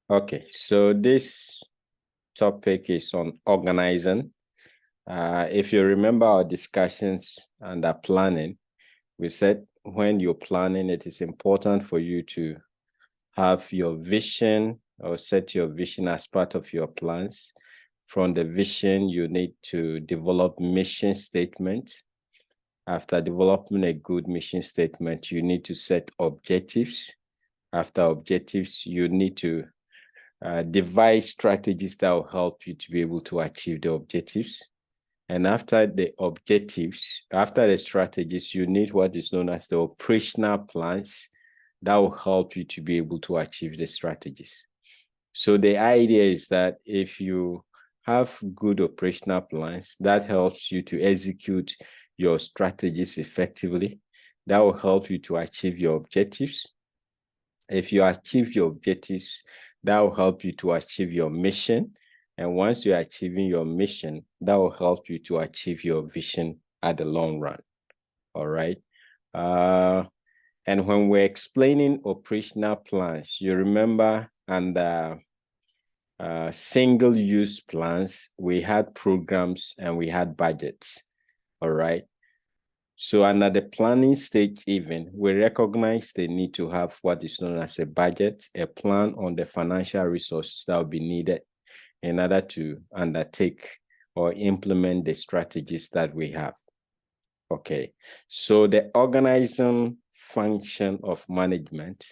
Okay, so this topic is on organizing. If you remember our discussions under planning, we said when you're planning, it is important for you to have your vision or set your vision as part of your plans. From the vision, you need to develop mission statement. After developing a good mission statement, you need to set objectives. After objectives, you need to devise strategies that will help you to be able to achieve the objectives. And after the objectives, after the strategies, you need what is known as the operational plans that will help you to be able to achieve the strategies. So the idea is that if you have good operational plans, that helps you to execute your strategies effectively. That will help you to achieve your objectives. If you achieve your objectives, that will help you to achieve your mission. And once you're achieving your mission, that will help you to achieve your vision at the long run. All right. And when we're explaining operational plans, you remember under single-use plans, we had programs and we had budgets. All right. So under the planning stage even, we recognize the need to have what is known as a budget, a plan on the financial resources that will be needed in order to undertake or implement the strategies that we have. Okay, so the organizing function of management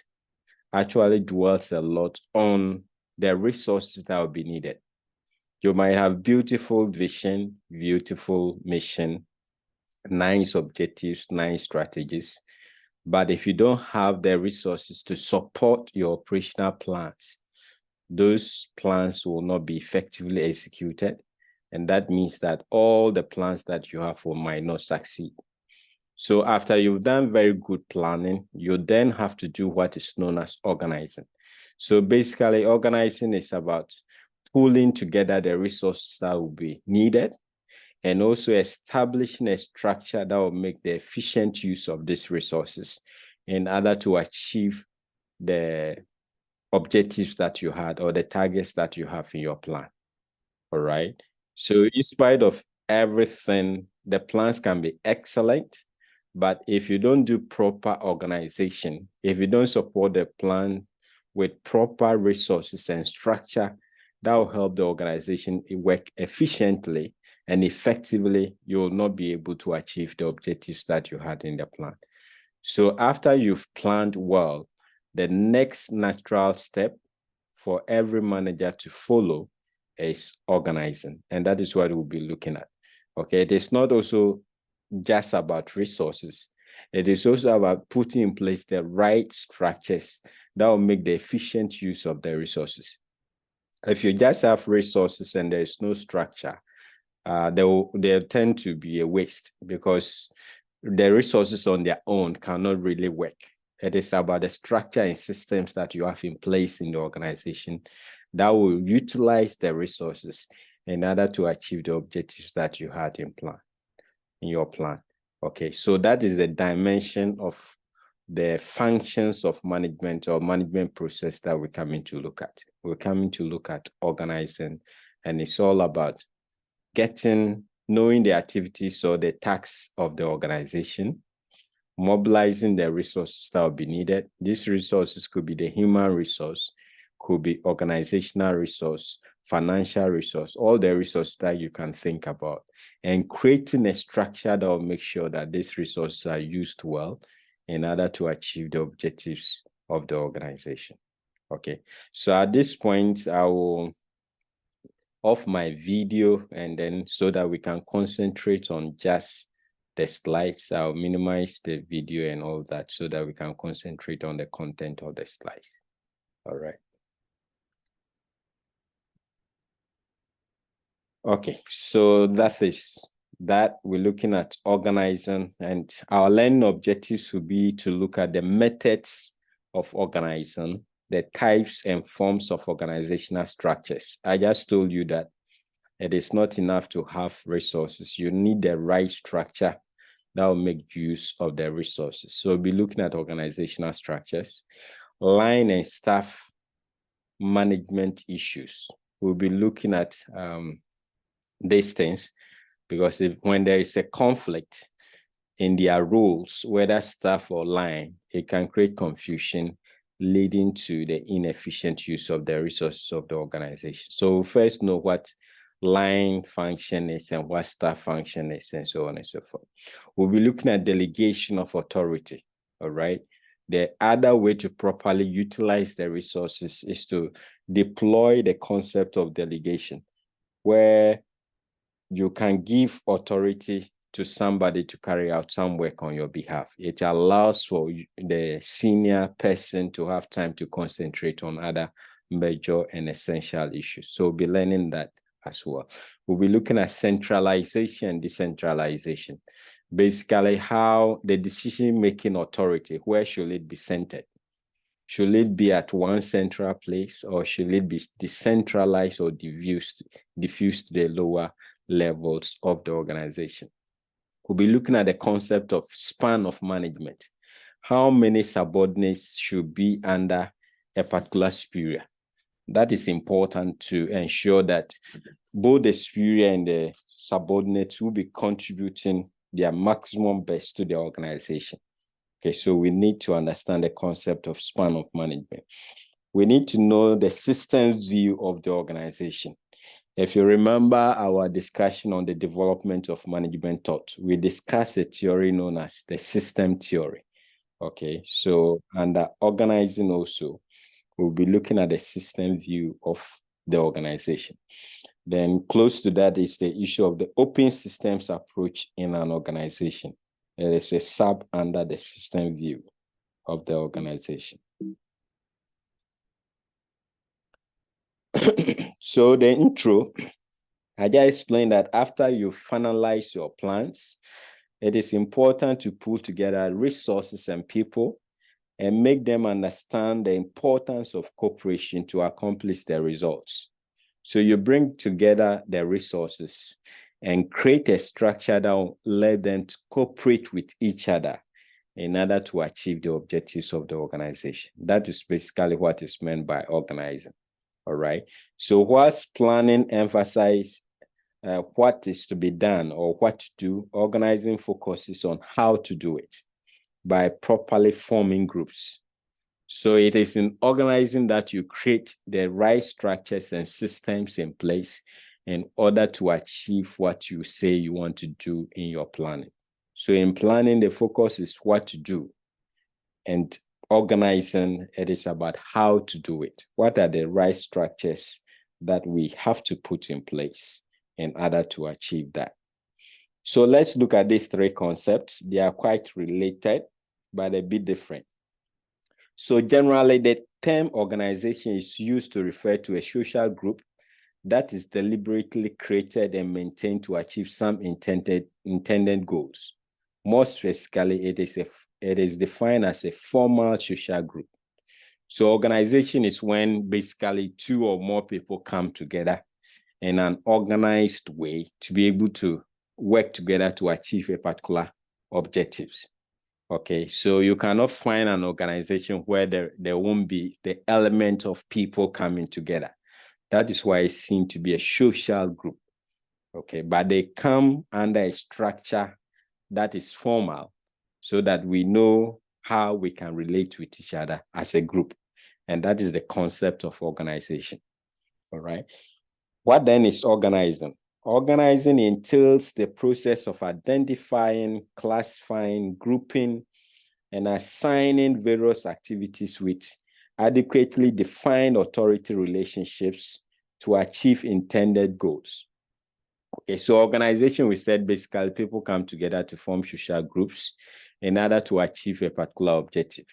actually dwells a lot on the resources that will be needed. You might have beautiful vision, beautiful mission, nice objectives, nice strategies. But if you don't have the resources to support your operational plans, those plans will not be effectively executed. And that means that all the plans that you have might not succeed. So after you've done very good planning, you then have to do what is known as organizing. So basically, organizing is about pulling together the resources that will be needed and also establishing a structure that will make the efficient use of these resources in order to achieve the objectives that you had or the targets that you have in your plan. All right. So in spite of everything, the plans can be excellent, but if you don't do proper organization, if you don't support the plan with proper resources and structure, that will help the organization work efficiently and effectively. You will not be able to achieve the objectives that you had in the plan. So after you've planned well, the next natural step for every manager to follow is organizing. And that is what we'll be looking at. Okay, it is not also just about resources. It is also about putting in place the right structures that will make the efficient use of the resources. If you just have resources and there is no structure, they tend to be a waste because the resources on their own cannot really work. It is about the structure and systems that you have in place in the organization that will utilize the resources in order to achieve the objectives that you had in your plan. Okay, so that is the dimension of the functions of management or management process that we're coming to look at. We're coming to look at organizing, and it's all about knowing the activities or the tasks of the organization, mobilizing the resources that will be needed. These resources could be the human resource, could be organizational resource, financial resource, all the resources that you can think about, and creating a structure that will make sure that these resources are used well in order to achieve the objectives of the organization. Okay, so at this point, I will off my video, and then so that we can concentrate on just the slides, I'll minimize the video and all that so that we can concentrate on the content of the slides. All right. Okay, so that we're looking at organizing, and our learning objectives will be to look at the methods of organizing, the types and forms of organizational structures. I just told you that it is not enough to have resources. You need the right structure that will make use of the resources. So we'll be looking at organizational structures, line and staff management issues. We'll be looking at these things because when there is a conflict in their roles, whether staff or line, it can create confusion, leading to the inefficient use of the resources of the organization. So we'll first know what line function is and what staff function is, and so on and so forth. We'll be looking at delegation of authority, all right? The other way to properly utilize the resources is to deploy the concept of delegation, where you can give authority to somebody to carry out some work on your behalf. It allows for the senior person to have time to concentrate on other major and essential issues. So we'll be learning that as well. We'll be looking at centralization and decentralization. Basically, how the decision-making authority, where should it be centered? Should it be at one central place, or should it be decentralized or diffused to the lower levels of the organization? We'll be looking at the concept of span of management. How many subordinates should be under a particular superior? That is important to ensure that both the superior and the subordinates will be contributing their maximum best to the organization. Okay, so we need to understand the concept of span of management. We need to know the systems view of the organization. If you remember our discussion on the development of management thought, we discussed a theory known as the system theory. Okay, so under organizing also, we'll be looking at the system view of the organization. Then close to that is the issue of the open systems approach in an organization. There is a sub under the system view of the organization. So the intro, I just explained that after you finalize your plans, it is important to pull together resources and people and make them understand the importance of cooperation to accomplish the results. So you bring together the resources and create a structure that will let them to cooperate with each other in order to achieve the objectives of the organization. That is basically what is meant by organizing. All right. So whilst planning emphasizes what is to be done or what to do, organizing focuses on how to do it by properly forming groups. So it is in organizing that you create the right structures and systems in place in order to achieve what you say you want to do in your planning. So in planning, the focus is what to do, and organizing, it is about how to do it. What are the right structures that we have to put in place in order to achieve that? So let's look at these three concepts. They are quite related, but a bit different. So generally, the term organization is used to refer to a social group that is deliberately created and maintained to achieve some intended goals. More specifically, it is defined as a formal social group. So organization is when basically two or more people come together in an organized way to be able to work together to achieve a particular objectives. Okay, so you cannot find an organization where there won't be the element of people coming together. That is why it's seen to be a social group. Okay, but they come under a structure that is formal so that we know how we can relate with each other as a group. And that is the concept of organization. All right. What then is organizing? Organizing entails the process of identifying, classifying, grouping, and assigning various activities with adequately defined authority relationships to achieve intended goals. Okay, so organization, we said basically people come together to form social groups in order to achieve a particular objective,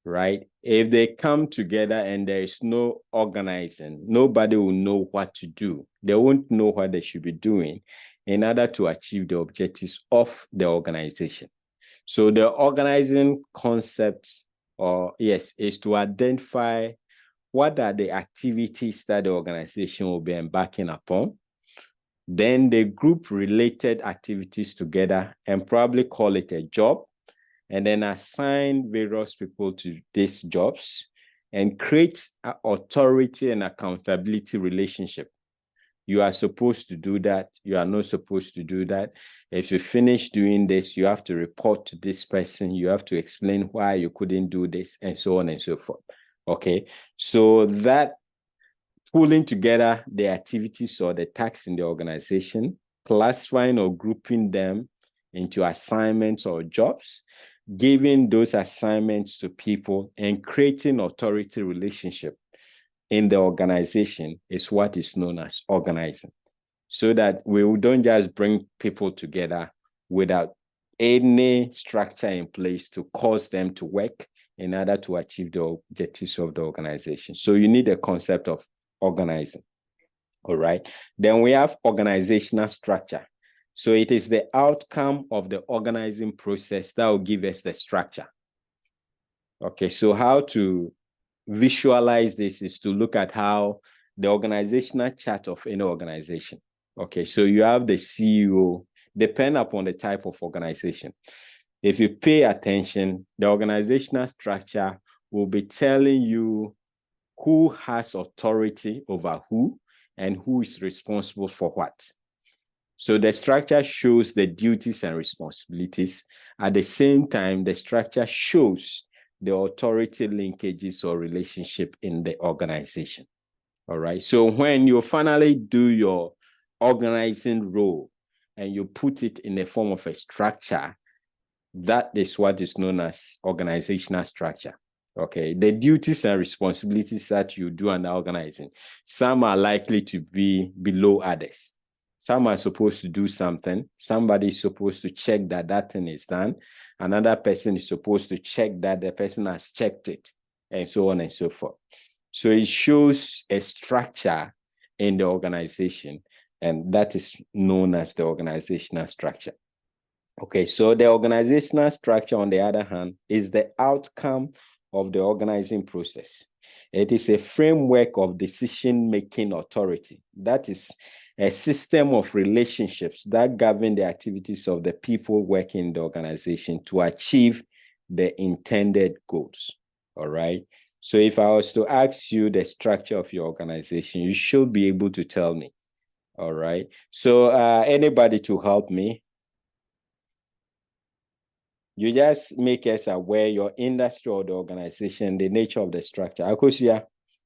right? If they come together and there is no organizing, nobody will know what to do. They won't know what they should be doing in order to achieve the objectives of the organization. So the organizing concept, is to identify what are the activities that the organization will be embarking upon. Then they group related activities together and probably call it a job, and then assign various people to these jobs and create an authority and accountability relationship. You are supposed to do that. You are not supposed to do that. If you finish doing this, you have to report to this person. You have to explain why you couldn't do this, and so on and so forth. Okay. So that pulling together the activities or the tasks in the organization, classifying or grouping them into assignments or jobs, giving those assignments to people, and creating authority relationship in the organization is what is known as organizing. So that we don't just bring people together without any structure in place to cause them to work in order to achieve the objectives of the organization. So you need a concept of organizing. All right. Then we have organizational structure. So it is the outcome of the organizing process that will give us the structure. Okay. So how to visualize this is to look at how the organizational chart of any organization. Okay, so you have the CEO, depend upon the type of organization. If you pay attention, the organizational structure will be telling you who has authority over who and who is responsible for what. So the structure shows the duties and responsibilities. At the same time, the structure shows the authority linkages or relationship in the organization. All right. So when you finally do your organizing role and you put it in the form of a structure, that is what is known as organizational structure. Okay. The duties and responsibilities that you do under organizing, some are likely to be below others. Some are supposed to do something. Somebody is supposed to check that that thing is done. Another person is supposed to check that the person has checked it, and so on and so forth. So it shows a structure in the organization, and that is known as the organizational structure. Okay, so the organizational structure, on the other hand, is the outcome of the organizing process. It is a framework of decision-making authority. That is a system of relationships that govern the activities of the people working in the organization to achieve the intended goals. All right. So if I was to ask you the structure of your organization, you should be able to tell me. All right. So anybody to help me? You just make us aware your industry or the organization, the nature of the structure. Akosia,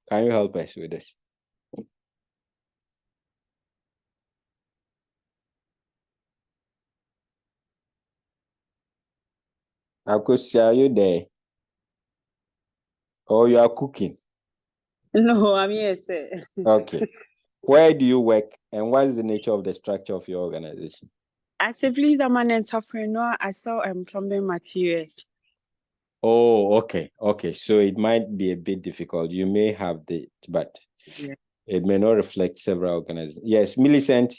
can you help us with this? Akosia, are you there? Or you are cooking? No, I'm here, sir. Okay. Where do you work and what is the nature of the structure of your organization? I say, please, I'm an entrepreneur. I sell plumbing materials. Oh, okay. Okay. So it might be a bit difficult. You may have but yeah, it may not reflect several organizations. Yes, Millicent.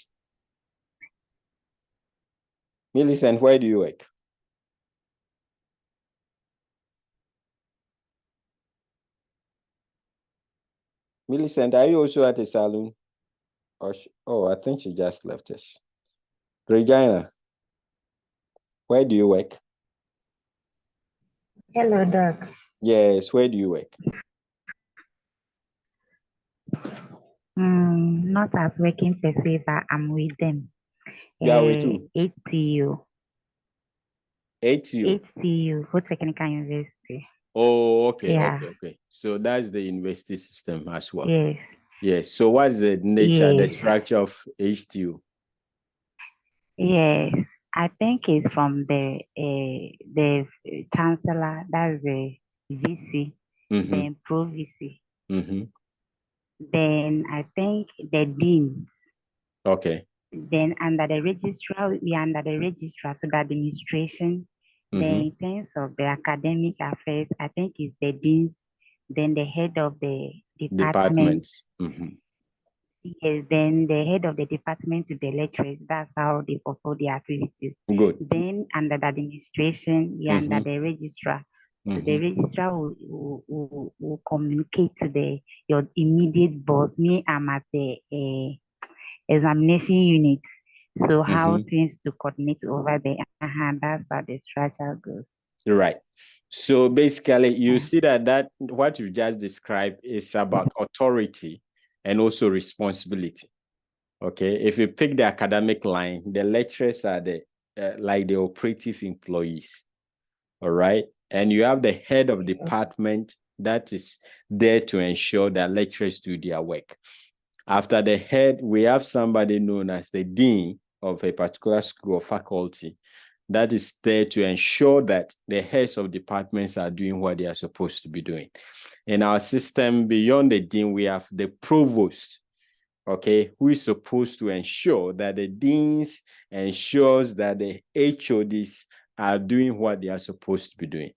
Millicent, where do you work? Millicent, are you also at a salon? I think she just left us. Regina, where do you work? Hello, Doc. Yes, where do you work? Not as working per se, but I'm with them. You are with who? HTU. HTU? HTU, Hood Technical University. Oh, okay, Yeah. okay. So that's the university system as well. Yes. Yes. So what's the nature, the structure of HTU? Yes, I think it's from the chancellor, that's the VC, then pro VC. Then I think the deans. Okay. Then under the registrar, we are under the registrar, so the administration. Then in terms of the academic affairs, I think it's the deans, then the head of the department. Yes, then the head of the department to the lecturers. That's how they fulfill the activities. Good. Then under the administration, we are under the registrar. So the registrar will communicate to your immediate boss. Me, I'm at the examination unit. So how things to coordinate over there, that's how the structure goes. Right. So basically, you see that what you just described is about authority and also responsibility. Okay. If you pick the academic line, the lecturers are like the operative employees. All right. And you have the head of department that is there to ensure that lecturers do their work. After the head, we have somebody known as the dean of a particular school or faculty that is there to ensure that the heads of departments are doing what they are supposed to be doing. In our system, beyond the dean, we have the provost, okay, who is supposed to ensure that the deans ensures that the HODs are doing what they are supposed to be doing.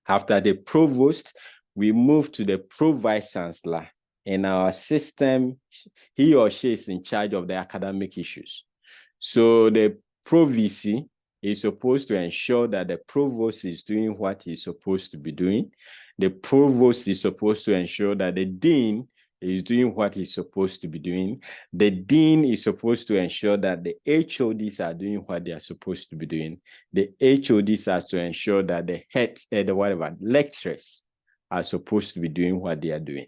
After the provost, we move to the pro-vice chancellor. In our system, he or she is in charge of the academic issues. So the pro-VC is supposed to ensure that the provost is doing what he's supposed to be doing. The provost is supposed to ensure that the dean is doing what he's supposed to be doing. The dean is supposed to ensure that the HODs are doing what they are supposed to be doing. The HODs are to ensure that the heads, lecturers are supposed to be doing what they are doing.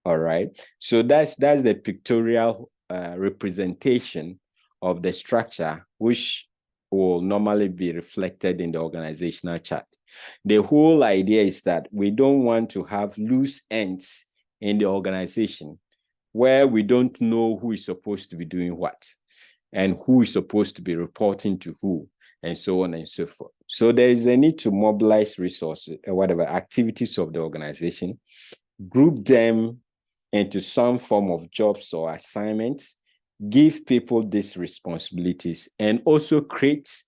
All right. So that's the pictorial representation of the structure, which will normally be reflected in the organizational chart. The whole idea is that we don't want to have loose ends in the organization where we don't know who is supposed to be doing what and who is supposed to be reporting to who, and so on and so forth. So there is a need to mobilize resources, activities of the organization, group them into some form of jobs or assignments, give people these responsibilities, and also create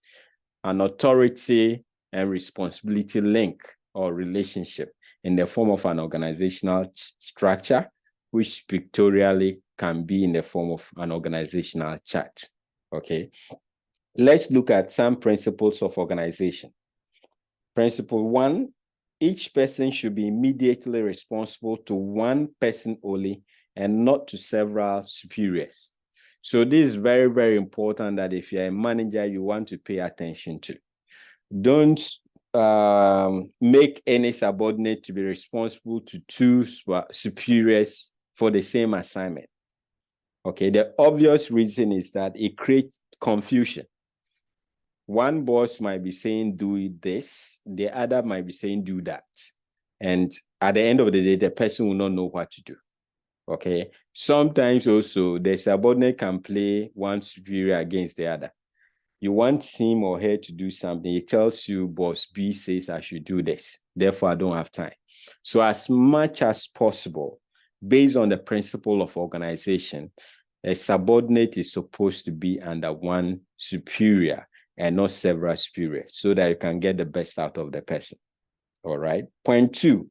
an authority and responsibility link or relationship in the form of an organizational structure, which pictorially can be in the form of an organizational chart. Okay. Let's look at some principles of organization. Principle 1, each person should be immediately responsible to one person only and not to several superiors. So this is very, very important that if you're a manager, you want to pay attention to. Don't make any subordinate to be responsible to two superiors for the same assignment. Okay, the obvious reason is that it creates confusion. One boss might be saying, do this, the other might be saying, do that. And at the end of the day, the person will not know what to do. Okay. Sometimes also the subordinate can play one superior against the other. You want him or her to do something, he tells you, boss B says I should do this, therefore I don't have time. So as much as possible, based on the principle of organization, a subordinate is supposed to be under one superior and not several superiors, so that you can get the best out of the person. All right. Point 2,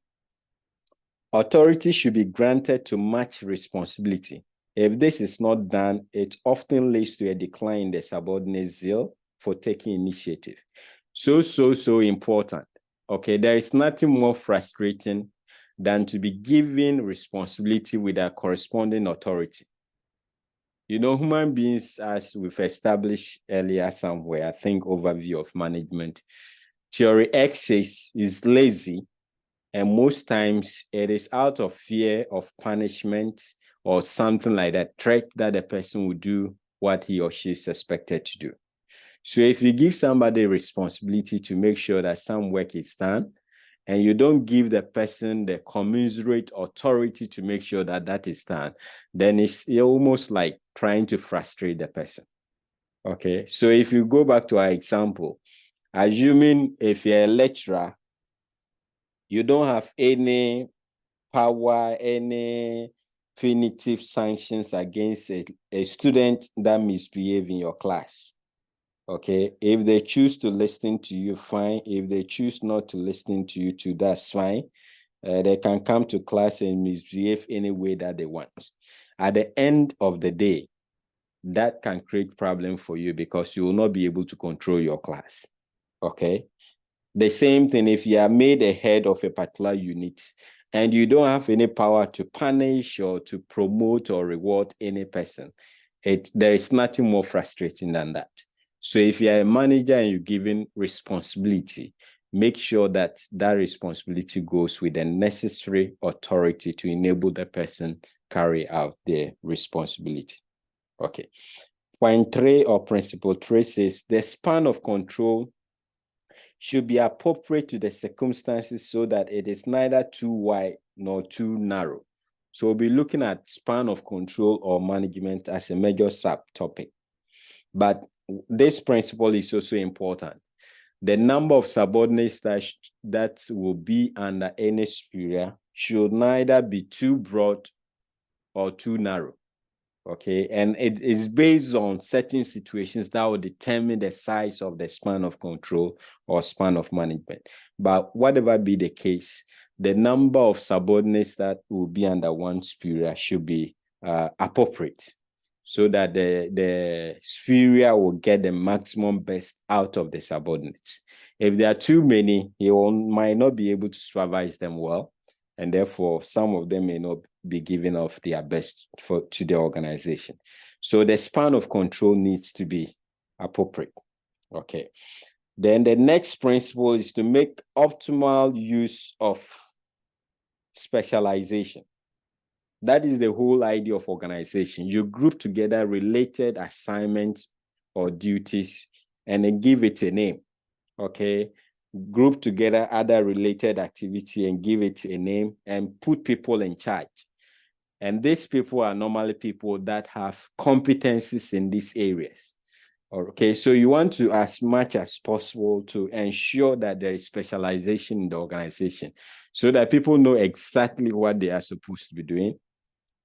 authority should be granted to match responsibility. If this is not done, it often leads to a decline in the subordinate zeal for taking initiative. So important. Okay, there is nothing more frustrating than to be given responsibility with a corresponding authority. You know, human beings, as we've established earlier somewhere, I think overview of management, theory X is lazy, and most times it is out of fear of punishment or something like that, threat that the person will do what he or she is expected to do. So if you give somebody responsibility to make sure that some work is done, and you don't give the person the commensurate authority to make sure that that is done, then it's almost like trying to frustrate the person. Okay, so if you go back to our example, assuming if you're a lecturer, you don't have any power, any punitive sanctions against a student that misbehaves in your class. Okay, if they choose to listen to you, fine. If they choose not to listen to you too, that's fine. They can come to class and misbehave any way that they want. At the end of the day, that can create problem for you because you will not be able to control your class. Okay. The same thing if you are made a head of a particular unit and you don't have any power to punish or to promote or reward any person, there is nothing more frustrating than that. So if you are a manager and you're given responsibility, make sure that that responsibility goes with the necessary authority to enable the person carry out their responsibility. Okay. Point 3 or principle 3 says the span of control should be appropriate to the circumstances so that it is neither too wide nor too narrow. So we'll be looking at span of control or management as a major subtopic. But this principle is also important. The number of subordinates that will be under any superior should neither be too broad or too narrow. Okay, and it is based on certain situations that will determine the size of the span of control or span of management. But whatever be the case, the number of subordinates that will be under one superior should be appropriate, so that the superior will get the maximum best out of the subordinates. If there are too many, he might not be able to supervise them well, and therefore some of them may not be giving off their best to the organization. So the span of control needs to be appropriate. Okay. Then the next principle is to make optimal use of specialization. That is the whole idea of organization. You group together related assignments or duties and then give it a name. Okay. Group together other related activity and give it a name and put people in charge. And these people are normally people that have competencies in these areas. Okay, so you want to, as much as possible, to ensure that there is specialization in the organization so that people know exactly what they are supposed to be doing.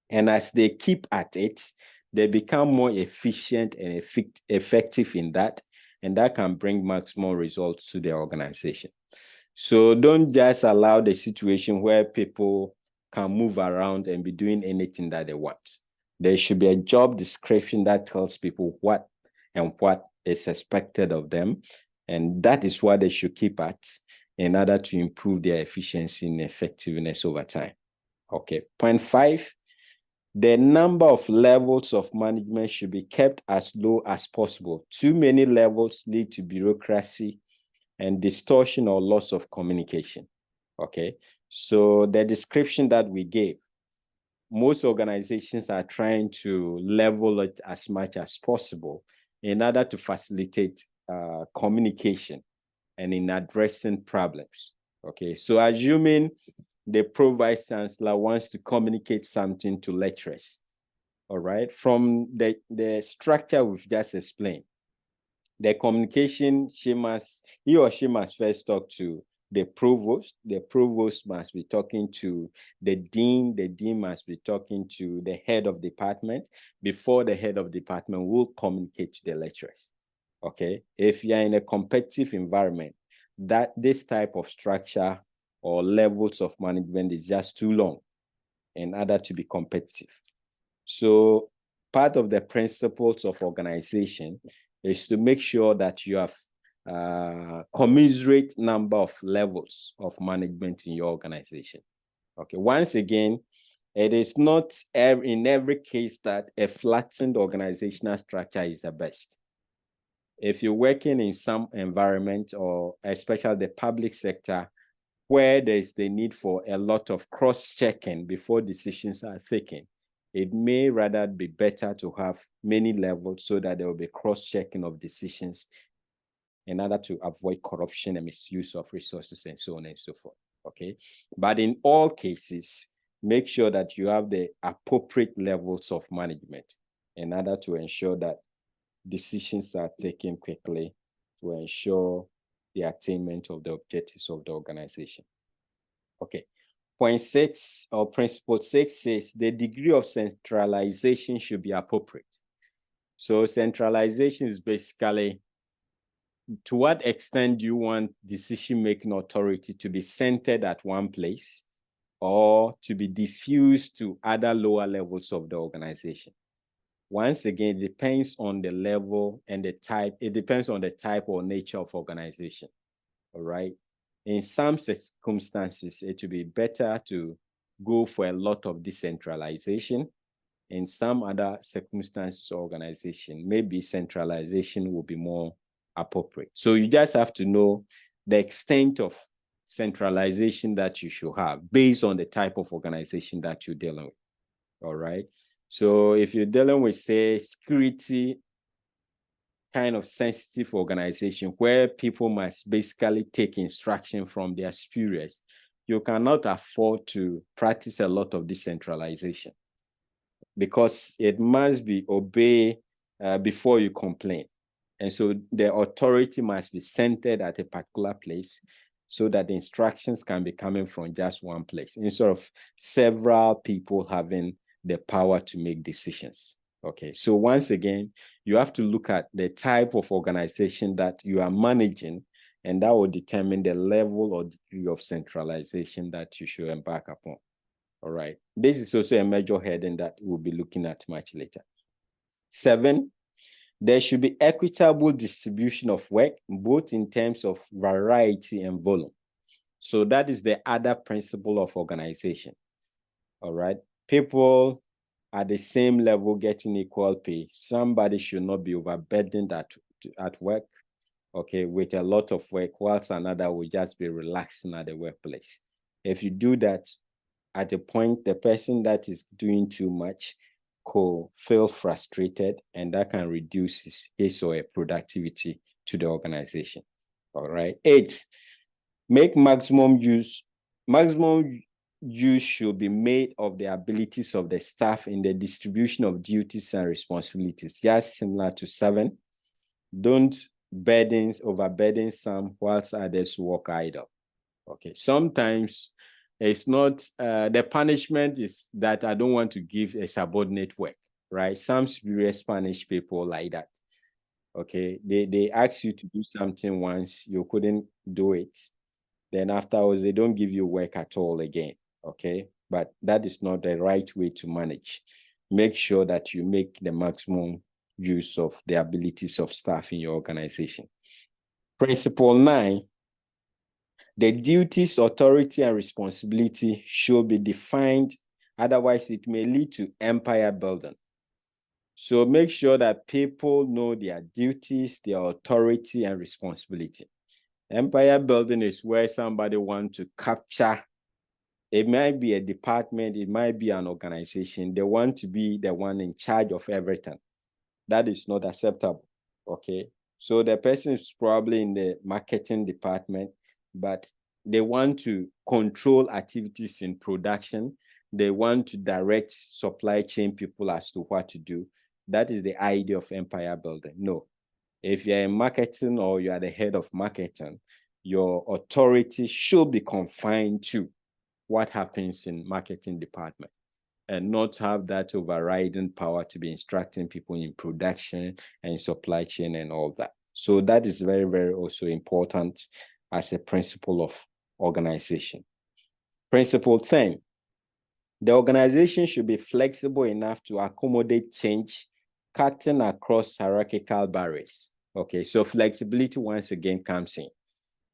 And as they keep at it, they become more efficient and effective in that. And that can bring maximum results to the organization. So don't just allow the situation where people can move around and be doing anything that they want. There should be a job description that tells people what is expected of them. And that is what they should keep at in order to improve their efficiency and effectiveness over time. Okay. Point 5, the number of levels of management should be kept as low as possible. Too many levels lead to bureaucracy and distortion or loss of communication. Okay. So the description that we gave, most organizations are trying to level it as much as possible in order to facilitate communication and in addressing problems. Okay, so assuming the Pro Vice Chancellor wants to communicate something to lecturers, all right, from the structure we've just explained, the communication, he or she must first talk to the provost must be talking to the dean must be talking to the head of department before the head of department will communicate to the lecturers. Okay, if you're in a competitive environment, that this type of structure or levels of management is just too long in order to be competitive. So part of the principles of organization is to make sure that you have commensurate number of levels of management in your organization. Okay, once again, it is not in every case that a flattened organizational structure is the best. If you're working in some environment, or especially the public sector, where there's the need for a lot of cross-checking before decisions are taken, it may rather be better to have many levels so that there will be cross-checking of decisions in order to avoid corruption and misuse of resources and so on and so forth. Okay, but in all cases, make sure that you have the appropriate levels of management in order to ensure that decisions are taken quickly to ensure the attainment of the objectives of the organization. Okay, point 6 or principle 6 says the degree of centralization should be appropriate. So centralization is basically, to what extent do you want decision-making authority to be centered at one place or to be diffused to other lower levels of the organization? Once again, it depends on the level and the type. It depends on the type or nature of organization, all right? In some circumstances, it would be better to go for a lot of decentralization. In some other circumstances or organization, maybe centralization will be more appropriate. So you just have to know the extent of centralization that you should have based on the type of organization that you're dealing with. All right. So if you're dealing with, say, security kind of sensitive organization where people must basically take instruction from their superiors, you cannot afford to practice a lot of decentralization because it must be obeyed before you complain. And so the authority must be centered at a particular place so that the instructions can be coming from just one place instead of several people having the power to make decisions. Okay, so once again, you have to look at the type of organization that you are managing, and that will determine the level or degree of centralization that you should embark upon. All right, this is also a major heading that we'll be looking at much later. 7, there should be equitable distribution of work, both in terms of variety and volume. So that is the other principle of organization. All right, people at the same level getting equal pay. Somebody should not be overburdened at work, okay, with a lot of work, whilst another will just be relaxing at the workplace. If you do that, at a point, the person that is doing too much could feel frustrated, and that can reduce his or her productivity to the organization. All right. 8, make maximum use should be made of the abilities of the staff in the distribution of duties and responsibilities, just similar to 7. Don't overburden some whilst others walk idle. Okay, sometimes it's not, the punishment is that I don't want to give a subordinate work, right? Some superiors punish people like that. Okay, they ask you to do something once, you couldn't do it. Then afterwards, they don't give you work at all again. Okay, but that is not the right way to manage. Make sure that you make the maximum use of the abilities of staff in your organization. Principle 9, the duties, authority, and responsibility should be defined. Otherwise, it may lead to empire building. So make sure that people know their duties, their authority, and responsibility. Empire building is where somebody wants to capture. It might be a department, it might be an organization. They want to be the one in charge of everything. That is not acceptable, okay? So the person is probably in the marketing department, but they want to control activities in production. They want to direct supply chain people as to what to do. That is the idea of empire building. No. If you're in marketing or you are the head of marketing, your authority should be confined to what happens in marketing department and not have that overriding power to be instructing people in production and supply chain and all that. So that is very, very also important as a principle of organization. Principle 10, the organization should be flexible enough to accommodate change, cutting across hierarchical barriers. Okay, so flexibility once again comes in.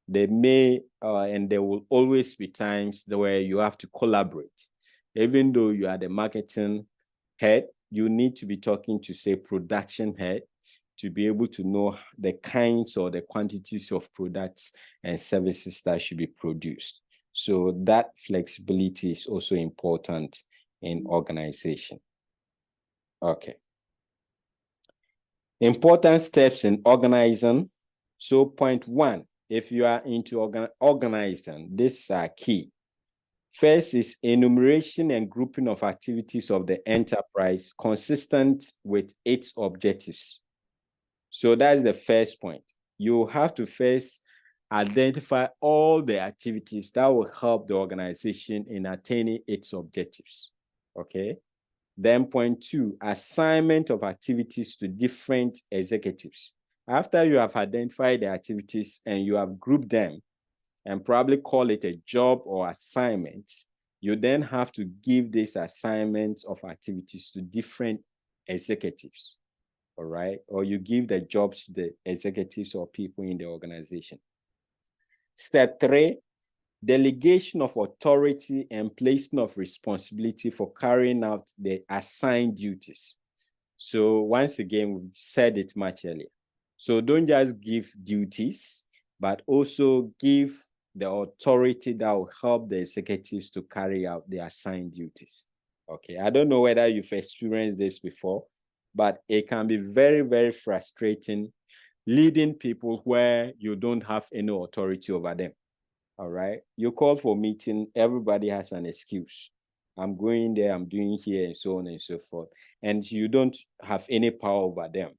There may, and there will always be times where you have to collaborate. Even though you are the marketing head, you need to be talking to, say, production head to be able to know the kinds or the quantities of products and services that should be produced. So that flexibility is also important in organization. Okay. Important steps in organizing. So point 1, if you are into organizing, these are key. First is enumeration and grouping of activities of the enterprise consistent with its objectives. So that's the first point. You have to first identify all the activities that will help the organization in attaining its objectives. Okay. Then point 2, assignment of activities to different executives. After you have identified the activities and you have grouped them and probably call it a job or assignment, you then have to give these assignments of activities to different executives, all right? Or you give the jobs to the executives or people in the organization. Step 3, delegation of authority and placing of responsibility for carrying out the assigned duties. So once again, we said it much earlier. So don't just give duties, but also give the authority that will help the executives to carry out their assigned duties. Okay, I don't know whether you've experienced this before, but it can be very, very frustrating leading people where you don't have any authority over them. All right, you call for meeting, everybody has an excuse. I'm going there, I'm doing here, and so on and so forth. And you don't have any power over them.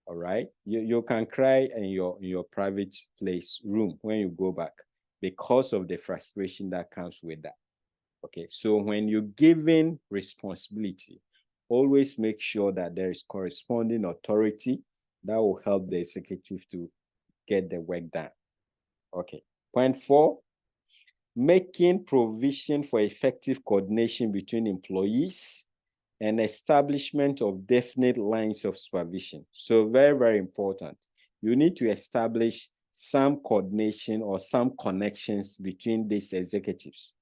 All right, you can cry in your private place room when you go back because of the frustration that comes with that. Okay, so when you're given responsibility, always make sure that there is corresponding authority that will help the executive to get the work done. Okay, point 4, making provision for effective coordination between employees and establishment of definite lines of supervision. So very, very important. You need to establish some coordination or some connections between these executives.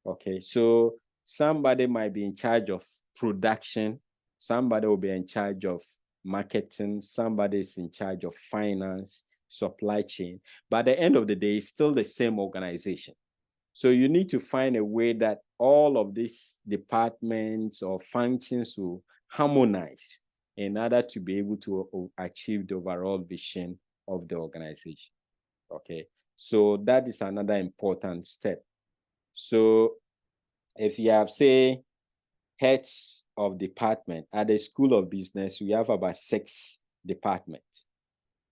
Okay, so somebody might be in charge of production, somebody will be in charge of marketing, somebody is in charge of finance, supply chain, but at the end of the day, it's still the same organization. So you need to find a way that all of these departments or functions will harmonize in order to be able to achieve the overall vision of the organization. Okay, so that is another important step. So if you have, say, heads of department at the School of Business, we have about 6 departments.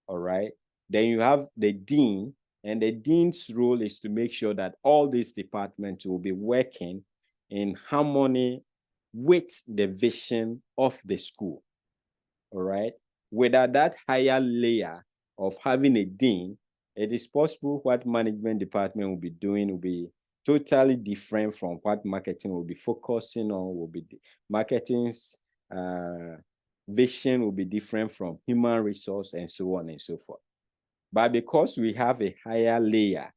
All right, then you have the dean, and the dean's role is to make sure that all these departments will be working in harmony with the vision of the school. All right, without that higher layer of having a dean, it is possible what management department will be doing will be totally different from what marketing will be focusing on. Will be marketing's vision will be different from human resource and so on and so forth. But because we have a higher layer,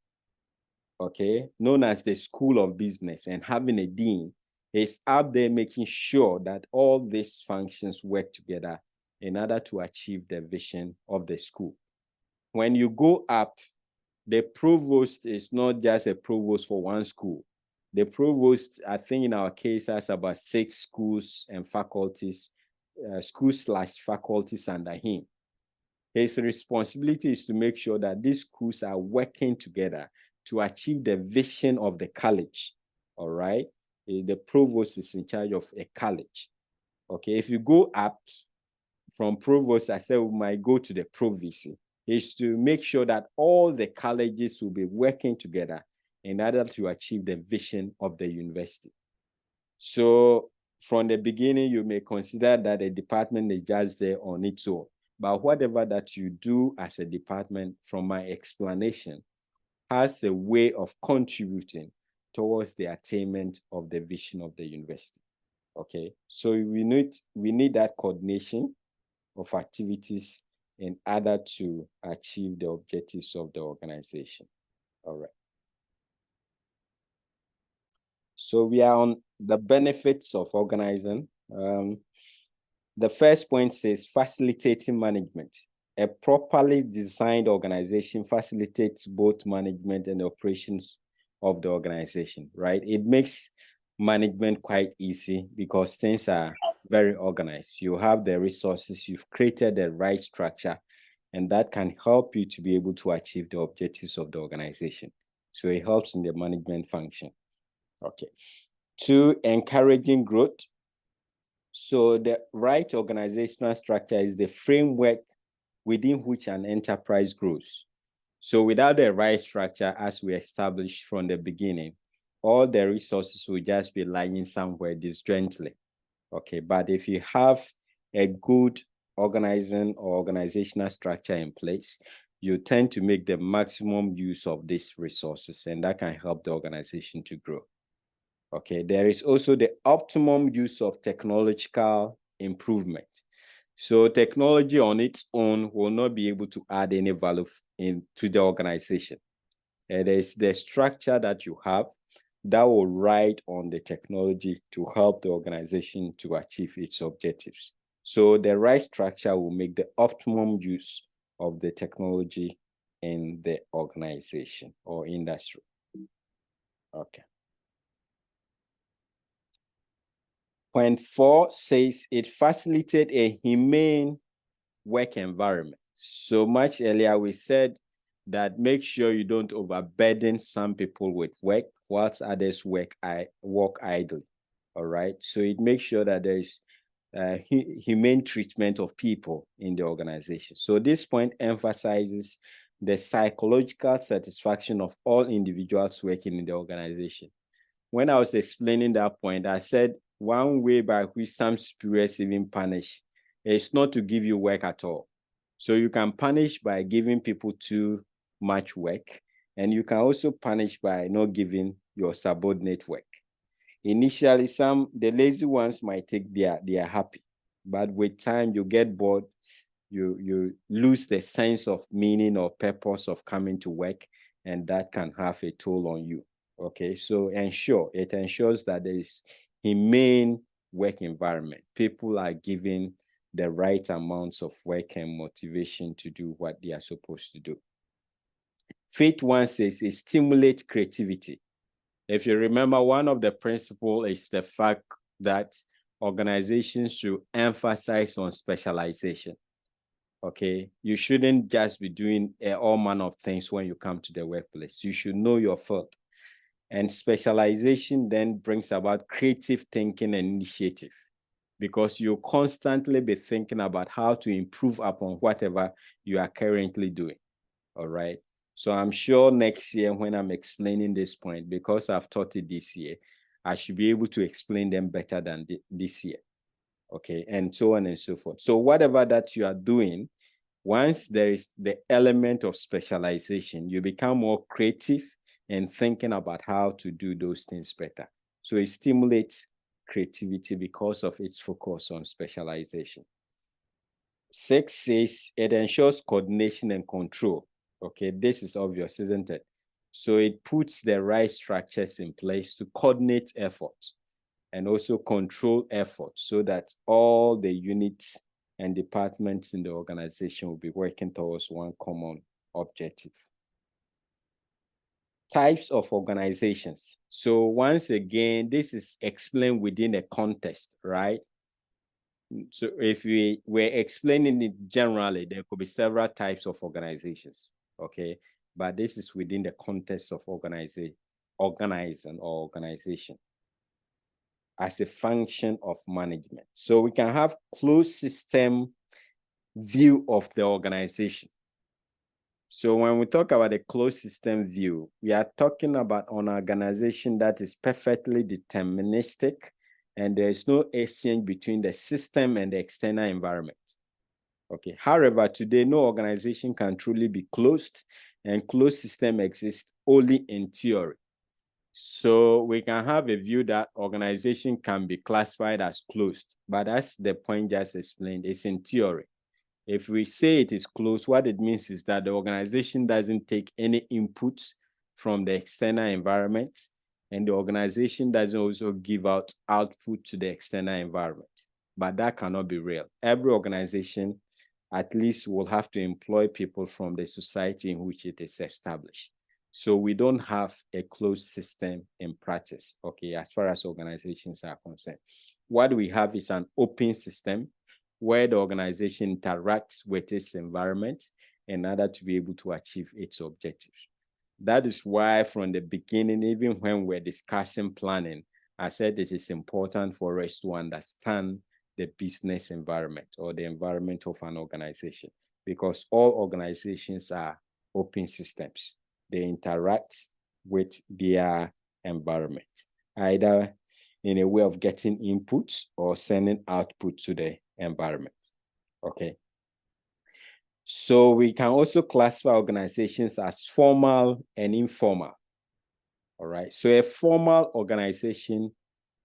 okay, known as the School of Business, and having a dean is out there making sure that all these functions work together in order to achieve the vision of the school. When you go up, the provost is not just a provost for one school. The provost, I think in our case, has about 6 schools and faculties, schools/faculties under him. His responsibility is to make sure that these schools are working together to achieve the vision of the college. All right, the provost is in charge of a college. Okay, if you go up from provost, I said we might go to the provost, is to make sure that all the colleges will be working together in order to achieve the vision of the university. So from the beginning, you may consider that a department is just there on its own. But whatever that you do as a department, from my explanation, has a way of contributing towards the attainment of the vision of the university. Okay, so we need that coordination of activities in order to achieve the objectives of the organization. All right. So we are on the benefits of organizing. The first point says facilitating management. A properly designed organization facilitates both management and operations of the organization, right? It makes management quite easy because things are very organized. You have the resources, you've created the right structure, and that can help you to be able to achieve the objectives of the organization. So it helps in the management function. Okay. 2, encouraging growth. So the right organizational structure is the framework within which an enterprise grows. So without the right structure, as we established from the beginning, all the resources will just be lying somewhere disjointly. Okay, but if you have a good organizing or organizational structure in place, you tend to make the maximum use of these resources, and that can help the organization to grow. Okay, there is also the optimum use of technological improvement. So technology on its own will not be able to add any value to the organization. It is the structure that you have that will ride on the technology to help the organization to achieve its objectives. So the right structure will make the optimum use of the technology in the organization or industry. Okay. Point 4 says it facilitates a humane work environment. So much earlier we said that make sure you don't overburden some people with work whilst others work idly. All right. So it makes sure that there is humane treatment of people in the organization. So this point emphasizes the psychological satisfaction of all individuals working in the organization. When I was explaining that point, I said one way by which some superiors even punish is not to give you work at all. So you can punish by giving people too much work, and you can also punish by not giving your subordinate work. Initially, the lazy ones might think they are happy, but with time you get bored, you lose the sense of meaning or purpose of coming to work, and that can have a toll on you. Okay, so it ensures that there is humane work environment. People are given the right amounts of work and motivation to do what they are supposed to do. Fifth one says it stimulates creativity. If you remember, one of the principles is the fact that organizations should emphasize on specialization. Okay, you shouldn't just be doing all manner of things when you come to the workplace. You should know your field. And specialization then brings about creative thinking and initiative, because you'll constantly be thinking about how to improve upon whatever you are currently doing. All right. So I'm sure next year when I'm explaining this point, because I've taught it this year, I should be able to explain them better than this year. Okay. And so on and so forth. So whatever that you are doing, once there is the element of specialization, you become more creative and thinking about how to do those things better. So it stimulates creativity because of its focus on specialization. 6 says it ensures coordination and control. Okay, this is obvious, isn't it? So it puts the right structures in place to coordinate efforts and also control efforts so that all the units and departments in the organization will be working towards one common objective. Types of organizations. So once again, this is explained within a context, right? So if we were explaining it generally, there could be several types of organizations, okay? But this is within the context of organizing or organization as a function of management. So we can have closed system view of the organization. So when we talk about a closed system view, we are talking about an organization that is perfectly deterministic, and there is no exchange between the system and the external environment. Okay. However, today, no organization can truly be closed, and closed system exists only in theory. So we can have a view that organization can be classified as closed, but as the point just explained, it's in theory. If we say it is closed, what it means is that the organization doesn't take any input from the external environment, and the organization doesn't also give out output to the external environment. But that cannot be real. Every organization at least will have to employ people from the society in which it is established. So we don't have a closed system in practice, okay, as far as organizations are concerned. What we have is an open system where the organization interacts with its environment in order to be able to achieve its objectives. That is why from the beginning, even when we're discussing planning, I said it is important for us to understand the business environment or the environment of an organization, because all organizations are open systems. They interact with their environment, either in a way of getting inputs or sending output to the environment. Okay. So we can also classify organizations as formal and informal. All right. So a formal organization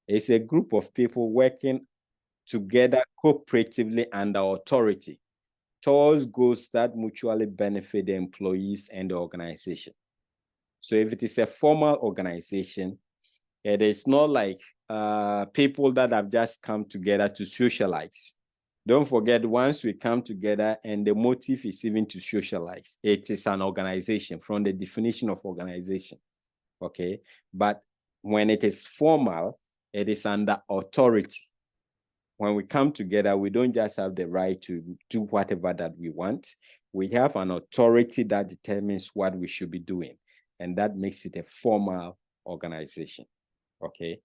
is a group of people working together cooperatively under authority towards goals that mutually benefit the employees and the organization. So if it is a formal organization, it is not like people that have just come together to socialize. Don't forget, once we come together and the motive is even to socialize, it is an organization from the definition of organization, okay? But when it is formal, it is under authority. When we come together, we don't just have the right to do whatever that we want. We have an authority that determines what we should be doing, and that makes it a formal organization, okay?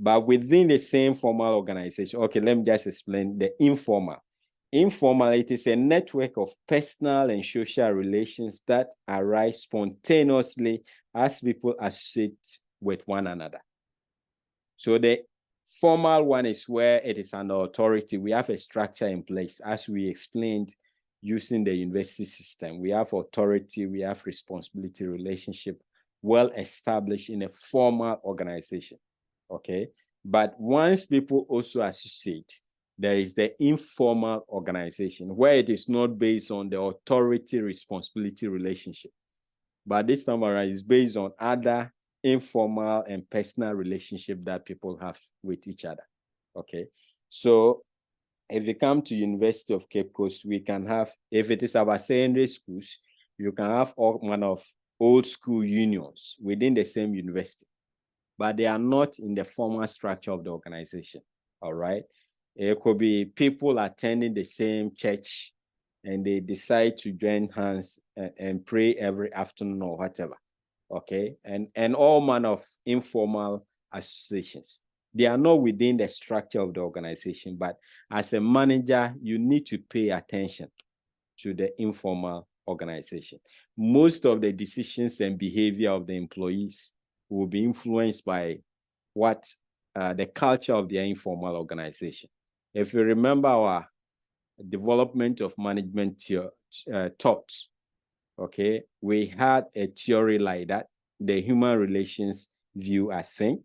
But within the same formal organization, okay, let me just explain the informal. Informal, it is a network of personal and social relations that arise spontaneously as people associate with one another. So the formal one is where it is under authority. We have a structure in place, as we explained, using the university system. We have authority, we have responsibility relationship well established in a formal organization. Okay, but once people also associate, there is the informal organization where it is not based on the authority responsibility relationship, but this time around is based on other informal and personal relationship that people have with each other. Okay, so if you come to University of Cape Coast, we can have, if it is our secondary schools, you can have all manner of old school unions within the same university, but they are not in the formal structure of the organization, all right? It could be people attending the same church and they decide to join hands and pray every afternoon or whatever, okay? And all manner of informal associations. They are not within the structure of the organization, but as a manager, you need to pay attention to the informal organization. Most of the decisions and behavior of the employees will be influenced by what the culture of their informal organization. If you remember our development of management thoughts, okay, we had a theory like that, the human relations view, I think,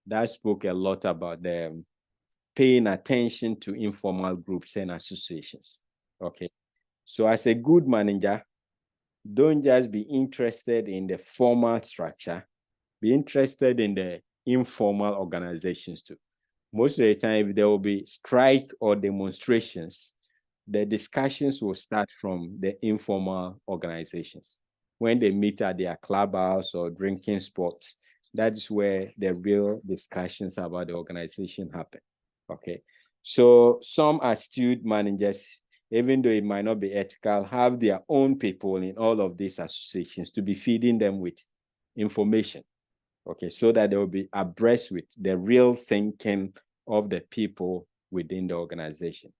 that spoke a lot about the paying attention to informal groups and associations, okay? So as a good manager, don't just be interested in the formal structure, be interested in the informal organizations too. Most of the time, if there will be strike or demonstrations, the discussions will start from the informal organizations. When they meet at their clubhouse or drinking spots, that is where the real discussions about the organization happen, okay? So some astute managers, even though it might not be ethical, have their own people in all of these associations to be feeding them with information, okay, so that they will be abreast with the real thinking of the people within the organization.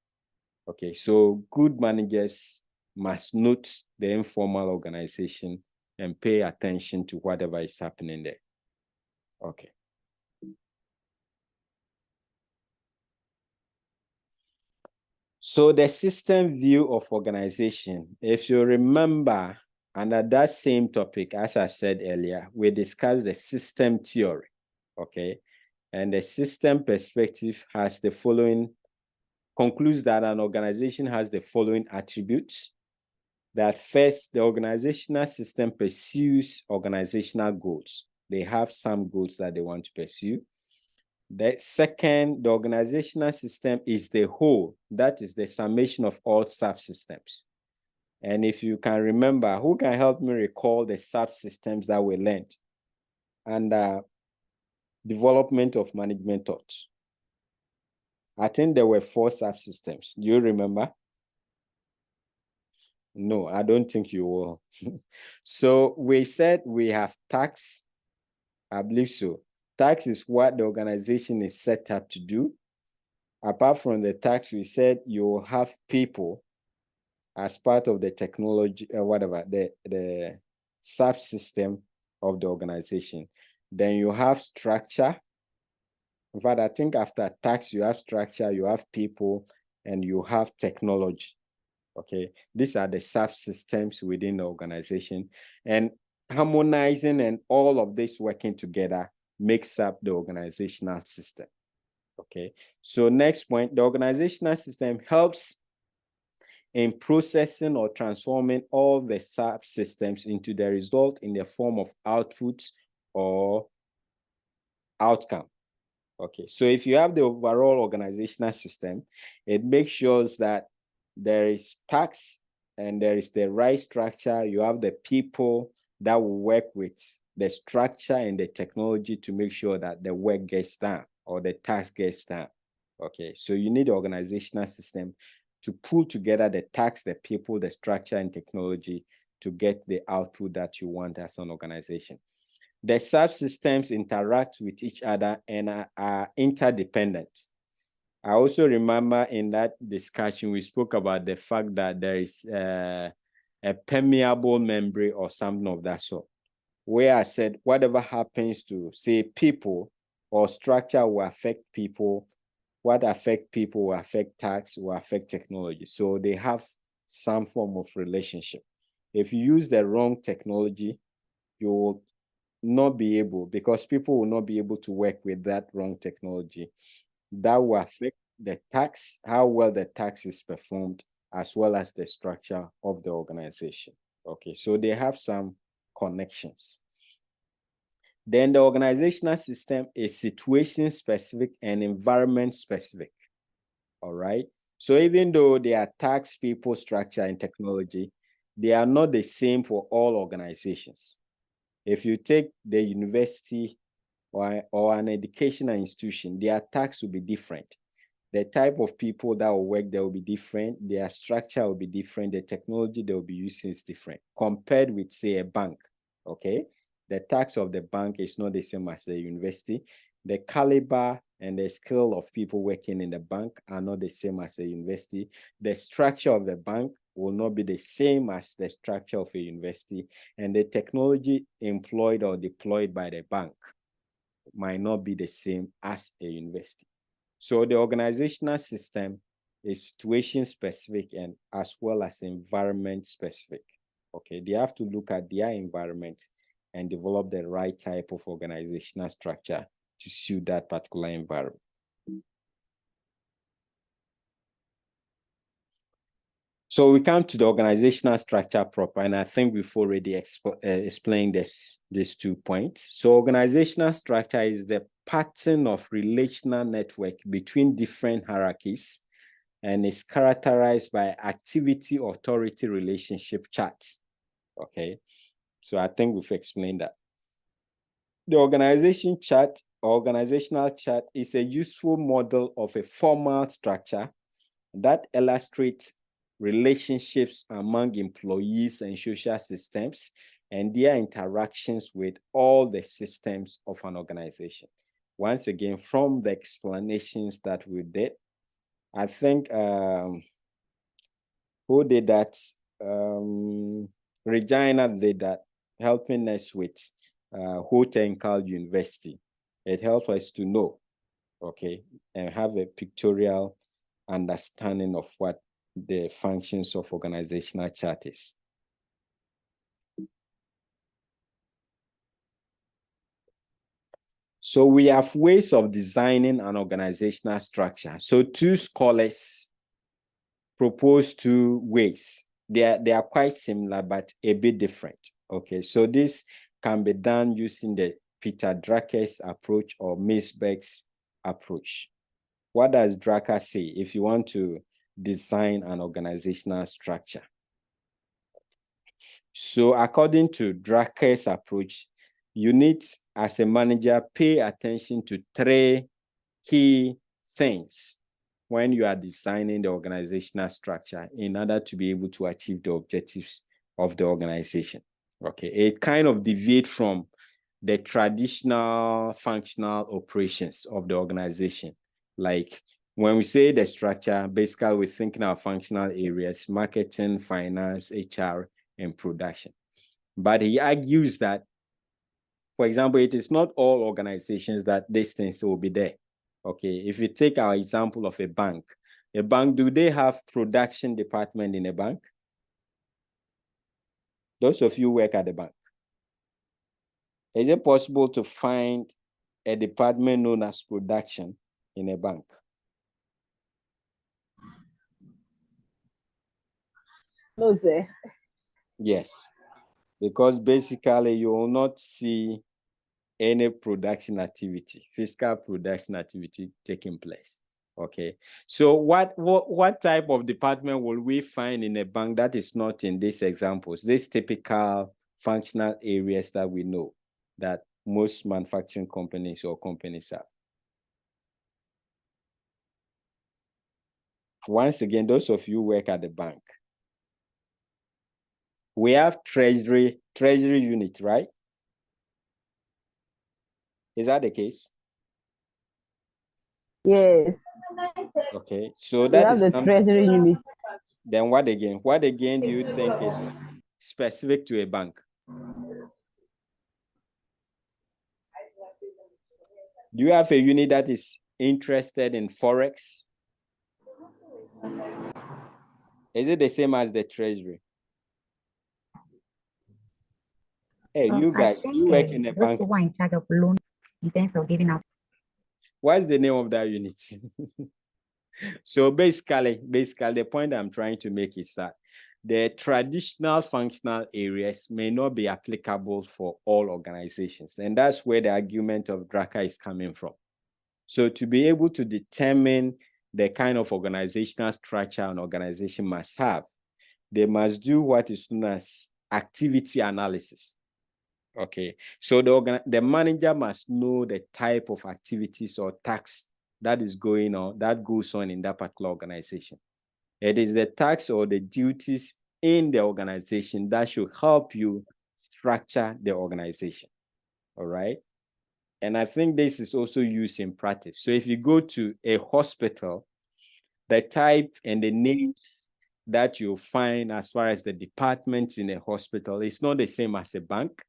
Okay, so good managers must note the informal organization and pay attention to whatever is happening there. Okay. So the system view of organization, if you remember, under that same topic, as I said earlier, we discussed the system theory, okay? And the system perspective has the following, concludes that an organization has the following attributes. That first, the organizational system pursues organizational goals. They have some goals that they want to pursue. The second, the organizational system is the whole. That is the summation of all subsystems. And if you can remember, who can help me recall the subsystems that we learned under development of management thoughts? I think there were 4 subsystems. Do you remember? No, I don't think you will. So we said we have tax. I believe so. Tax is what the organization is set up to do. Apart from the tax, we said you will have people as part of the technology, whatever, the subsystem of the organization. Then you have structure. In fact, I think after tax, you have structure, you have people, and you have technology. Okay, these are the subsystems within the organization, and harmonizing and all of this working together makes up the organizational system. Okay, so next point, the organizational system helps in processing or transforming all the subsystems into the result in the form of output or outcome. Okay, so if you have the overall organizational system, it makes sure that there is tax and there is the right structure. You have the people that will work with the structure and the technology to make sure that the work gets done or the task gets done. Okay, so you need the organizational system to pull together the tax, the people, the structure, and technology to get the output that you want as an organization. The subsystems interact with each other and are interdependent. I also remember in that discussion, we spoke about the fact that there is a permeable membrane or something of that sort, where I said whatever happens to, say, people or structure will affect people. What affect people will affect tax, will affect technology. So they have some form of relationship. If you use the wrong technology, you will not be able, because people will not be able to work with that wrong technology. That will affect the tax, how well the tax is performed, as well as the structure of the organization. Okay, so they have some connections. Then the organizational system is situation specific and environment specific. All right. So even though they are tax, people, structure, and technology, they are not the same for all organizations. If you take the university or an educational institution, their tax will be different. The type of people that will work there will be different. Their structure will be different. The technology they will be using is different compared with, say, a bank. Okay, the tax of the bank is not the same as the university. The caliber and the skill of people working in the bank are not the same as a university. The structure of the bank will not be the same as the structure of a university, and the technology employed or deployed by the bank might not be the same as a university. So the organizational system is situation specific and as well as environment specific. Okay, they have to look at their environment and develop the right type of organizational structure to suit that particular environment. So we come to the organizational structure proper, and I think we've already explained these 2 points. So organizational structure is the pattern of relational network between different hierarchies and is characterized by activity authority relationship charts. Okay, so I think we've explained that. The organizational chart is a useful model of a formal structure that illustrates relationships among employees and social systems and their interactions with all the systems of an organization. Once again, from the explanations that we did, I think, who did that? Regina did that, helping us with Hotel University. It helps us to know, okay, and have a pictorial understanding of what the functions of organizational chart is. So we have ways of designing an organizational structure. So 2 scholars propose 2 ways. They are quite similar, but a bit different. Okay, so this can be done using the Peter Drucker's approach or Mintzberg's approach. What does Drucker say if you want to design an organizational structure? So according to Drucker's approach, you need, as a manager, pay attention to 3 key things when you are designing the organizational structure in order to be able to achieve the objectives of the organization. Okay, it kind of deviates from the traditional functional operations of the organization. Like when we say the structure, basically we're thinking of functional areas: marketing, finance, HR, and production. But he argues that, for example, it is not all organizations that these things will be there. Okay, if you take our example of a bank, do they have production department in a bank? Those of you who work at the bank, is it possible to find a department known as production in a bank? No, sir. Yes, because basically you will not see any production activity, fiscal production activity taking place. Okay, so what type of department will we find in a bank that is not in these examples, these typical functional areas that we know that most manufacturing companies or companies have? Once again, those of you who work at the bank, we have treasury unit, right? Is that the case? Yes. Okay, so We that have is the something. treasury unit. Then what again? What again do you think is specific to a bank? Do you have a unit that is interested in Forex? Is it the same as the treasury? Hey, you I guys, think you work in a those bank. who are in charge of loan in terms of giving out. What's the name of that unit? So basically, the point I'm trying to make is that the traditional functional areas may not be applicable for all organizations. And that's where the argument of DRACA is coming from. So to be able to determine the kind of organizational structure an organization must have, they must do what is known as activity analysis. Okay, so the manager must know the type of activities or tasks that goes on in that particular organization. It is the tasks or the duties in the organization that should help you structure the organization. All right. And I think this is also used in practice. So if you go to a hospital, the type and the names that you find as far as the departments in a hospital is not the same as a bank.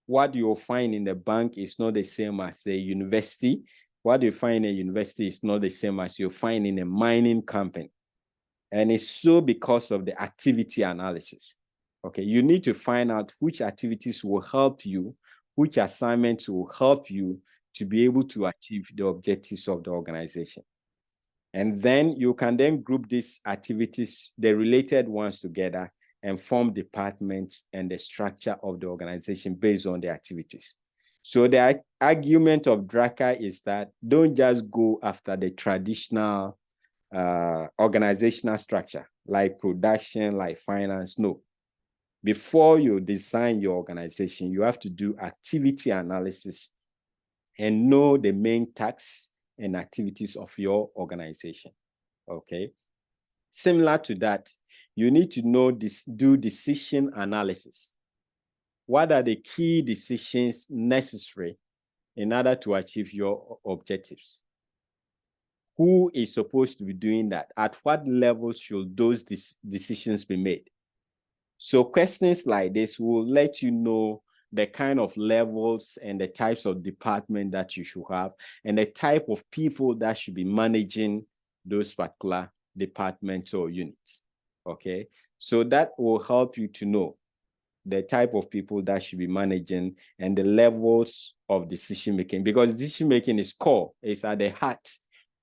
What you'll find in the bank is not the same as a university. What you find in a university is not the same as you find in a mining company. And it's so because of the activity analysis. Okay, you need to find out which activities will help you, which assignments will help you to be able to achieve the objectives of the organization. And then you can then group these activities, the related ones together, and form departments and the structure of the organization based on the activities. So the argument of DRACA is that don't just go after the traditional organizational structure, like production, like finance. No. Before you design your organization, you have to do activity analysis and know the main tasks and activities of your organization. Okay. Similar to that, you need to do decision analysis. What are the key decisions necessary in order to achieve your objectives? Who is supposed to be doing that? At what level should those decisions be made? So questions like this will let you know the kind of levels and the types of department that you should have and the type of people that should be managing those particular departments or units. Okay, so that will help you to know the type of people that should be managing and the levels of decision making, because decision making is core, it's at the heart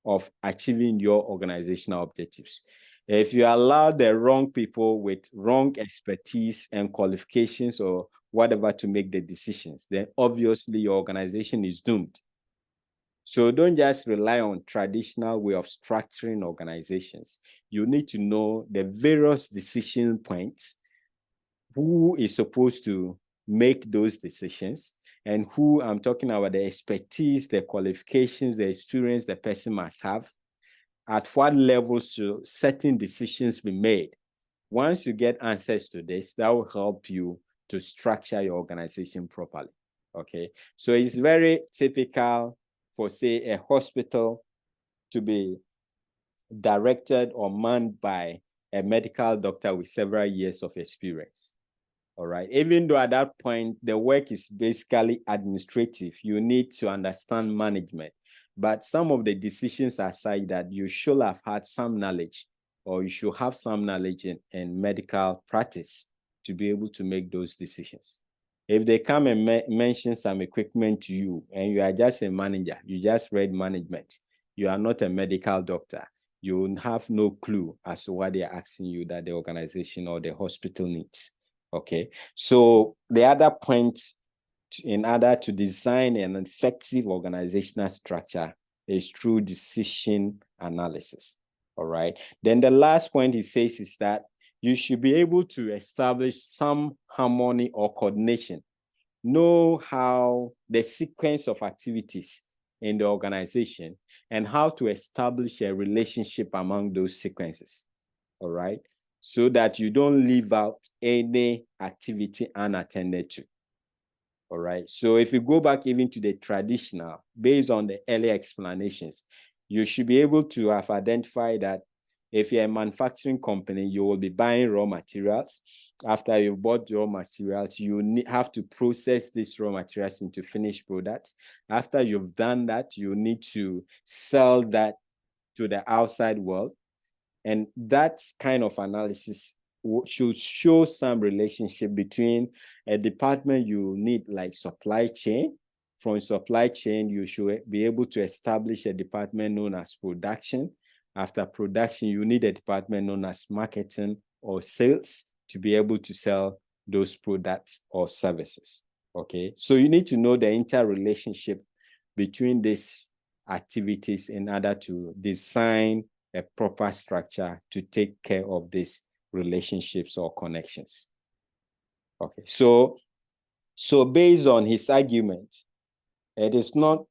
of achieving your organizational objectives. If you allow the wrong people with wrong expertise and qualifications or whatever to make the decisions, then obviously your organization is doomed. So don't just rely on traditional way of structuring organizations. You need to know the various decision points, who is supposed to make those decisions, and who I'm talking about the expertise, the qualifications, the experience the person must have, at what levels should certain decisions be made. Once you get answers to this, that will help you to structure your organization properly. Okay, so it's very typical for, say, a hospital to be directed or manned by a medical doctor with several years of experience. All right, even though at that point the work is basically administrative, you need to understand management. But some of the decisions aside, that you should have had some knowledge, or you should have some knowledge in medical practice to be able to make those decisions. If they come and mention some equipment to you and you are just a manager, you just read management, you are not a medical doctor, you have no clue as to what they are asking you that the organization or the hospital needs. Okay, so the other point in order to design an effective organizational structure is through decision analysis. All right. Then the last point he says is that you should be able to establish some harmony or coordination. Know how the sequence of activities in the organization and how to establish a relationship among those sequences. All right. So that you don't leave out any activity unattended to. All right. So if you go back even to the traditional, based on the earlier explanations, you should be able to have identified that if you're a manufacturing company, you will be buying raw materials. After you've bought raw materials, you have to process these raw materials into finished products. After you've done that, you need to sell that to the outside world. And that kind of analysis should show some relationship between a department you need, like supply chain. From supply chain, you should be able to establish a department known as production. After production, you need a department known as marketing or sales to be able to sell those products or services. Okay, so you need to know the interrelationship between these activities in order to design a proper structure to take care of these relationships or connections. Okay, so based on his argument, it is not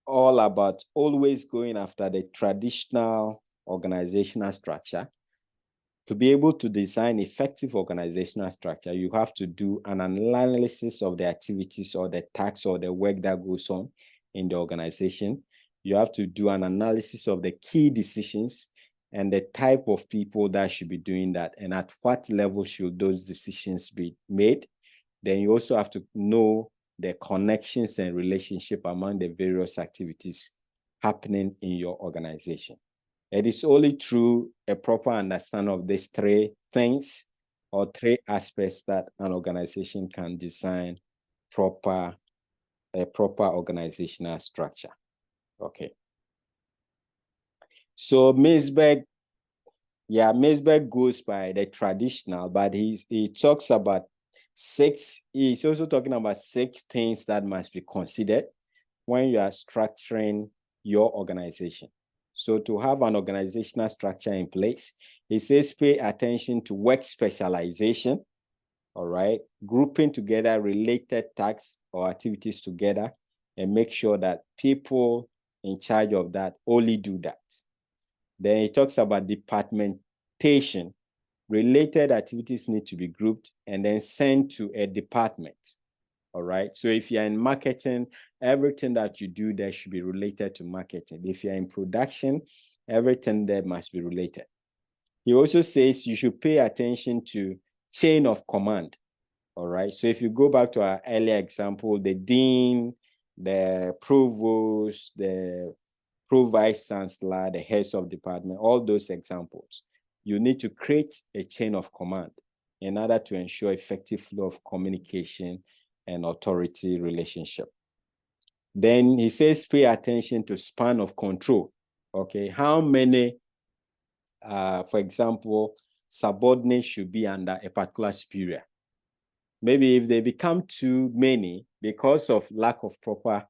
all about always going after the traditional organizational structure. To be able to design effective organizational structure, you have to do an analysis of the activities or the tasks or the work that goes on in the organization. You have to do an analysis of the key decisions and the type of people that should be doing that and at what level should those decisions be made. Then you also have to know the connections and relationship among the various activities happening in your organization. It is only through a proper understanding of these three things or three aspects that an organization can design a proper organizational structure. Okay. So Mintzberg goes by the traditional, but he talks about he's also talking about 6 things that must be considered when you are structuring your organization. So to have an organizational structure in place, he says pay attention to work specialization, all right, grouping together related tasks or activities together, and make sure that people in charge of that only do that. Then he talks about departmentation. Related activities need to be grouped and then sent to a department. All right. So if you're in marketing, everything that you do there should be related to marketing. If you're in production, everything there must be related. He also says you should pay attention to chain of command. All right. So if you go back to our earlier example, the dean, the provost, the pro-vice chancellor, the heads of department, all those examples, you need to create a chain of command in order to ensure effective flow of communication and authority relationship. Then he says, pay attention to span of control. Okay, how many, for example, subordinates should be under a particular superior? Maybe if they become too many because of lack of proper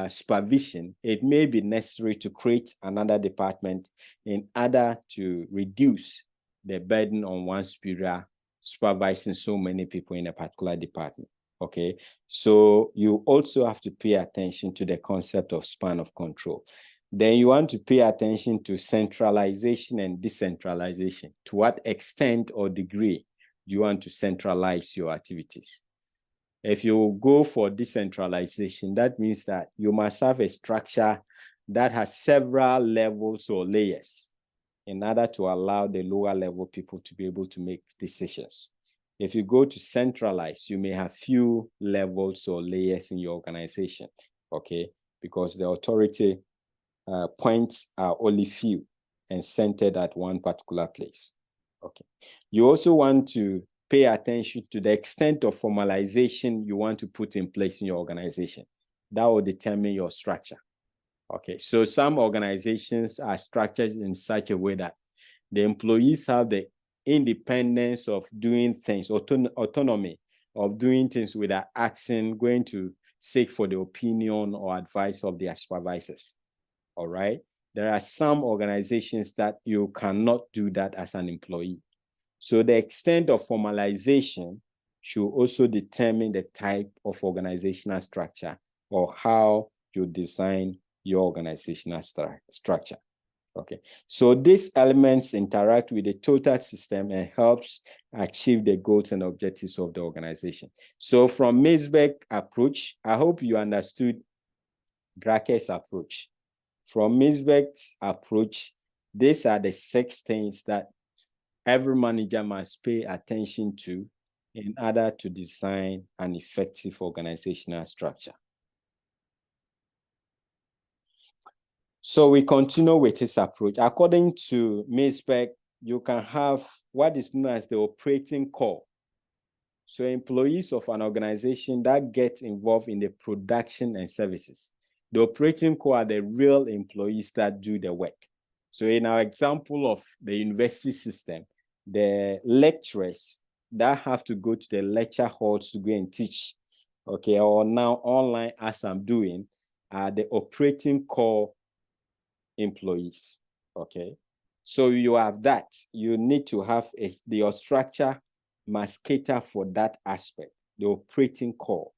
supervision, it may be necessary to create another department in order to reduce the burden on one superior supervising so many people in a particular department. Okay, so you also have to pay attention to the concept of span of control. Then you want to pay attention to centralization and decentralization. To what extent or degree do you want to centralize your activities? If you go for decentralization, that means that you must have a structure that has several levels or layers in order to allow the lower level people to be able to make decisions. If you go to centralize, you may have few levels or layers in your organization, okay? Because the authority points are only few and centered at one particular place, okay? You also want to pay attention to the extent of formalization you want to put in place in your organization. That will determine your structure, okay? So some organizations are structured in such a way that the employees have the independence of doing things, autonomy of doing things without asking, going to seek for the opinion or advice of their supervisors. All right. There are some organizations that you cannot do that as an employee. So the extent of formalization should also determine the type of organizational structure or how you design your organizational structure. Okay, so these elements interact with the total system and helps achieve the goals and objectives of the organization. So from Mintzberg approach, I hope you understood Dracke's approach. From Mintzberg's approach, these are the 6 things that every manager must pay attention to in order to design an effective organizational structure. So we continue with his approach. According to Mintzberg, you can have what is known as the operating core. So employees of an organization that get involved in the production and services. The operating core are the real employees that do the work. So in our example of the university system, the lecturers that have to go to the lecture halls to go and teach, okay, or now online as I'm doing, are the operating core employees, okay? So you have that. You need to have your structure must cater for that aspect, the operating core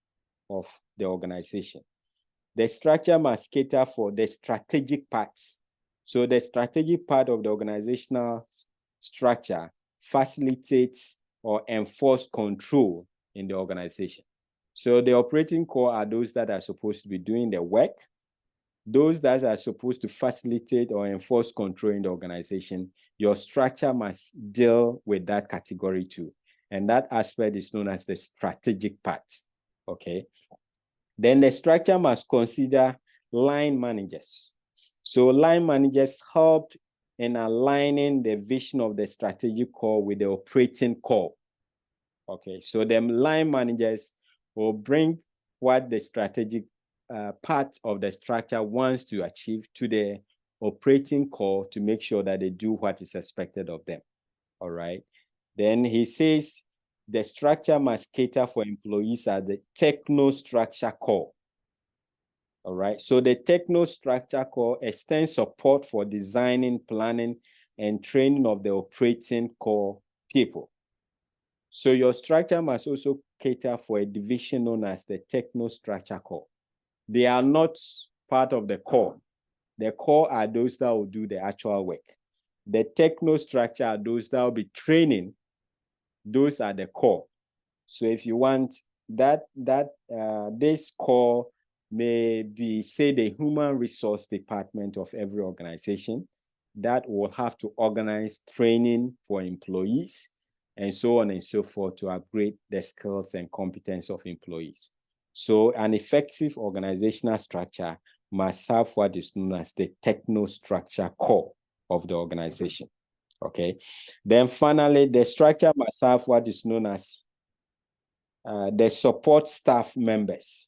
of the organization. The structure must cater for the strategic parts. So the strategic part of the organizational structure facilitates or enforce control in the organization. So the operating core are those that are supposed to be doing the work. Those that are supposed to facilitate or enforce control in the organization. Your structure must deal with that category too. And that aspect is known as the strategic part, okay? Then the structure must consider line managers. So line managers help in aligning the vision of the strategic core with the operating core. Okay, so them line managers will bring what the strategic part of the structure wants to achieve to the operating core to make sure that they do what is expected of them. All right. Then he says the structure must cater for employees at the techno-structure core. All right. So the techno-structure core extends support for designing, planning, and training of the operating core people. So your structure must also cater for a division known as the techno-structure core. They are not part of the core. The core are those that will do the actual work. The techno-structure are those that will be training. Those are the core. So if you want this core may be, say, the human resource department of every organization that will have to organize training for employees and so on and so forth to upgrade the skills and competence of employees. So an effective organizational structure must have what is known as the techno-structure core of the organization, okay? Then finally, the structure must have what is known as the support staff members.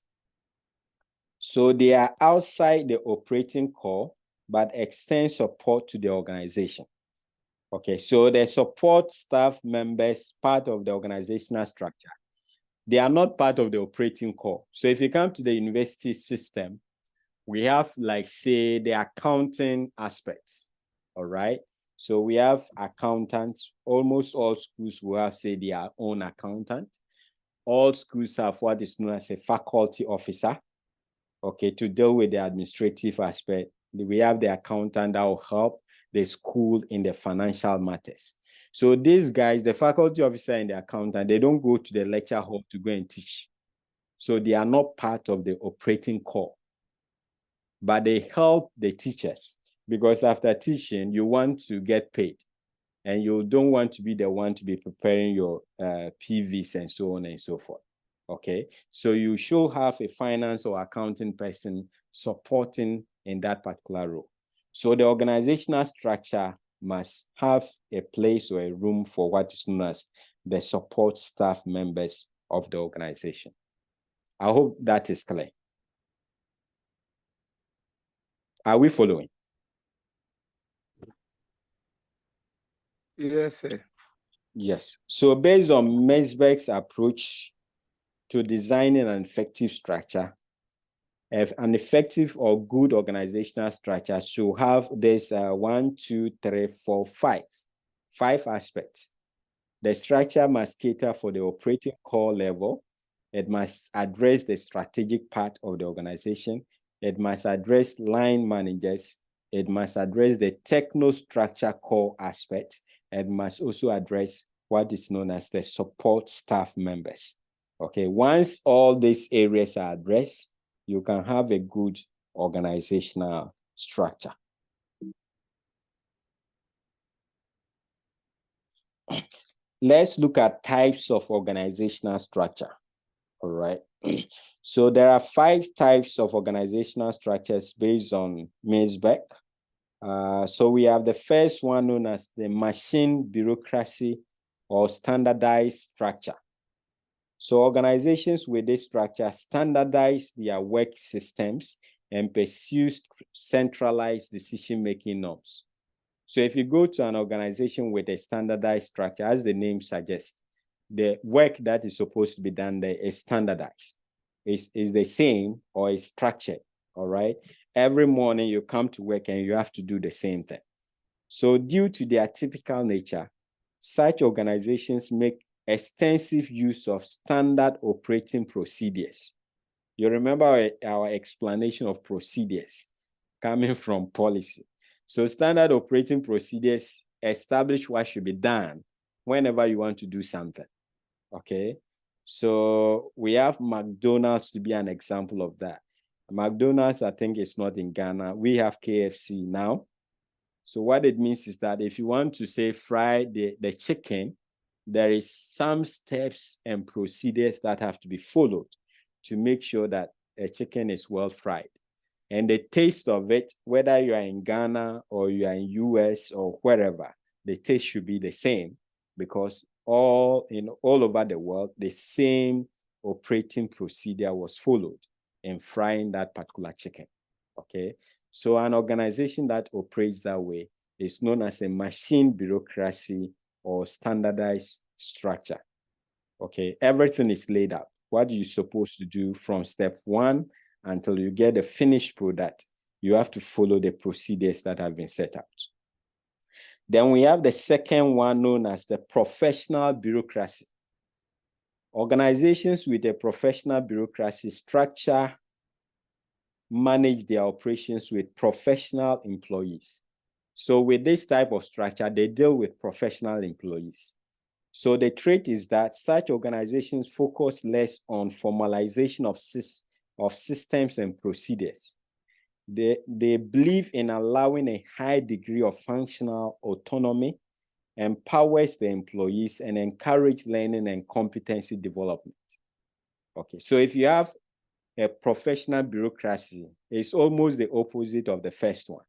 So they are outside the operating core, but extend support to the organization. Okay, so the support staff members, part of the organizational structure, they are not part of the operating core. So if you come to the university system, we have, like, say, the accounting aspects, all right? So we have accountants. Almost all schools will have, say, their own accountant. All schools have what is known as a faculty officer, okay, to deal with the administrative aspect. We have the accountant that will help the school in the financial matters. So these guys, the faculty officer and the accountant, they don't go to the lecture hall to go and teach. So they are not part of the operating core, but they help the teachers, because after teaching, you want to get paid and you don't want to be the one to be preparing your PVs and so on and so forth. Okay, so you should have a finance or accounting person supporting in that particular role. So the organizational structure must have a place or a room for what is known as the support staff members of the organization. I hope that is clear. Are we following? Yes, sir. Yes. So based on Mintzberg's approach to designing an effective structure, If an effective or good organizational structure should have this 1, 2, 3, 4, 5 aspects. The structure must cater for the operating core level. It must address the strategic part of the organization. It must address line managers. It must address the techno-structure core aspect. It must also address what is known as the support staff members. Okay, once all these areas are addressed, you can have a good organizational structure. Let's look at types of organizational structure. All right. So there are 5 types of organizational structures based on Mintzberg. So we have the first one known as the machine bureaucracy or standardized structure. So organizations with this structure standardize their work systems and pursue centralized decision-making norms. So if you go to an organization with a standardized structure, as the name suggests, the work that is supposed to be done there is standardized. Is the same or is structured, all right? Every morning you come to work and you have to do the same thing. So due to their typical nature, such organizations make extensive use of standard operating procedures. You remember our explanation of procedures coming from policy. So standard operating procedures establish what should be done whenever you want to do something, okay? So we have McDonald's to be an example of that. McDonald's, I think it's not in Ghana. We have KFC now. So what it means is that if you want to say fry the chicken, there is some steps and procedures that have to be followed to make sure that a chicken is well fried. And the taste of it, whether you are in Ghana or you are in US or wherever, the taste should be the same, because all over the world, the same operating procedure was followed in frying that particular chicken, okay? So an organization that operates that way is known as a machine bureaucracy or standardized structure, okay? Everything is laid out. What are you supposed to do from step 1 until you get the finished product? You have to follow the procedures that have been set out. Then we have the second one known as the professional bureaucracy. Organizations with a professional bureaucracy structure manage their operations with professional employees. So with this type of structure, they deal with professional employees. So the trait is that such organizations focus less on formalization of systems and procedures. They believe in allowing a high degree of functional autonomy, empowers the employees, and encourage learning and competency development. Okay, so if you have a professional bureaucracy, it's almost the opposite of the first one.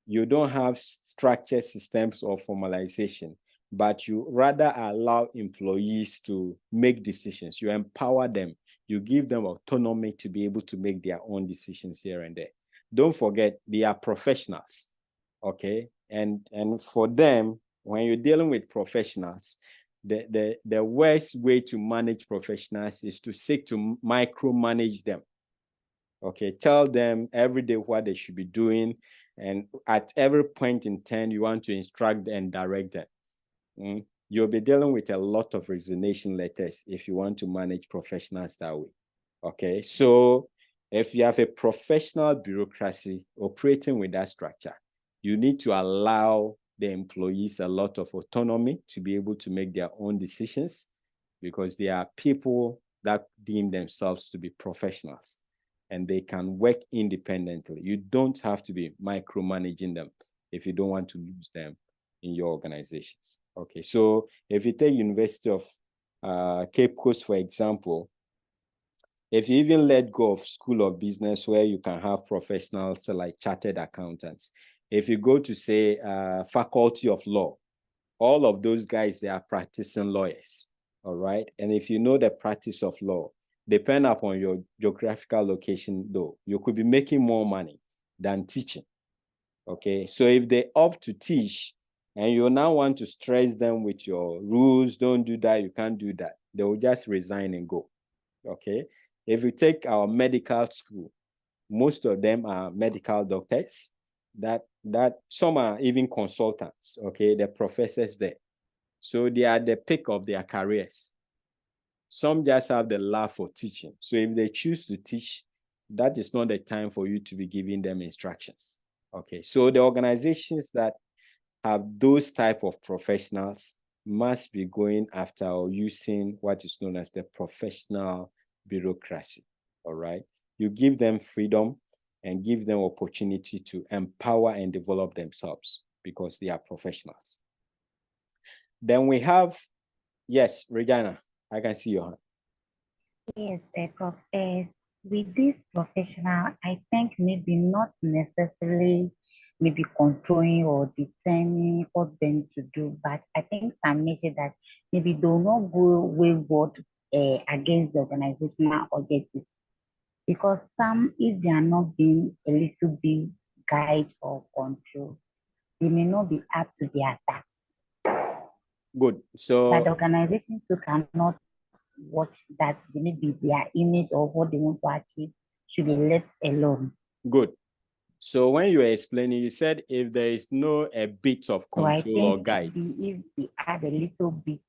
You don't have structured systems or formalization, but you rather allow employees to make decisions. You empower them. You give them autonomy to be able to make their own decisions here and there. Don't forget, they are professionals, okay? And for them, when you're dealing with professionals, the worst way to manage professionals is to seek to micromanage them. Okay, tell them every day what they should be doing, and at every point in time, you want to instruct and direct them. You'll be dealing with a lot of resignation letters if you want to manage professionals that way. Okay, so if you have a professional bureaucracy operating with that structure, you need to allow the employees a lot of autonomy to be able to make their own decisions, because they are people that deem themselves to be professionals and they can work independently. You don't have to be micromanaging them if you don't want to lose them in your organizations. Okay, so if you take University of Cape Coast, for example, if you even let go of School of Business, where you can have professionals like chartered accountants, if you go to, say, Faculty of Law, all of those guys, they are practicing lawyers, all right? And if you know the practice of law, depending upon your geographical location, though, you could be making more money than teaching, okay? So if they opt to teach, and you now want to stress them with your rules, don't do that, you can't do that, they will just resign and go, okay? If you take our medical school, most of them are medical doctors, that some are even consultants, okay, the professors there. So they are the peak of their careers. Some just have the love for teaching. So if they choose to teach, that is not the time for you to be giving them instructions. Okay, so the organizations that have those type of professionals must be going after or using what is known as the professional bureaucracy. All right, you give them freedom and give them opportunity to empower and develop themselves because they are professionals. Then we have, yes, Regina, I can see your hand. Yes, with this professional, I think maybe not necessarily maybe controlling or determining what them to do, but I think some measure that maybe do not go wayward against the organizational objectives. Because some, if they are not being a little bit guide or control, they may not be up to their task. Good. So But the organizations too cannot watch that maybe their image or what they want to achieve should be left alone. good. So when you were explaining, you said if there is no a bit of control or guide. If we add a little bit,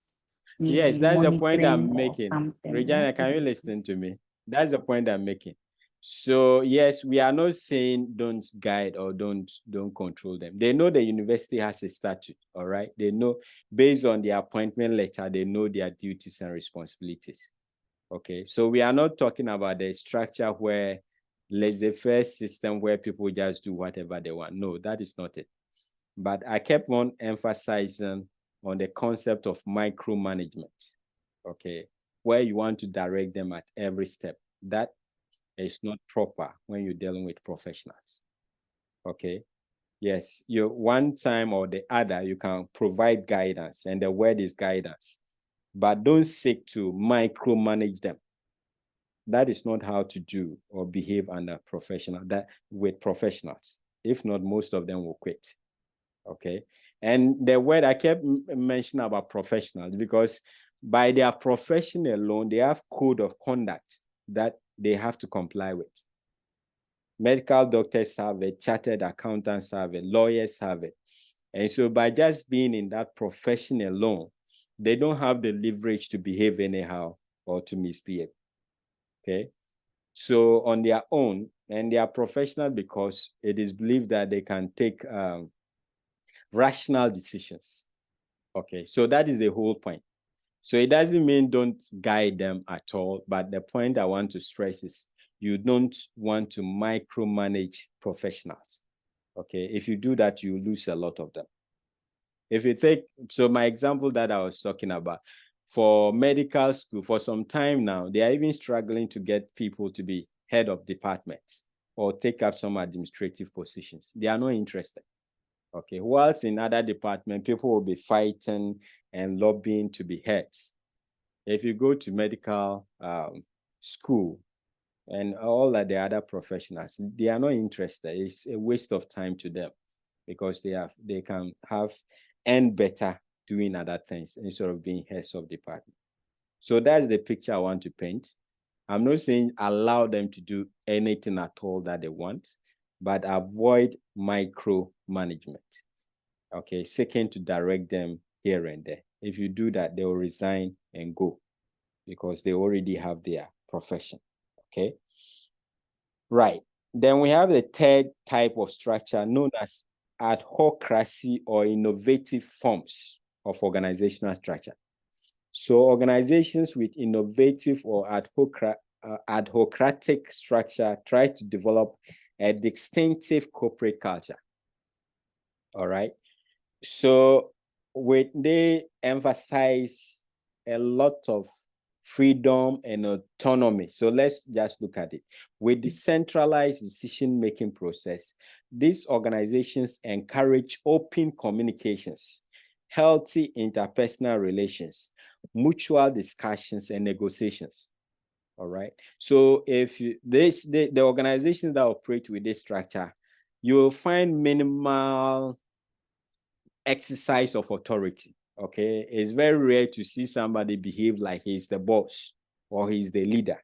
Yes, that's the point I'm making. Regina, can you maybe. listen to me? That's the point I'm making. So yes, we are not saying don't guide or don't control them. They know the university has a statute, all right? They know based on their appointment letter, they know their duties and responsibilities. Okay, so we are not talking about the structure where laissez-faire system where people just do whatever they want. No, that is not it. But I kept on emphasizing on the concept of micromanagement, okay, where you want to direct them at every step. That is not proper when you're dealing with professionals, okay? Yes, you one time or the other, you can provide guidance, and the word is guidance, but don't seek to micromanage them. That is not how to do or behave under with professionals. If not, most of them will quit. Okay. And the word I kept mentioning about professionals, because by their profession alone, they have code of conduct that they have to comply with. Medical doctors have it, chartered accountants have it, lawyers have it. And so by just being in that profession alone, they don't have the leverage to behave anyhow or to misbehave. Okay. So on their own, and they are professional because it is believed that they can take rational decisions. Okay, so that is the whole point. So it doesn't mean don't guide them at all, but the point I want to stress is you don't want to micromanage professionals. Okay, if you do that, you lose a lot of them. If you take, so my example that I was talking about, for medical school, for some time now, they are even struggling to get people to be head of departments or take up some administrative positions. They are not interested. Okay, whilst in other departments, people will be fighting and lobbying to be heads. If you go to medical school and all of the other professionals, they are not interested. It's a waste of time to them because they can earn better doing other things instead of being heads of department. So that's the picture I want to paint. I'm not saying allow them to do anything at all that they want, but avoid micromanagement. Okay, seeking to direct them here and there. If you do that, they will resign and go because they already have their profession. Okay, right. Then we have the third type of structure known as adhocracy or innovative forms of organizational structure. So organizations with innovative or adhocratic structure try to develop a distinctive corporate culture. All right. So they emphasize a lot of freedom and autonomy. So let's just look at it. With the centralized decision-making process, these organizations encourage open communications, healthy interpersonal relations, mutual discussions, and negotiations. All right. So if the organizations that operate with this structure, you will find minimal exercise of authority. Okay, it's very rare to see somebody behave like he's the boss or he's the leader.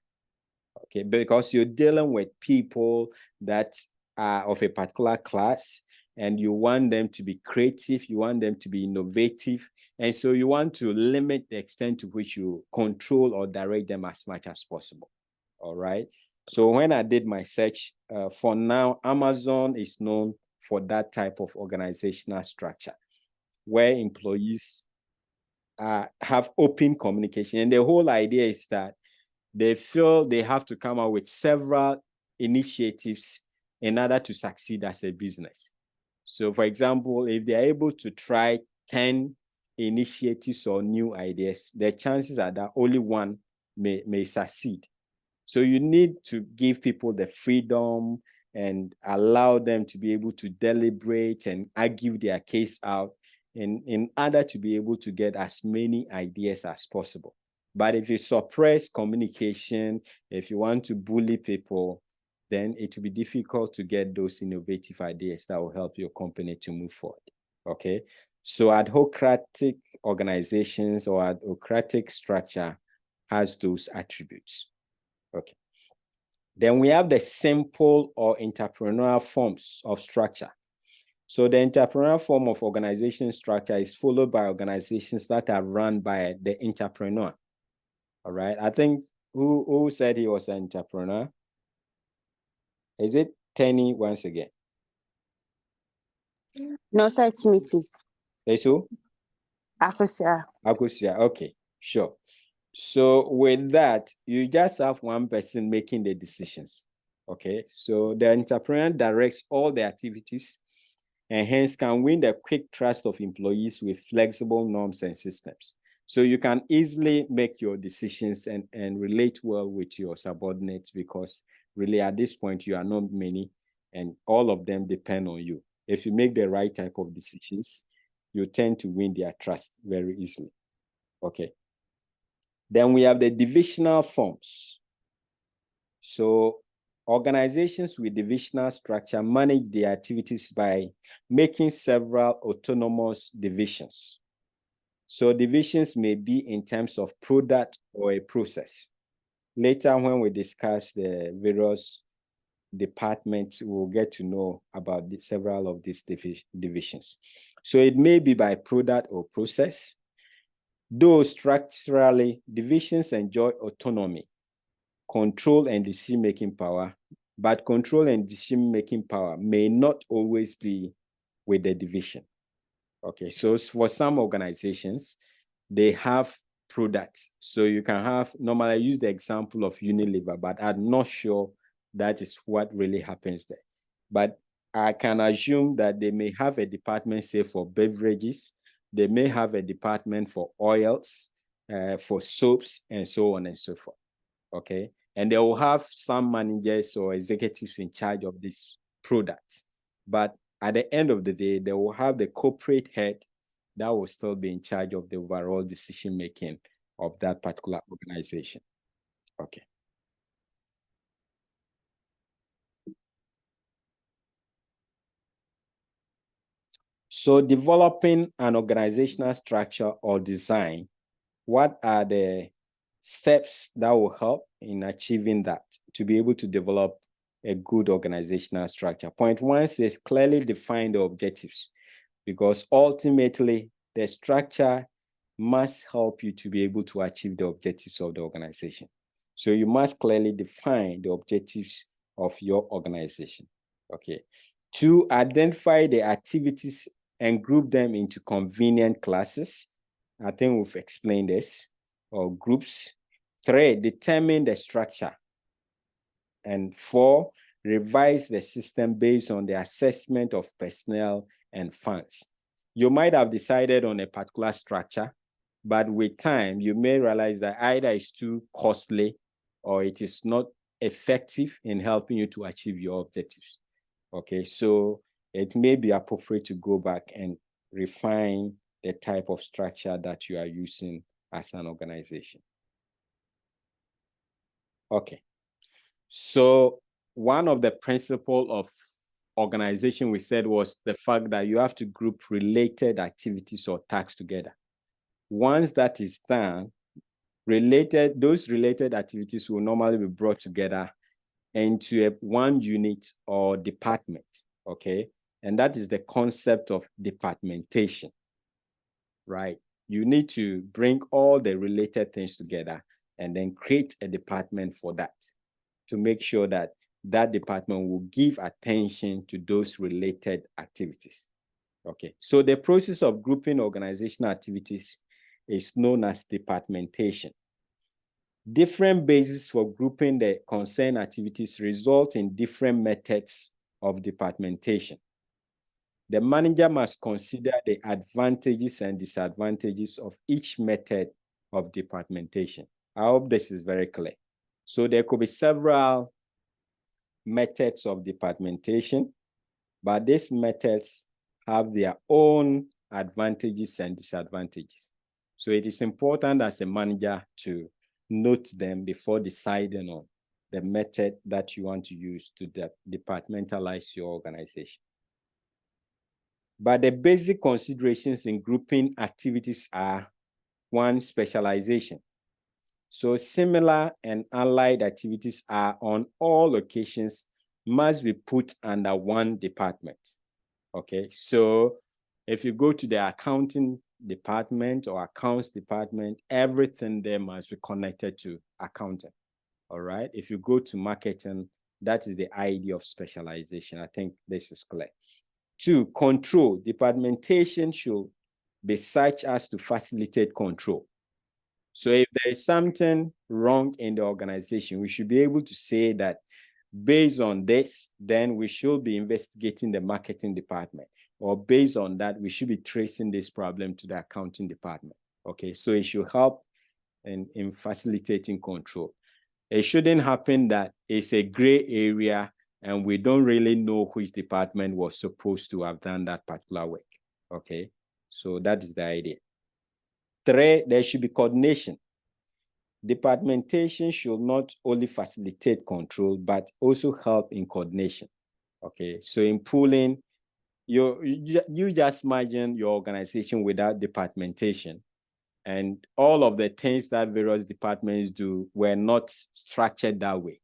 Okay, because you're dealing with people that are of a particular class, and you want them to be creative, you want them to be innovative, and so you want to limit the extent to which you control or direct them as much as possible. All right. So when I did my search, for now, Amazon is known for that type of organizational structure where employees have open communication. And the whole idea is that they feel they have to come up with several initiatives in order to succeed as a business. So, for example, if they're able to try 10 initiatives or new ideas, the chances are that only one may succeed. So you need to give people the freedom and allow them to be able to deliberate and argue their case out in order to be able to get as many ideas as possible. But if you suppress communication, if you want to bully people, then it will be difficult to get those innovative ideas that will help your company to move forward. Okay. So adhocratic organizations or adhocratic structure has those attributes. Okay. Then we have the simple or entrepreneurial forms of structure. So the entrepreneurial form of organization structure is followed by organizations that are run by the entrepreneur. All right. I think who said he was an entrepreneur? Is it Tenny once again? No, sir, it's me, please. Is who? Adhocracy. Adhocracy. Okay, sure. So with that, you just have one person making the decisions. Okay. So the entrepreneur directs all the activities and hence can win the quick trust of employees with flexible norms and systems. So you can easily make your decisions and relate well with your subordinates because really at this point you are not many and all of them depend on you. If you make the right type of decisions, you tend to win their trust very easily. Okay. Then we have the divisional forms. So organizations with divisional structure manage their activities by making several autonomous divisions. So divisions may be in terms of product or a process. Later, when we discuss the various departments, we'll get to know about several of these divisions. So it may be by product or process. Though structurally, divisions enjoy autonomy, control and decision-making power, but control and decision-making power may not always be with the division. Okay, so for some organizations, they have products. So you can have, normally I use the example of Unilever, but I'm not sure that is what really happens there. But I can assume that they may have a department, say, for beverages. They may have a department for oils, for soaps, and so on and so forth. Okay. And they will have some managers or executives in charge of these products. But at the end of the day, they will have the corporate head that will still be in charge of the overall decision-making of that particular organization. Okay. So developing an organizational structure or design, what are the steps that will help in achieving that, to be able to develop a good organizational structure? Point one says clearly define the objectives, because ultimately the structure must help you to be able to achieve the objectives of the organization. So you must clearly define the objectives of your organization. Okay. Two, identify the activities and group them into convenient classes. I think we've explained this, or groups. Three, determine the structure. And four, revise the system based on the assessment of personnel and funds. You might have decided on a particular structure, but with time, you may realize that either it's too costly or it is not effective in helping you to achieve your objectives. Okay, so it may be appropriate to go back and refine the type of structure that you are using as an organization. Okay. So one of the principles of organization we said was the fact that you have to group related activities or tasks together. Once that is done, those related activities will normally be brought together into one unit or department, okay? And that is the concept of departmentation, right? You need to bring all the related things together and then create a department for that to make sure that that department will give attention to those related activities. Okay, so the process of grouping organizational activities is known as departmentation. Different bases for grouping the concerned activities result in different methods of departmentation. The manager must consider the advantages and disadvantages of each method of departmentation. I hope this is very clear. So there could be several methods of departmentation, but these methods have their own advantages and disadvantages. So it is important as a manager to note them before deciding on the method that you want to use to departmentalize your organization. But the basic considerations in grouping activities are: one, specialization. So similar and allied activities are on all occasions must be put under one department. Okay, so if you go to the accounting department or accounts department, everything there must be connected to accounting. All right, if you go to marketing, that is the idea of specialization. I think this is clear. Two, control. Departmentation should be such as to facilitate control. So if there is something wrong in the organization, we should be able to say that based on this, then we should be investigating the marketing department, or based on that, we should be tracing this problem to the accounting department. Okay, so it should help in facilitating control. It shouldn't happen that it's a gray area and we don't really know which department was supposed to have done that particular work. Okay, so that is the idea. Three, there should be coordination. Departmentation should not only facilitate control, but also help in coordination. Okay, so in pooling, you just imagine your organization without departmentation, and all of the things that various departments do were not structured that way.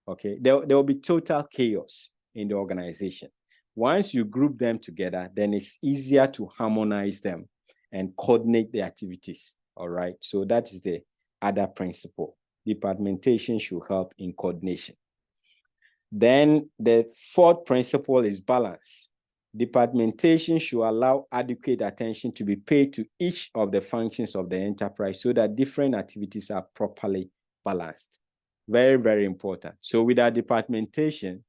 Okay, there will be total chaos in the organization. Once you group them together, then it's easier to harmonize them and coordinate the activities. All right, so that is the other principle. Departmentation should help in coordination. Then the fourth principle is balance. Departmentation should allow adequate attention to be paid to each of the functions of the enterprise so that different activities are properly balanced. Very, very important. So with our departmentation,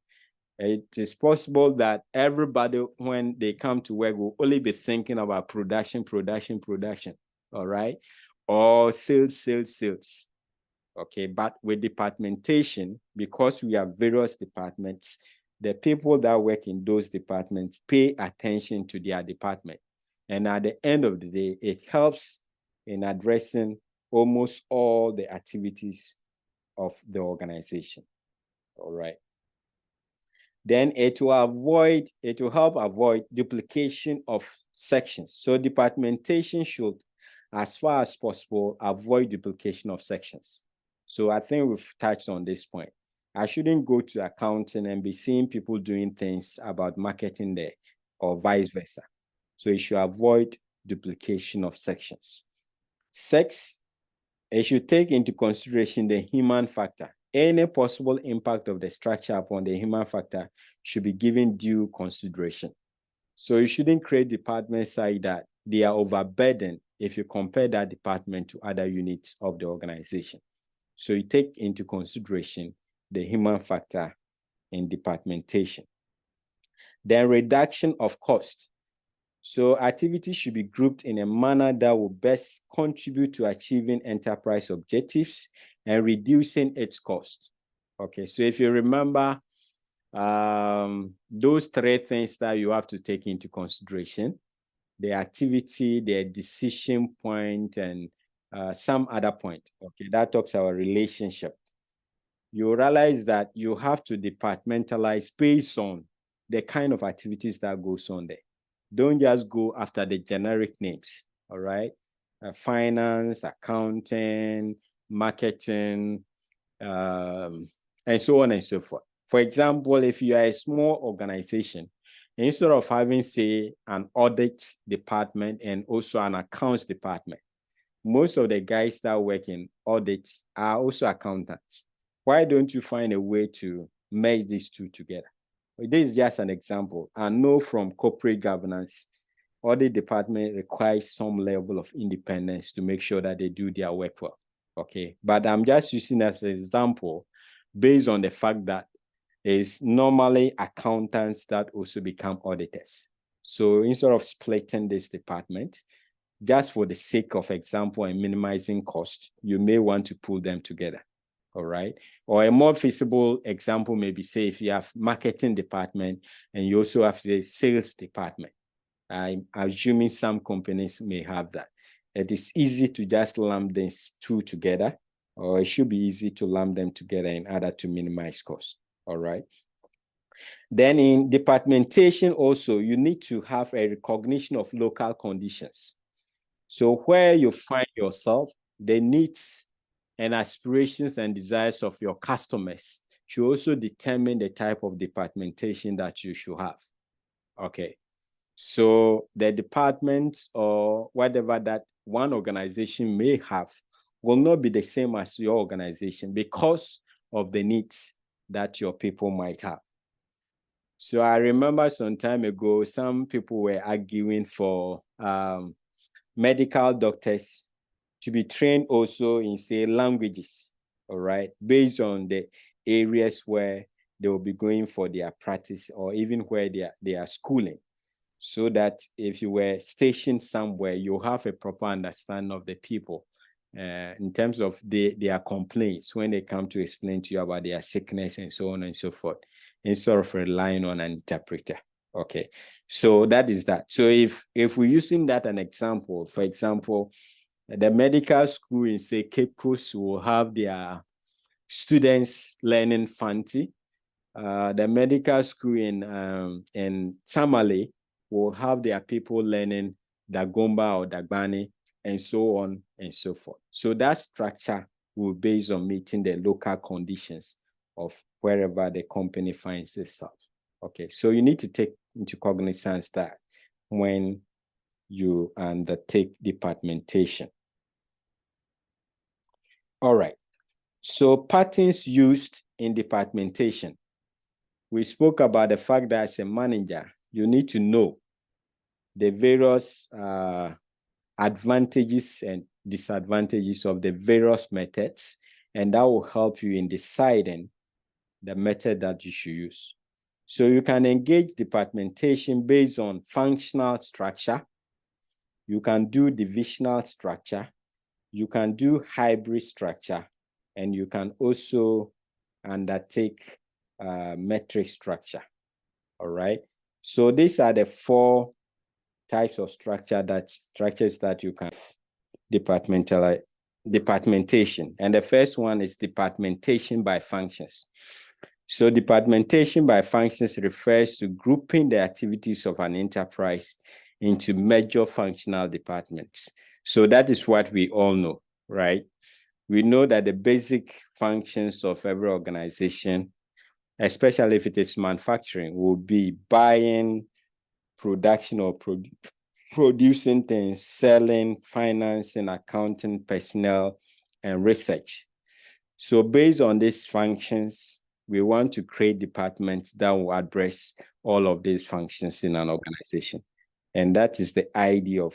it is possible that everybody, when they come to work, will only be thinking about production, all right? Or sales. Okay, but with departmentation, because we have various departments, the people that work in those departments pay attention to their department. And at the end of the day, it helps in addressing almost all the activities of the organization. All right. Then it will help avoid duplication of sections. So departmentation should, as far as possible, avoid duplication of sections. So I think we've touched on this point. I shouldn't go to accounting and be seeing people doing things about marketing there, or vice versa. So it should avoid duplication of sections. 6, it should take into consideration the human factor. Any possible impact of the structure upon the human factor should be given due consideration. So you shouldn't create departments such that they are overburdened if you compare that department to other units of the organization. So you take into consideration the human factor in departmentation. Then reduction of cost. So activities should be grouped in a manner that will best contribute to achieving enterprise objectives and reducing its cost. Okay, so if you remember those 3 things that you have to take into consideration: the activity, the decision point, and some other point. Okay, that talks about relationship. You realize that you have to departmentalize based on the kind of activities that goes on there. Don't just go after the generic names, all right? finance, accounting, marketing, and so on and so forth. For example, if you are a small organization, instead of having, say, an audit department and also an accounts department, most of the guys that work in audits are also accountants. Why don't you find a way to merge these two together? This is just an example. I know from corporate governance, audit department requires some level of independence to make sure that they do their work well. Okay, but I'm just using as an example based on the fact that it's normally accountants that also become auditors. So instead of splitting this department, just for the sake of example and minimizing cost, you may want to pull them together. All right. Or a more feasible example may be, say, if you have marketing department and you also have the sales department. I'm assuming some companies may have that. It is easy to just lump these two together, or it should be easy to lump them together in order to minimize cost. All right. Then in departmentation also, you need to have a recognition of local conditions. So where you find yourself, the needs and aspirations and desires of your customers should also determine the type of departmentation that you should have. Okay. So the departments or whatever that one organization may have will not be the same as your organization because of the needs that your people might have. So I remember some time ago, some people were arguing for medical doctors to be trained also in, say, languages, all right, based on the areas where they will be going for their practice or even where they are schooling, so that if you were stationed somewhere, you have a proper understanding of the people in terms of their complaints when they come to explain to you about their sickness and so on and so forth, instead of relying on an interpreter. Okay, so that is that. So if we're using that an example, for example, the medical school in, say, Cape Coast will have their students learning Fanti. The medical school in Tamale will have their people learning Dagomba or Dagbani, and so on and so forth. So that structure will be based on meeting the local conditions of wherever the company finds itself. Okay, so you need to take into cognizance that when you undertake departmentation. All right, so patterns used in departmentation. We spoke about the fact that as a manager, you need to know the various advantages and disadvantages of the various methods, and that will help you in deciding the method that you should use. So you can engage departmentation based on functional structure. You can do divisional structure. You can do hybrid structure, and you can also undertake metric structure. All right. So these are the 4 types of structures that you can departmentation. And the first one is departmentation by functions. So departmentation by functions refers to grouping the activities of an enterprise into major functional departments. So that is what we all know, right? We know that the basic functions of every organization, especially if it is manufacturing, will be buying, production or producing things, selling, financing, accounting, personnel, and research. So based on these functions, we want to create departments that will address all of these functions in an organization. And that is the idea of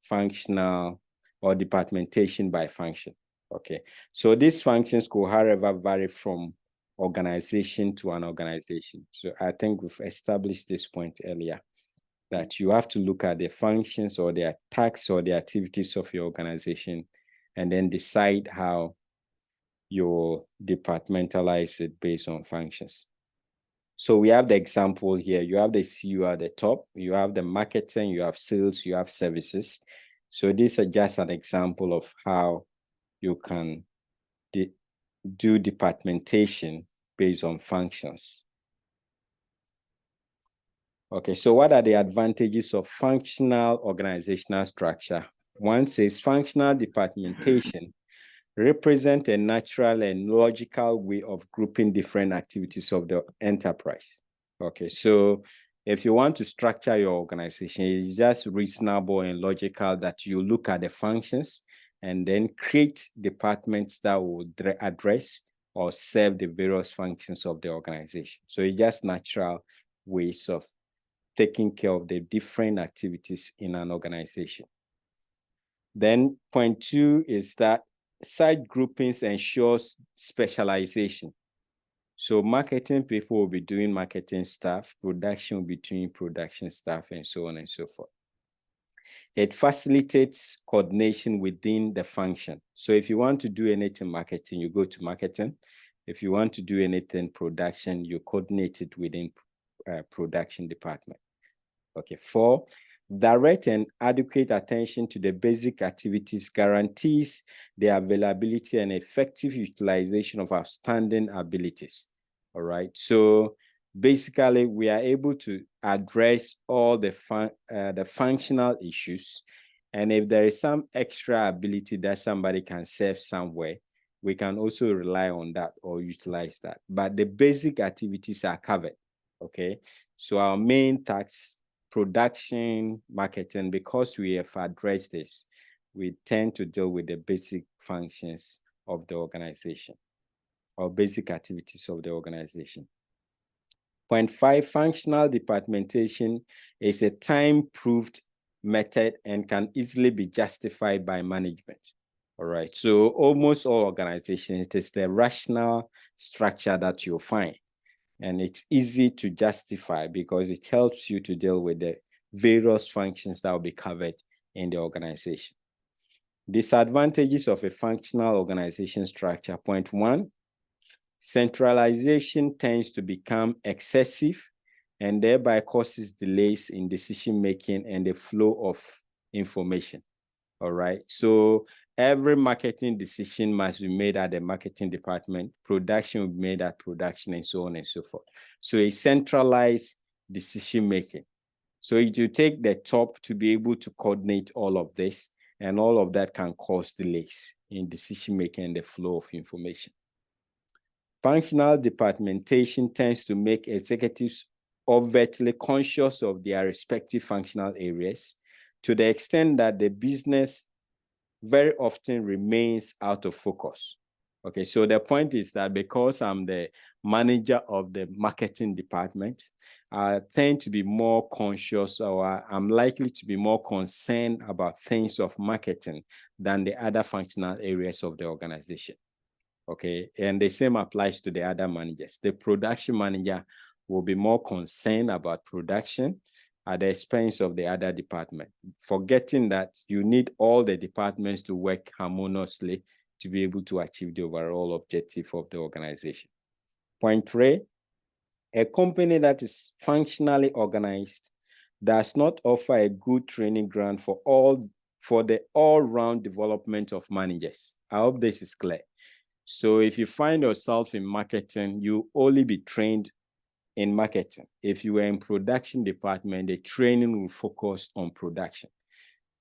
functional or departmentation by function. Okay, so these functions could, however, vary from organization to an organization. So I think we've established this point earlier, that you have to look at the functions or the tasks or the activities of your organization and then decide how you departmentalize it based on functions. So we have the example here. You have the CEO at the top, you have the marketing, you have sales, you have services. So these are just an example of how you can do departmentation based on functions. Okay, so what are the advantages of functional organizational structure One says functional departmentation represent a natural and logical way of grouping different activities of the enterprise. Okay, so if you want to structure your organization, it's just reasonable and logical that you look at the functions and then create departments that will address or serve the various functions of the organization. So it's just natural ways of taking care of the different activities in an organization. Then point 2 is that site groupings ensures specialization. So marketing people will be doing marketing stuff, production will be doing production stuff, and so on and so forth. It facilitates coordination within the function. So if you want to do anything marketing, you go to marketing. If you want to do anything production, you coordinate it within production department. Okay, 4, direct and adequate attention to the basic activities guarantees the availability and effective utilization of outstanding abilities. All right, so basically we are able to address all the functional issues, and if there is some extra ability that somebody can serve somewhere, we can also rely on that or utilize that. But the basic activities are covered. Okay, so our main tasks, production, marketing, because we have addressed this, we tend to deal with the basic functions of the organization or basic activities of the organization. Point 5, functional departmentation is a time-proved method and can easily be justified by management. All right, so almost all organizations, it is the rational structure that you'll find. And it's easy to justify because it helps you to deal with the various functions that will be covered in the organization. Disadvantages of a functional organization structure. Point 1, centralization tends to become excessive and thereby causes delays in decision-making and the flow of information. All right, so every marketing decision must be made at the marketing department, production will be made at production, and so on and so forth. So a centralized decision-making. So it will take the top to be able to coordinate all of this, and all of that can cause delays in decision-making and the flow of information. Functional departmentation tends to make executives overtly conscious of their respective functional areas to the extent that the business very often remains out of focus. Okay, so the point is that because I'm the manager of the marketing department, I tend to be more conscious, or I'm likely to be more concerned about things of marketing than the other functional areas of the organization. Okay, and the same applies to the other managers. The production manager will be more concerned about production at the expense of the other department, forgetting that you need all the departments to work harmoniously to be able to achieve the overall objective of the organization. Point 3, a company that is functionally organized does not offer a good training ground for the all-round development of managers. I hope this is clear. So if you find yourself in marketing, you only be trained in marketing. If you were in production department, the training will focus on production.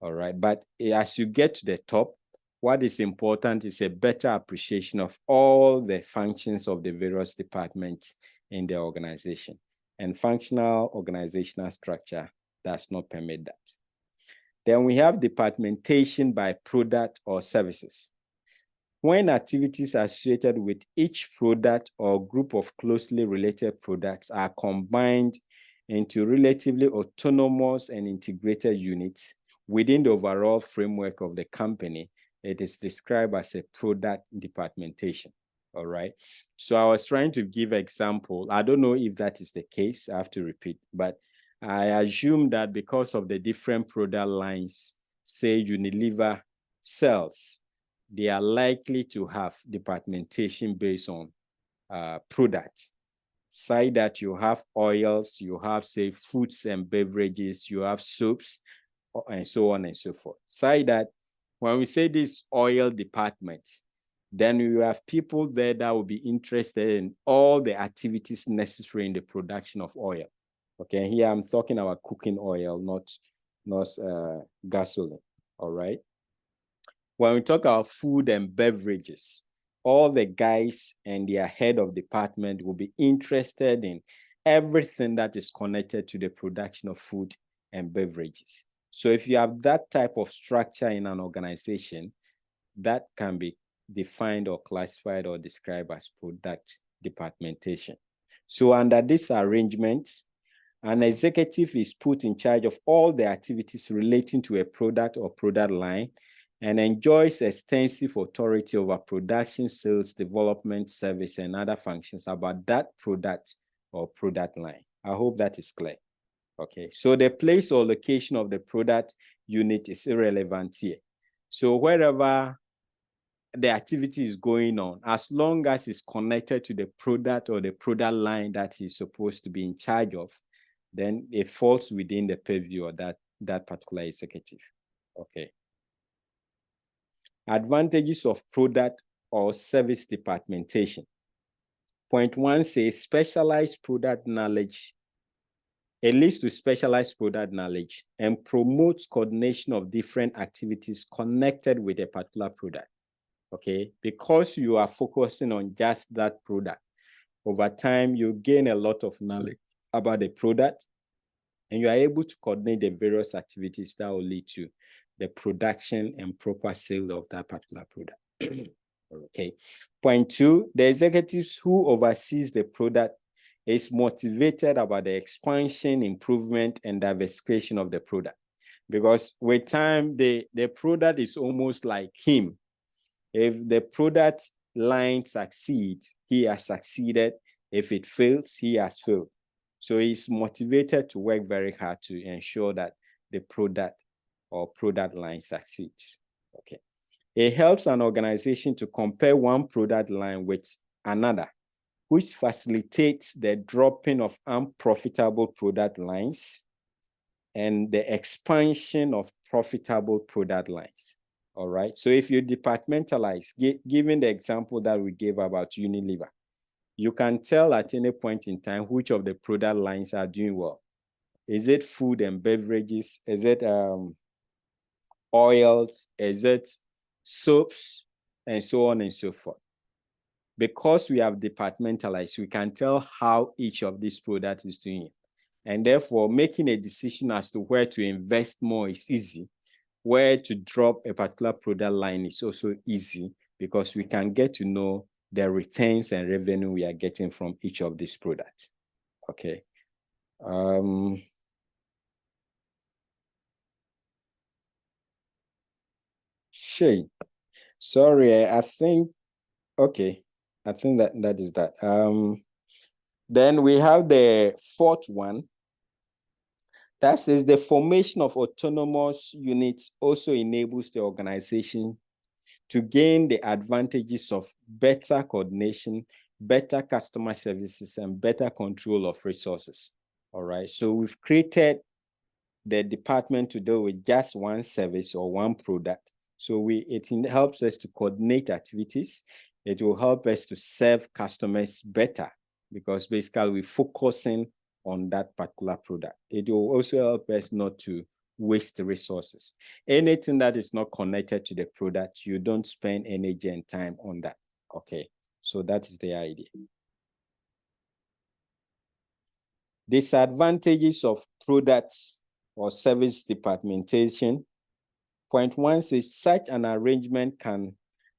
All right, but as you get to the top, what is important is a better appreciation of all the functions of the various departments in the organization. And functional organizational structure does not permit that. Then we have departmentation by product or services. When activities associated with each product or group of closely related products are combined into relatively autonomous and integrated units within the overall framework of the company, it is described as a product departmentation. All right. So I was trying to give an example. I don't know if that is the case. I have to repeat, but I assume that because of the different product lines, say Unilever sells, they are likely to have departmentation based on products. Say that you have oils, you have, say, foods and beverages, you have soaps, and so on and so forth. Say that when we say this oil department, then you have people there that will be interested in all the activities necessary in the production of oil. Okay, here I'm talking about cooking oil, not gasoline. All right. When we talk about food and beverages, all the guys and their head of department will be interested in everything that is connected to the production of food and beverages. So if you have that type of structure in an organization, that can be defined or classified or described as product departmentation. So under this arrangement, an executive is put in charge of all the activities relating to a product or product line and enjoys extensive authority over production, sales, development, service, and other functions about that product or product line. I hope that is clear. Okay, so the place or location of the product unit is irrelevant here. So wherever the activity is going on, as long as it's connected to the product or the product line that he's supposed to be in charge of, then it falls within the purview of that particular executive. Okay. Advantages of product or service departmentation. Point 1 says specialized product knowledge. It leads to specialized product knowledge and promotes coordination of different activities connected with a particular product. Okay, because you are focusing on just that product, over time you gain a lot of knowledge about the product, and you are able to coordinate the various activities that will lead to the production and proper sale of that particular product. Okay. Point 2, the executives who oversees the product is motivated about the expansion, improvement, and diversification of the product. Because with time, the product is almost like him. If the product line succeeds, he has succeeded. If it fails, he has failed. So he's motivated to work very hard to ensure that the product or product line succeeds. Okay. It helps an organization to compare one product line with another, which facilitates the dropping of unprofitable product lines and the expansion of profitable product lines. All right. So if you departmentalize, given the example that we gave about Unilever, you can tell at any point in time which of the product lines are doing well. Is it food and beverages? Is it oils? Is it soaps? And so on and so forth. Because we have departmentalized, we can tell how each of these products is doing it. And therefore, making a decision as to where to invest more is easy. Where to drop a particular product line is also easy because we can get to know the returns and revenue we are getting from each of these products. Okay. Shay, sorry, I think, okay. I think that is that. Then we have the fourth one. That says the formation of autonomous units also enables the organization to gain the advantages of better coordination, better customer services, and better control of resources. All right. So we've created the department to deal with just one service or one product. So it helps us to coordinate activities. It will help us to serve customers better because basically we're focusing on that particular product. It will also help us not to waste resources. Anything that is not connected to the product, you don't spend energy and time on that. Okay, so that is the idea. Disadvantages of products or service departmentation. Point 1 says such an arrangement can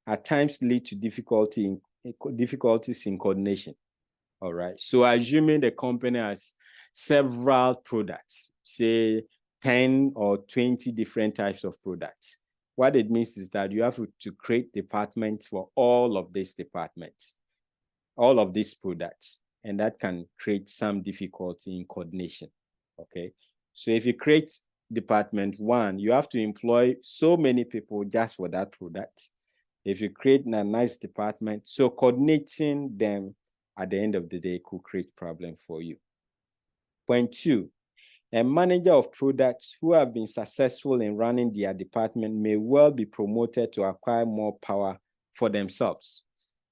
at times lead to difficulties in coordination. All right. So assuming the company has several products, say 10 or 20 different types of products, what it means is that you have to create departments for all of these departments, all of these products, and that can create some difficulty in coordination. Okay. So if you create department 1, you have to employ so many people just for that product. If you create a nice department, so coordinating them at the end of the day could create problem for you. Point 2, a manager of products who have been successful in running their department may well be promoted to acquire more power for themselves.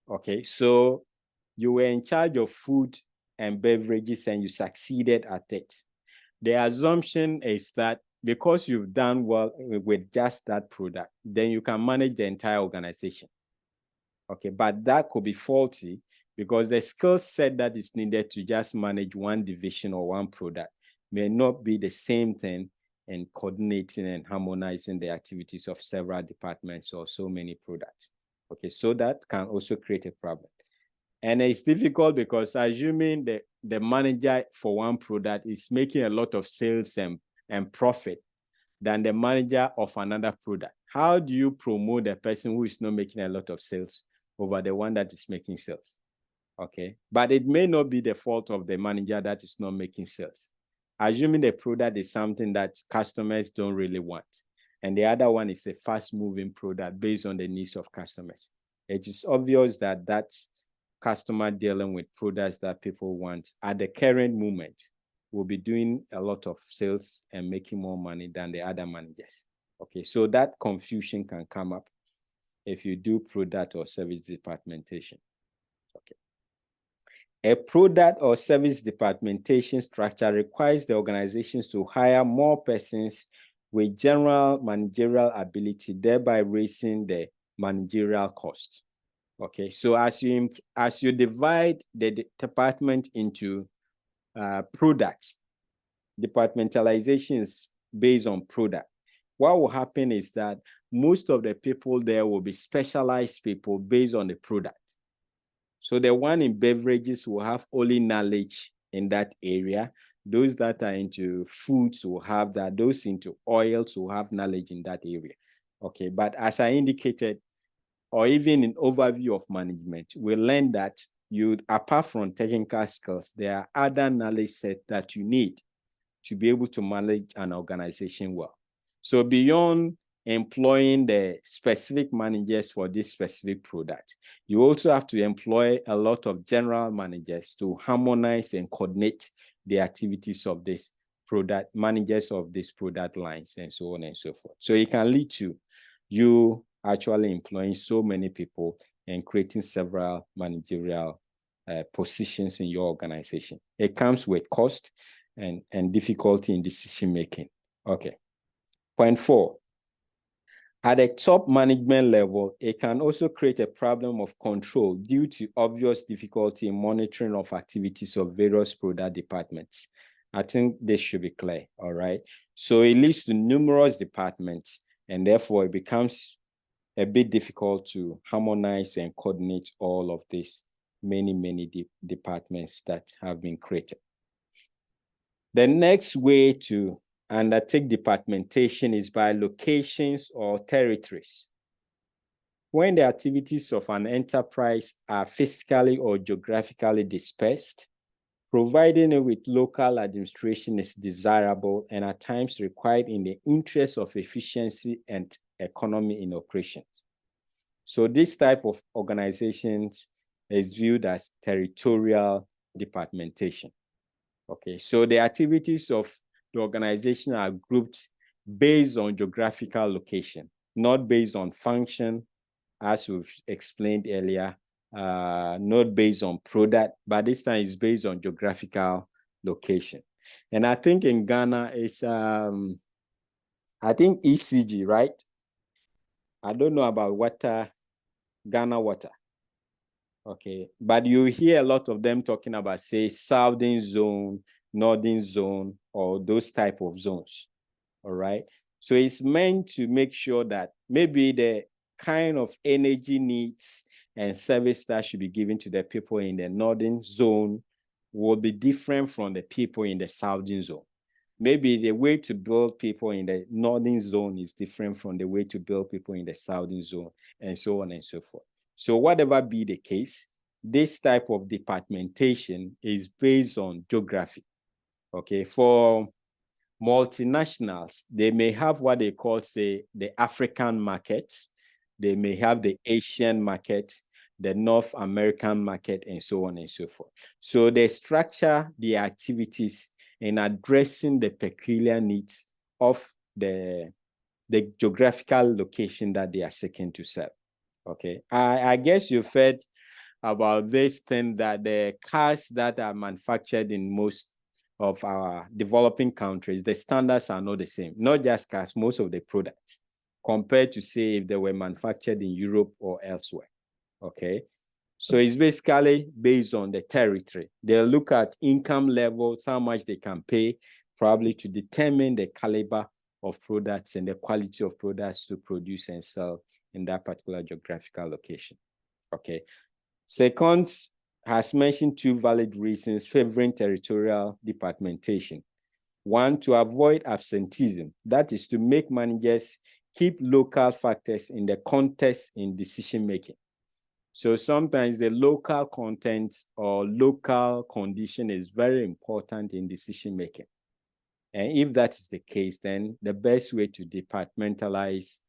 Okay, so you were in charge of food and beverages and you succeeded at it. The assumption is that because you've done well with just that product, then you can manage the entire organization. Okay, but that could be faulty because the skill set that is needed to just manage one division or one product may not be the same thing in coordinating and harmonizing the activities of several departments or so many products. Okay, so that can also create a problem. And it's difficult because assuming the manager for one product is making a lot of sales and profit than the manager of another product, how do you promote the person who is not making a lot of sales over the one that is making sales? Okay, but it may not be the fault of the manager that is not making sales. Assuming the product is something that customers don't really want, and the other one is a fast-moving product based on the needs of customers, it is obvious that that customer dealing with products that people want at the current moment will be doing a lot of sales and making more money than the other managers. Okay, so that confusion can come up if you do product or service departmentation. Okay. A product or service departmentation structure requires the organizations to hire more persons with general managerial ability, thereby raising the managerial cost. Okay, so as you divide the department into products, departmentalization is based on product. What will happen is that most of the people there will be specialized people based on the product. So the one in beverages will have only knowledge in that area. Those that are into foods will have that. Those into oils will have knowledge in that area. Okay, but as I indicated, or even in overview of management, we learn that apart from technical skills, there are other knowledge sets that you need to be able to manage an organization well. So beyond employing the specific managers for this specific product, you also have to employ a lot of general managers to harmonize and coordinate the activities of this product, managers of these product lines, and so on and so forth. So it can lead to you actually employing so many people and creating several managerial positions in your organization. It comes with cost and difficulty in decision making. Okay. Point 4. At a top management level, it can also create a problem of control due to obvious difficulty in monitoring of activities of various product departments. I think this should be clear, all right? So it leads to numerous departments, and therefore it becomes a bit difficult to harmonize and coordinate all of these many departments that have been created. The next way to undertake departmentation is by locations or territories. When the activities of an enterprise are physically or geographically dispersed, providing it with local administration is desirable and at times required in the interest of efficiency and economy in operations. So this type of organizations is viewed as territorial departmentation. Okay, so the activities of the organization are grouped based on geographical location, not based on function, as we've explained earlier, not based on product, but this time it's based on geographical location. And I think in Ghana, it's, I think ECG, right? I don't know about water, Ghana water. Okay, but you hear a lot of them talking about, say, southern zone, northern zone, or those type of zones, all right? So it's meant to make sure that maybe the kind of energy needs and service that should be given to the people in the northern zone will be different from the people in the southern zone. Maybe the way to build people in the northern zone is different from the way to build people in the southern zone, and so on and so forth. So whatever be the case, this type of departmentation is based on geography. Okay, for multinationals, they may have what they call, say, the African market, they may have the Asian market, the North American market, and so on and so forth. So they structure the activities in addressing the peculiar needs of the geographical location that they are seeking to serve. Okay, I guess you've heard about this thing that the cars that are manufactured in most of our developing countries, the standards are not the same, not just because most of the products compared to, say, if they were manufactured in Europe or elsewhere, okay? So it's basically based on the territory. They'll look at income levels, how much they can pay, probably to determine the caliber of products and the quality of products to produce and sell in that particular geographical location, okay? Second, has mentioned two valid reasons favoring territorial departmentation. One, to avoid absenteeism. That is to make managers keep local factors in the context in decision-making. So sometimes the local content or local condition is very important in decision-making. And if that is the case, then the best way to departmentalize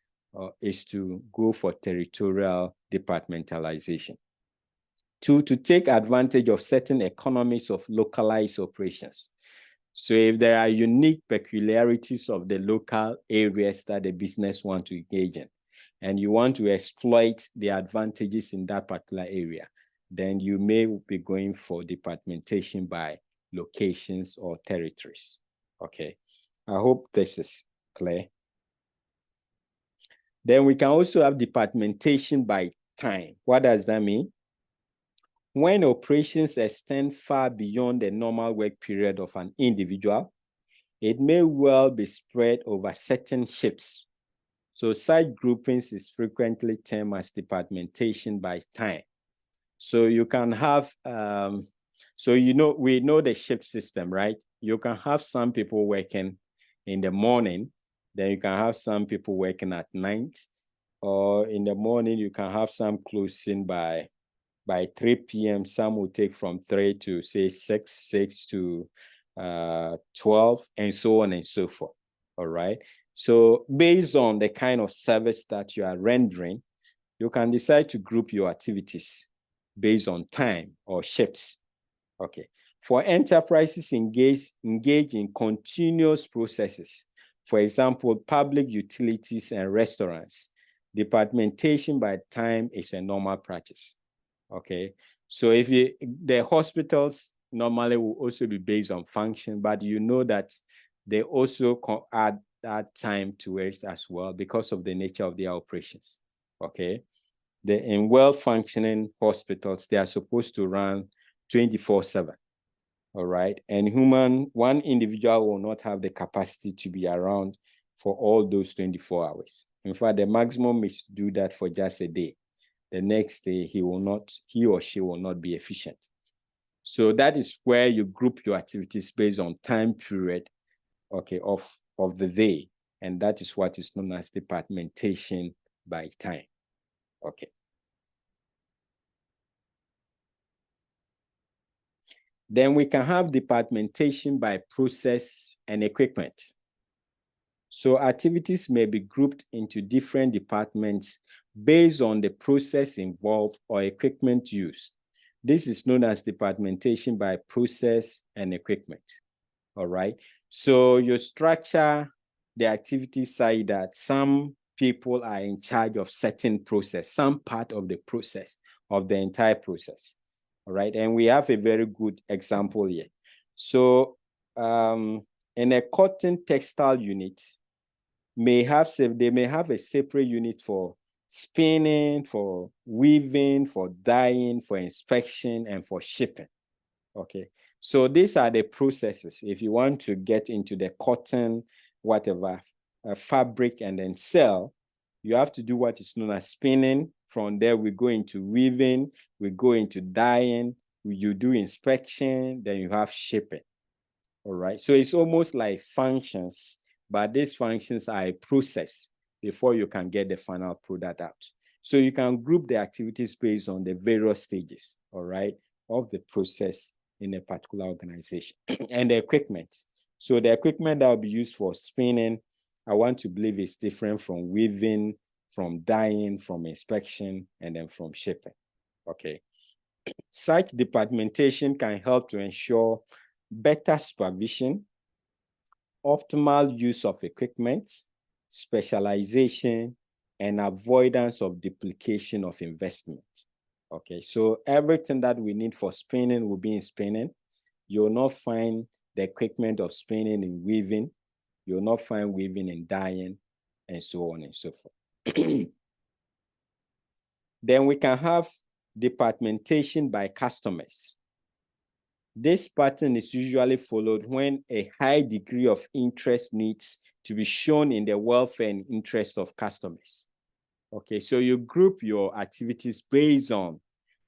is to go for territorial departmentalization. Two, to take advantage of certain economies of localized operations. So if there are unique peculiarities of the local areas that the business want to engage in, and you want to exploit the advantages in that particular area, then you may be going for departmentation by locations or territories. Okay, I hope this is clear. Then we can also have departmentation by time. What does that mean? When operations extend far beyond the normal work period of an individual, it may well be spread over certain shifts. So such groupings is frequently termed as departmentation by time. So you can have, we know the shift system, right? You can have some people working in the morning, then you can have some people working at night, or in the morning, you can have some closing by 3 p.m., some will take from 3 to, say, 6 to 12, and so on and so forth, all right? So based on the kind of service that you are rendering, you can decide to group your activities based on time or shifts, okay? For enterprises engage in continuous processes, for example, public utilities and restaurants, departmentation by time is a normal practice. Okay, so if the hospitals normally will also be based on function, but you know that they also add that time to it as well because of the nature of their operations. Okay, in well-functioning hospitals, they are supposed to run 24/7. All right, and one individual will not have the capacity to be around for all those 24 hours. In fact, the maximum is to do that for just a day. The next day, he or she will not be efficient. So that is where you group your activities based on time period, okay, of the day. And that is what is known as departmentation by time. Okay. Then we can have departmentation by process and equipment. So activities may be grouped into different departments based on the process involved or equipment used. This is known as departmentation by process and equipment, all right? So you structure the activity side that some people are in charge of certain process, some part of the process, of the entire process, all right? And we have a very good example here. So in a cotton textile unit, they may have a separate unit for spinning, for weaving, for dyeing, for inspection, and for shipping. Okay, so these are the processes. If you want to get into the cotton, whatever, fabric, and then sell, you have to do what is known as spinning. From there, we go into weaving, we go into dyeing, you do inspection, then you have shipping. All right, so it's almost like functions, but these functions are a process before you can get the final product out. So you can group the activities based on the various stages, all right, of the process in a particular organization. And the equipment. So the equipment that will be used for spinning, I want to believe is different from weaving, from dyeing, from inspection, and then from shipping. Okay. Such departmentation can help to ensure better supervision, optimal use of equipment, specialization, and avoidance of duplication of investment. Okay, so everything that we need for spinning will be in spinning. You'll not find the equipment of spinning and weaving. You'll not find weaving and dyeing, and so on and so forth. Then we can have departmentation by customers. This pattern is usually followed when a high degree of interest needs to be shown in the welfare and interest of customers. Okay, so you group your activities based on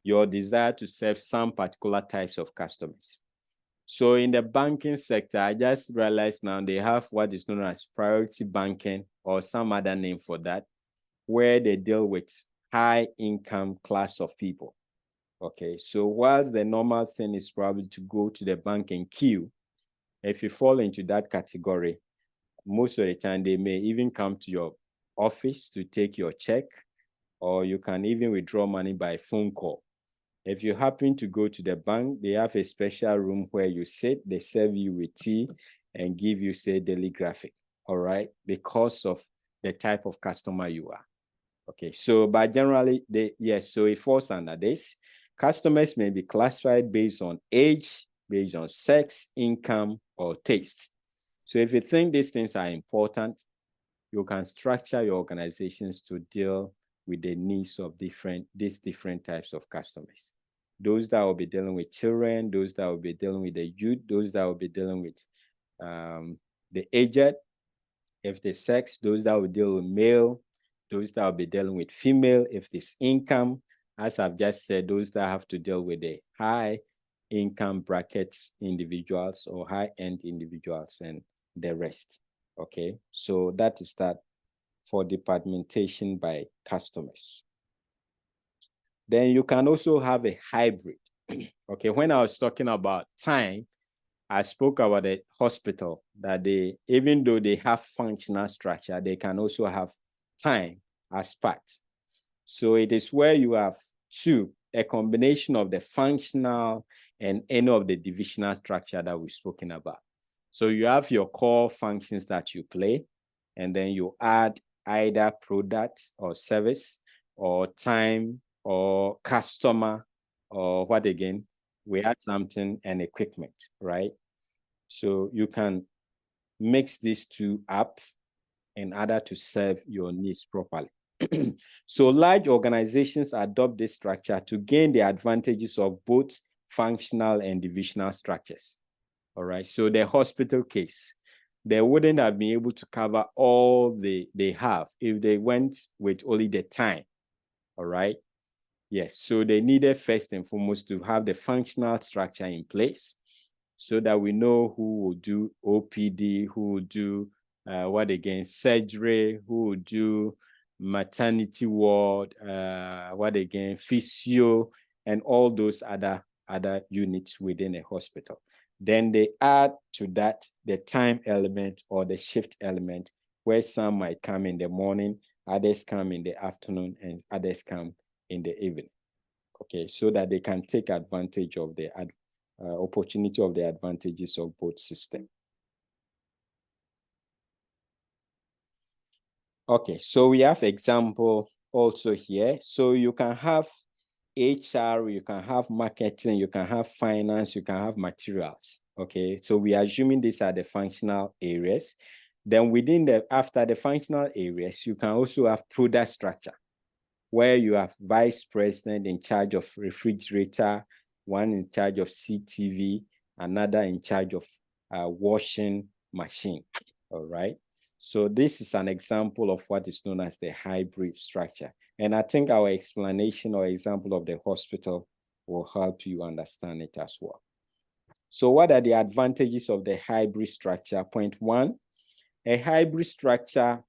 your desire to serve some particular types of customers. So in the banking sector, I just realized now they have what is known as priority banking or some other name for that, where they deal with high income class of people. Okay, so whilst the normal thing is probably to go to the bank and queue, if you fall into that category, most of the time they may even come to your office to take your check, or you can even withdraw money by phone call. If you happen to go to the bank, they have a special room where you sit, they serve you with tea and give you, say, daily graphic, all right, because of the type of customer you are. Okay, so but generally, so it falls under this. Customers may be classified based on age, based on sex, income, or taste. So if you think these things are important, you can structure your organizations to deal with the needs of these different types of customers. Those that will be dealing with children, those that will be dealing with the youth, those that will be dealing with the aged, if the sex, those that will deal with male, those that will be dealing with female, if this income, as I've just said, those that have to deal with the high income brackets individuals or high-end individuals and the rest. Okay, so that is that for departmentation by customers. Then you can also have a hybrid. Okay, when I was talking about time, I spoke about the hospital, that they, even though they have functional structure, they can also have time as part. So it is where you have two, a combination of the functional and any of the divisional structure that we've spoken about. So you have your core functions that you play, and then you add either product or service or time or customer or what again? We add something and equipment, right? So you can mix these two up in order to serve your needs properly. So large organizations adopt this structure to gain the advantages of both functional and divisional structures. All right, so the hospital case, they wouldn't have been able to cover all they have if they went with only the time. All right, yes, so they needed first and foremost to have the functional structure in place so that we know who will do OPD, who will do surgery, who will do maternity ward, physio, and all those other units within a hospital. Then they add to that the time element or the shift element, where some might come in the morning, others come in the afternoon, and others come in the evening. Okay, so that they can take advantage of the opportunity of the advantages of both systems. Okay, so we have example also here. So you can have HR, you can have marketing, you can have finance, you can have materials. Okay, so we are assuming these are the functional areas. Then after the functional areas, you can also have product structure, where you have vice president in charge of refrigerator, one in charge of CTV, another in charge of washing machine. All right. So this is an example of what is known as the hybrid structure. And I think our explanation or example of the hospital will help you understand it as well. So what are the advantages of the hybrid structure? Point one, a hybrid structure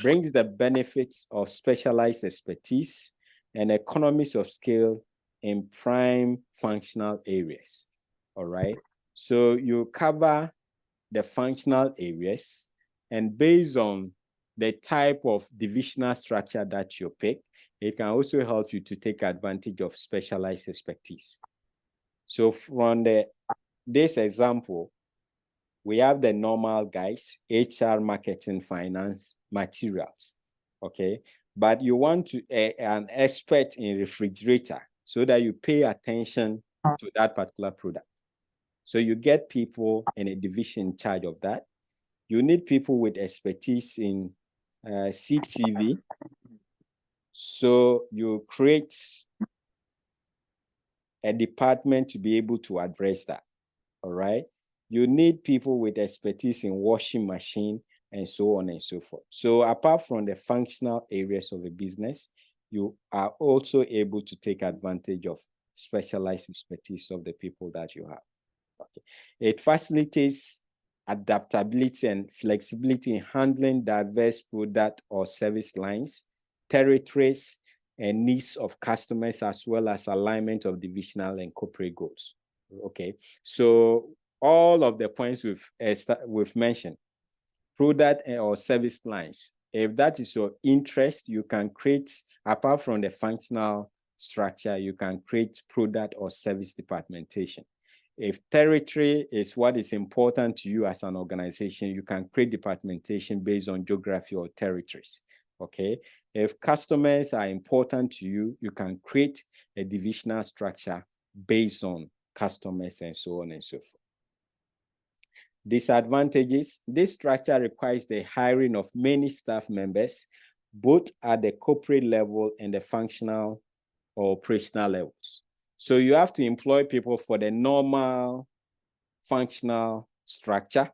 brings the benefits of specialized expertise and economies of scale in prime functional areas. All right. So you cover the functional areas, and based on the type of divisional structure that you pick, it can also help you to take advantage of specialized expertise. So from this example, we have the normal guys, HR, marketing, finance, materials, okay? But you want to an expert in refrigerator so that you pay attention to that particular product. So you get people in a division in charge of that. You need people with expertise in CTV. So you create a department to be able to address that, all right? You need people with expertise in washing machine and so on and so forth. So apart from the functional areas of a business, you are also able to take advantage of specialized expertise of the people that you have. Okay. It facilitates adaptability and flexibility in handling diverse product or service lines, territories, and needs of customers, as well as alignment of divisional and corporate goals. Okay, so all of the points we've mentioned, product or service lines, if that is your interest, you can create, apart from the functional structure, you can create product or service departmentation. If territory is what is important to you as an organization, you can create departmentation based on geography or territories, okay? If customers are important to you, you can create a divisional structure based on customers and so on and so forth. Disadvantages: this structure requires the hiring of many staff members, both at the corporate level and the functional or operational levels. So you have to employ people for the normal functional structure,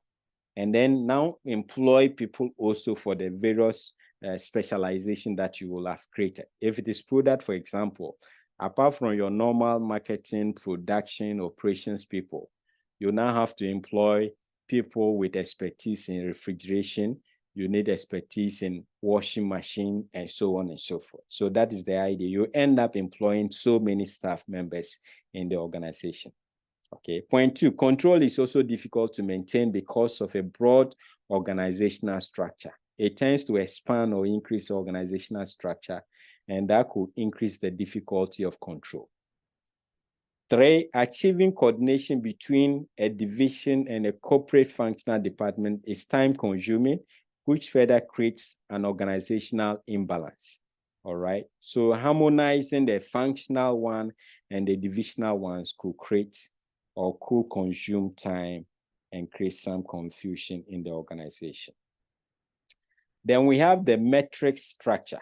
and then now employ people also for the various specialization that you will have created. If it is product, for example, apart from your normal marketing, production, operations people, you now have to employ people with expertise in refrigeration. You need expertise in washing machine and so on and so forth. So that is the idea. You end up employing so many staff members in the organization. Okay. Point 2, control is also difficult to maintain because of a broad organizational structure. It tends to expand or increase organizational structure, and that could increase the difficulty of control. 3, achieving coordination between a division and a corporate functional department is time-consuming, which further creates an organizational imbalance. All right. So harmonizing the functional one and the divisional ones could create or could consume time and create some confusion in the organization. Then we have the metric structure.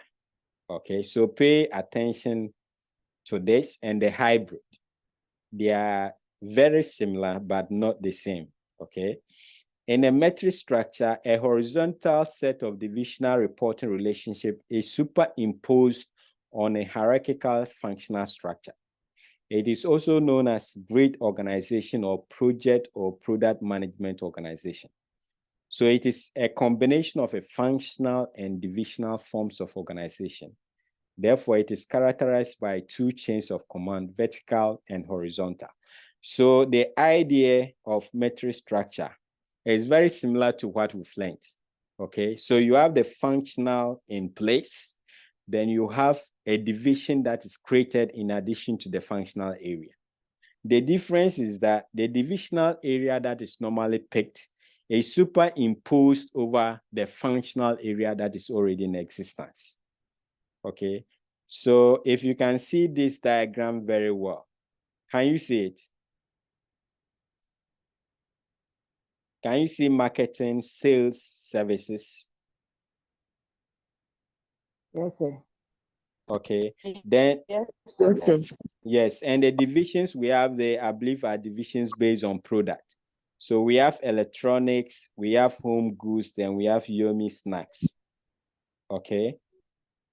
Okay, so pay attention to this and the hybrid. They are very similar, but not the same. Okay. In a metric structure, a horizontal set of divisional reporting relationship is superimposed on a hierarchical functional structure. It is also known as grid organization or project or product management organization. So it is a combination of a functional and divisional forms of organization. Therefore, it is characterized by 2 chains of command, vertical and horizontal. So the idea of metric structure is very similar to what we've learned. Okay, so you have the functional in place, then you have a division that is created in addition to the functional area. The difference is that the divisional area that is normally picked is superimposed over the functional area that is already in existence. Okay, so if you can see this diagram very well, can you see it? Can you see marketing, sales, services? Yes, sir. Okay, then Yes, sir. yes, and the divisions we have there, I believe, are divisions based on product. So we have electronics, we have home goods, then we have Yomi snacks. Okay,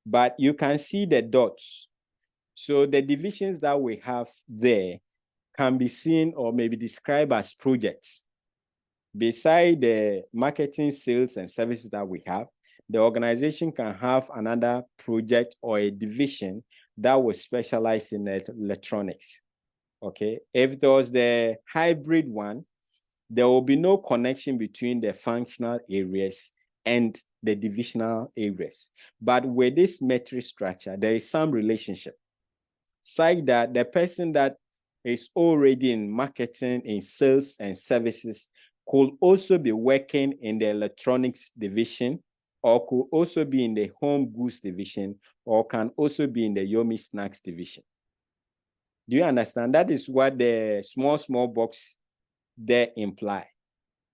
but you can see the dots. So the divisions that we have there can be seen or maybe described as projects. Beside the marketing, sales, and services that we have, the organization can have another project or a division that will specialize in electronics. Okay, if there was the hybrid one, there will be no connection between the functional areas and the divisional areas. But with this metric structure, there is some relationship, such that the person that is already in marketing, in sales and services could also be working in the electronics division, or could also be in the home goods division, or can also be in the Yomi snacks division. Do you understand? That is what the small box there imply?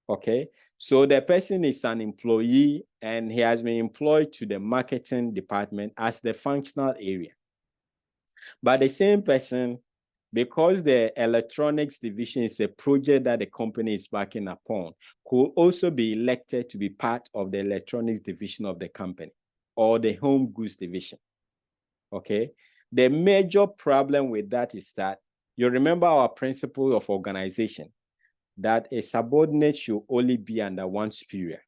Okay, so the person is an employee and he has been employed to the marketing department as the functional area. But the same person, because the electronics division is a project that the company is backing upon, could also be elected to be part of the electronics division of the company or the home goods division. Okay, the major problem with that is that you remember our principle of organization, that a subordinate should only be under one superior.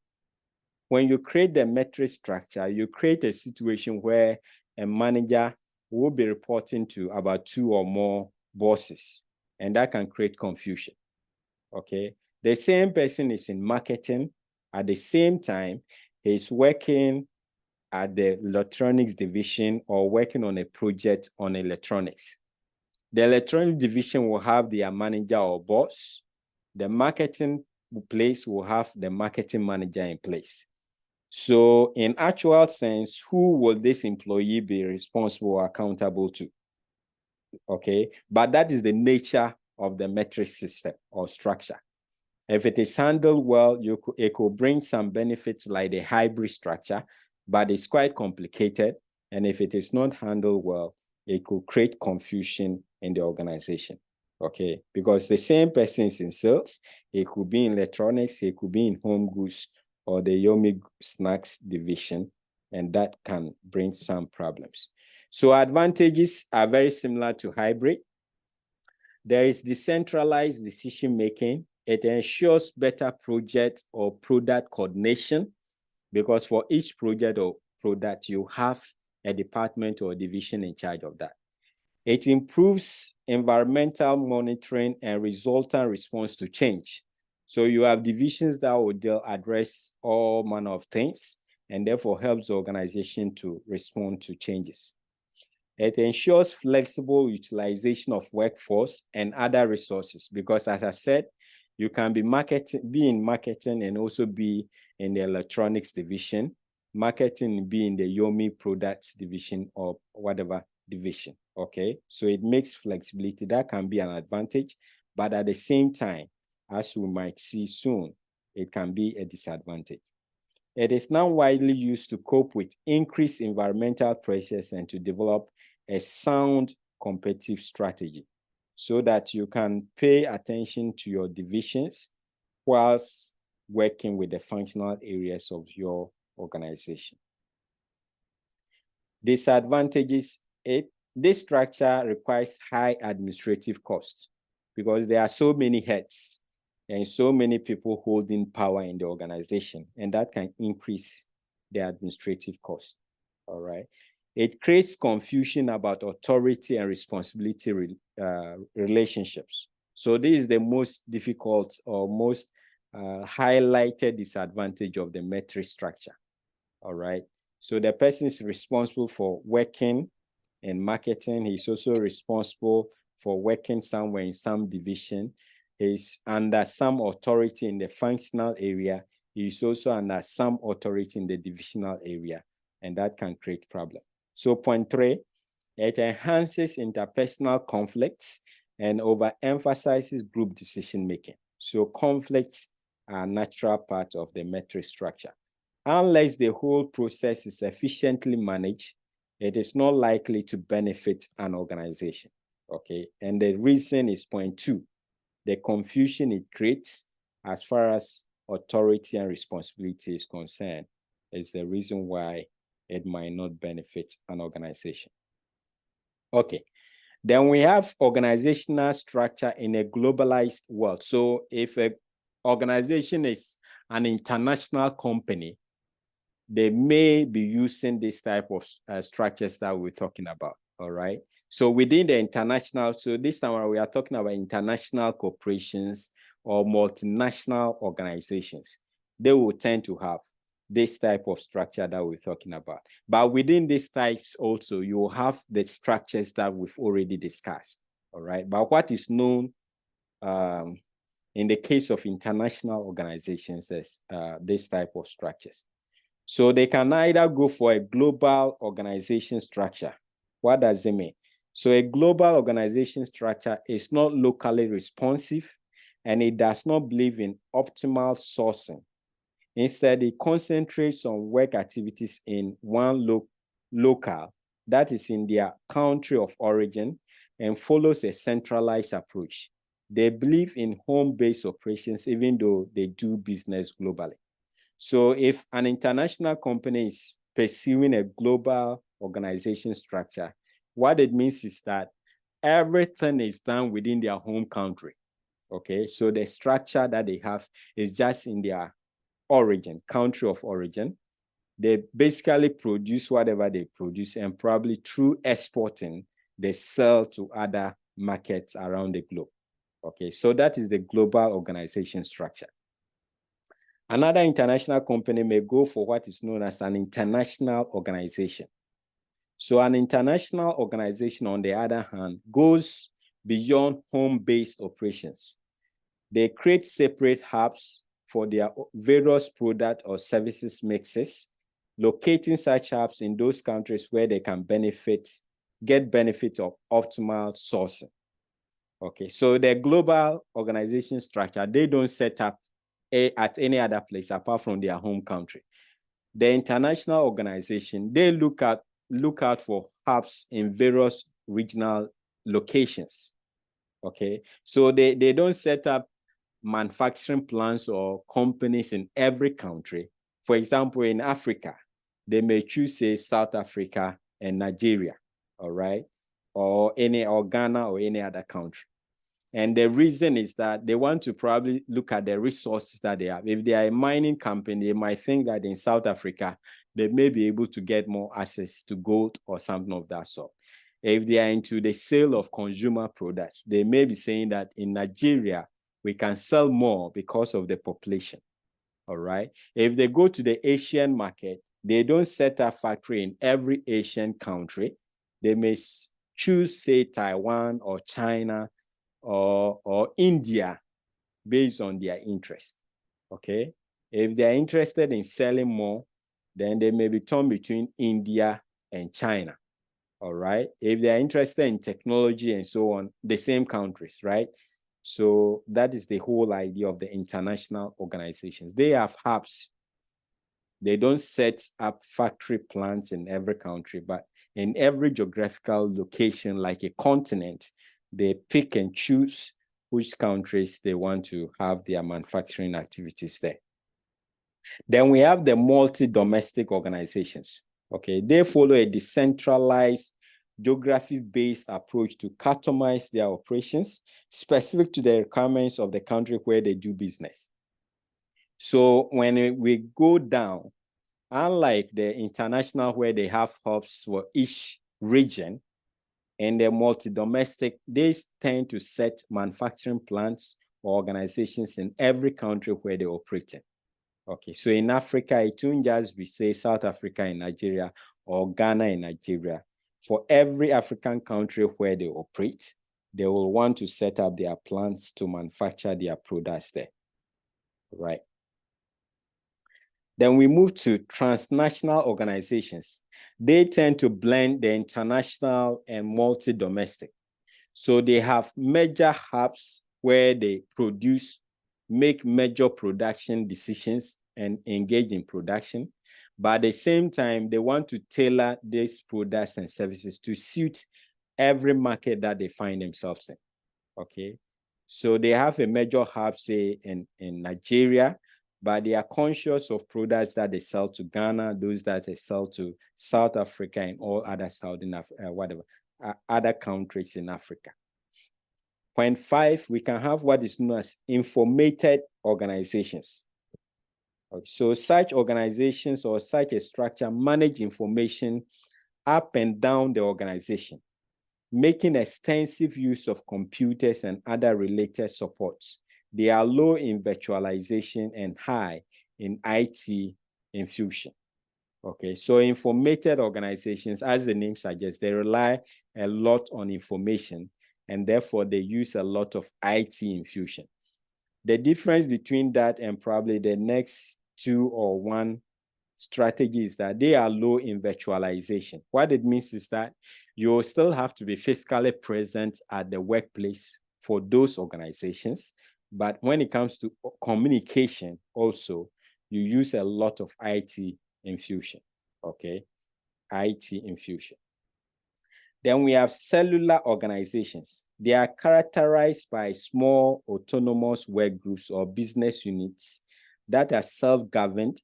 When you create the metric structure, you create a situation where a manager will be reporting to about 2 or more bosses, and that can create confusion. Okay, the same person is in marketing. At the same time, he's working at the electronics division or working on a project on electronics. The electronics division will have their manager or boss. The marketing place will have the marketing manager in place. So in actual sense, who will this employee be responsible or accountable to? Okay, but that is the nature of the metric system or structure. If it is handled well, it could bring some benefits like the hybrid structure, but it's quite complicated. And if it is not handled well, it could create confusion in the organization. Okay, because the same person is in sales, it could be in electronics, it could be in home goods or the Yomi snacks division, and that can bring some problems. So advantages are very similar to hybrid. There is decentralized decision-making. It ensures better project or product coordination, because for each project or product, you have a department or a division in charge of that. It improves environmental monitoring and resultant response to change. So you have divisions that will address all manner of things and therefore helps the organization to respond to changes. It ensures flexible utilization of workforce and other resources because, as I said, you can be in marketing and also be in the electronics division, marketing be in the Yomi products division or whatever division. Okay, so it makes flexibility. That can be an advantage, but at the same time, as we might see soon, it can be a disadvantage. It is now widely used to cope with increased environmental pressures and to develop a sound competitive strategy so that you can pay attention to your divisions whilst working with the functional areas of your organization. Disadvantages: this structure requires high administrative costs because there are so many heads and so many people holding power in the organization, and that can increase the administrative cost. All right. It creates confusion about authority and responsibility relationships. So this is the most difficult or most highlighted disadvantage of the metric structure. All right. So the person is responsible for working in marketing. He's also responsible for working somewhere in some division. He's under some authority in the functional area. He's also under some authority in the divisional area, and that can create problems. So point 3, it enhances interpersonal conflicts and overemphasizes group decision-making. So conflicts are a natural part of the metric structure. Unless the whole process is efficiently managed, it is not likely to benefit an organization. Okay, and the reason is point 2, the confusion it creates as far as authority and responsibility is concerned is the reason why it might not benefit an organization. Okay, then we have organizational structure in a globalized world. So if an organization is an international company, they may be using this type of structures that we're talking about, all right? So within the international, so this time we are talking about international corporations or multinational organizations. They will tend to have this type of structure that we're talking about. But within these types also, you will have the structures that we've already discussed, all right? But what is known in the case of international organizations is this type of structures. So they can either go for a global organization structure. What does it mean? So a global organization structure is not locally responsive and it does not believe in optimal sourcing. Instead, it concentrates on work activities in one local, that is in their country of origin, and follows a centralized approach. They believe in home-based operations, even though they do business globally. So if an international company is pursuing a global organization structure, what it means is that everything is done within their home country. Okay, so the structure that they have is just in their origin, country of origin. They basically produce whatever they produce, and probably through exporting, they sell to other markets around the globe. Okay, so that is the global organization structure. Another international company may go for what is known as an international organization. So an international organization, on the other hand, goes beyond home-based operations. They create separate hubs for their various product or services mixes, locating such hubs in those countries where they can get benefit of optimal sourcing. Okay, so the global organization structure, they don't set up at any other place apart from their home country. The international organization, they look out for hubs in various regional locations. Okay, so they don't set up manufacturing plants or companies in every country. For example, in Africa, they may choose, say, South Africa and Nigeria, all right, or Ghana or any other country. And the reason is that they want to probably look at the resources that they have. If they are a mining company, they might think that in South Africa, they may be able to get more access to gold or something of that sort. If they are into the sale of consumer products, they may be saying that in Nigeria, we can sell more because of the population, all right? If they go to the Asian market, they don't set a factory in every Asian country. They may choose, say, Taiwan or China or India based on their interest, okay? If they are interested in selling more, then they may be torn between India and China, all right? If they are interested in technology and so on, the same countries, right? So that is the whole idea of the international organizations. They have hubs. They don't set up factory plants in every country, but in every geographical location, like a continent, they pick and choose which countries they want to have their manufacturing activities there. Then we have the multi-domestic organizations. Okay, they follow a decentralized, geography-based approach to customize their operations specific to the requirements of the country where they do business. So when we go down, unlike the international where they have hubs for each region, and the multi-domestic, they tend to set manufacturing plants or organizations in every country where they operate in. Okay, so in Africa, it won't just be, say, South Africa and Nigeria or Ghana and Nigeria. For every African country where they operate, they will want to set up their plants to manufacture their products there, right? Then we move to transnational organizations. They tend to blend the international and multi-domestic. So they have major hubs where they make major production decisions and engage in production. But at the same time, they want to tailor these products and services to suit every market that they find themselves in. Okay. So they have a major hub, say, in Nigeria, but they are conscious of products that they sell to Ghana, those that they sell to South Africa and all other other countries in Africa. Point 5, we can have what is known as informated organizations. So such organizations or such a structure manage information up and down the organization, making extensive use of computers and other related supports. They are low in virtualization and high in IT infusion. Okay, so informated organizations, as the name suggests, they rely a lot on information, and therefore they use a lot of IT infusion. The difference between that and probably the next 2 or 1 strategy is that they are low in virtualization. What it means is that you still have to be physically present at the workplace for those organizations, But when it comes to communication, also, you use a lot of IT infusion, okay? IT infusion. Then we have cellular organizations. They are characterized by small autonomous work groups or business units that are self-governed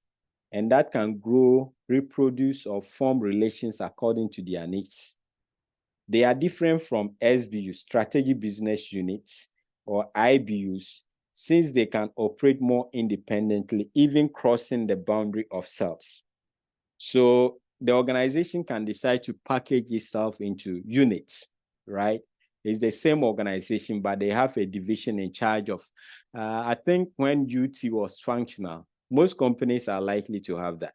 and that can grow, reproduce, or form relations according to their needs. They are different from SBUs, strategic business units, or IBUs, since they can operate more independently, even crossing the boundary of cells. So the organization can decide to package itself into units, right? It's the same organization, but they have a division in charge of, I think when UT was functional, most companies are likely to have that.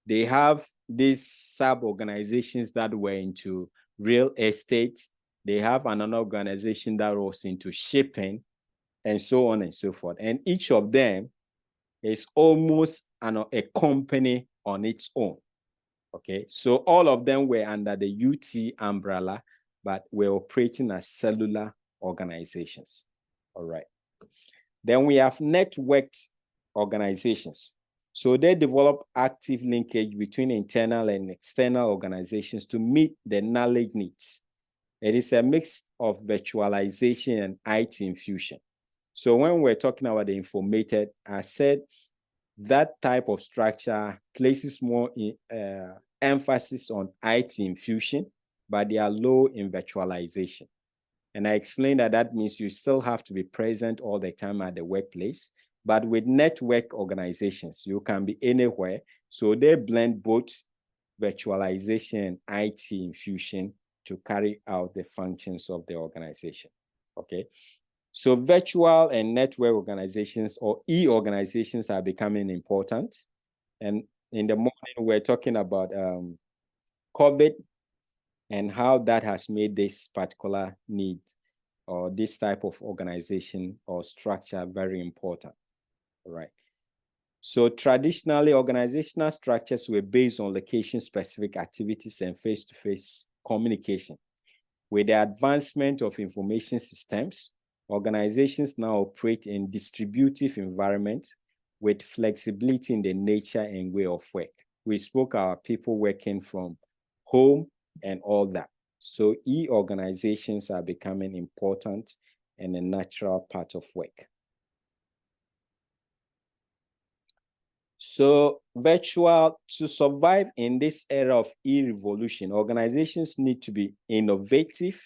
They have these sub-organizations that were into real estate. They have another organization that was into shipping, and so on and so forth. And each of them is almost a company on its own. Okay, so all of them were under the UT umbrella, but were operating as cellular organizations. All right. Then we have networked organizations. So they develop active linkage between internal and external organizations to meet the knowledge needs. It is a mix of virtualization and IT infusion. So when we're talking about the informated, I said that type of structure places more emphasis on IT infusion, but they are low in virtualization. And I explained that that means you still have to be present all the time at the workplace. But with network organizations, you can be anywhere. So they blend both virtualization and IT infusion to carry out the functions of the organization. Okay. So virtual and network organizations, or e-organizations, are becoming important. And in the morning, we're talking about COVID and how that has made this particular need or this type of organization or structure very important. All right. So traditionally, organizational structures were based on location-specific activities and face-to-face communication. With the advancement of information systems, organizations now operate in distributive environments with flexibility in the nature and way of work. We spoke about people working from home and all that. So e-organizations are becoming important and a natural part of work. So to survive in this era of e-revolution, organizations need to be innovative,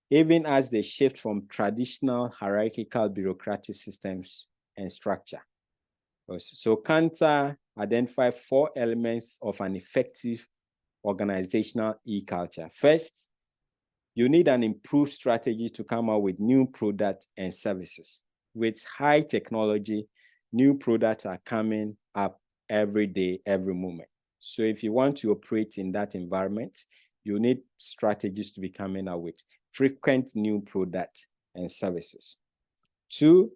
even as they shift from traditional hierarchical bureaucratic systems and structure. So Kantar identified 4 elements of an effective organizational e-culture. First, you need an improved strategy to come out with new products and services. With high technology, new products are coming up every day, every moment. So if you want to operate in that environment, you need strategies to be coming out with frequent new products and services. 2,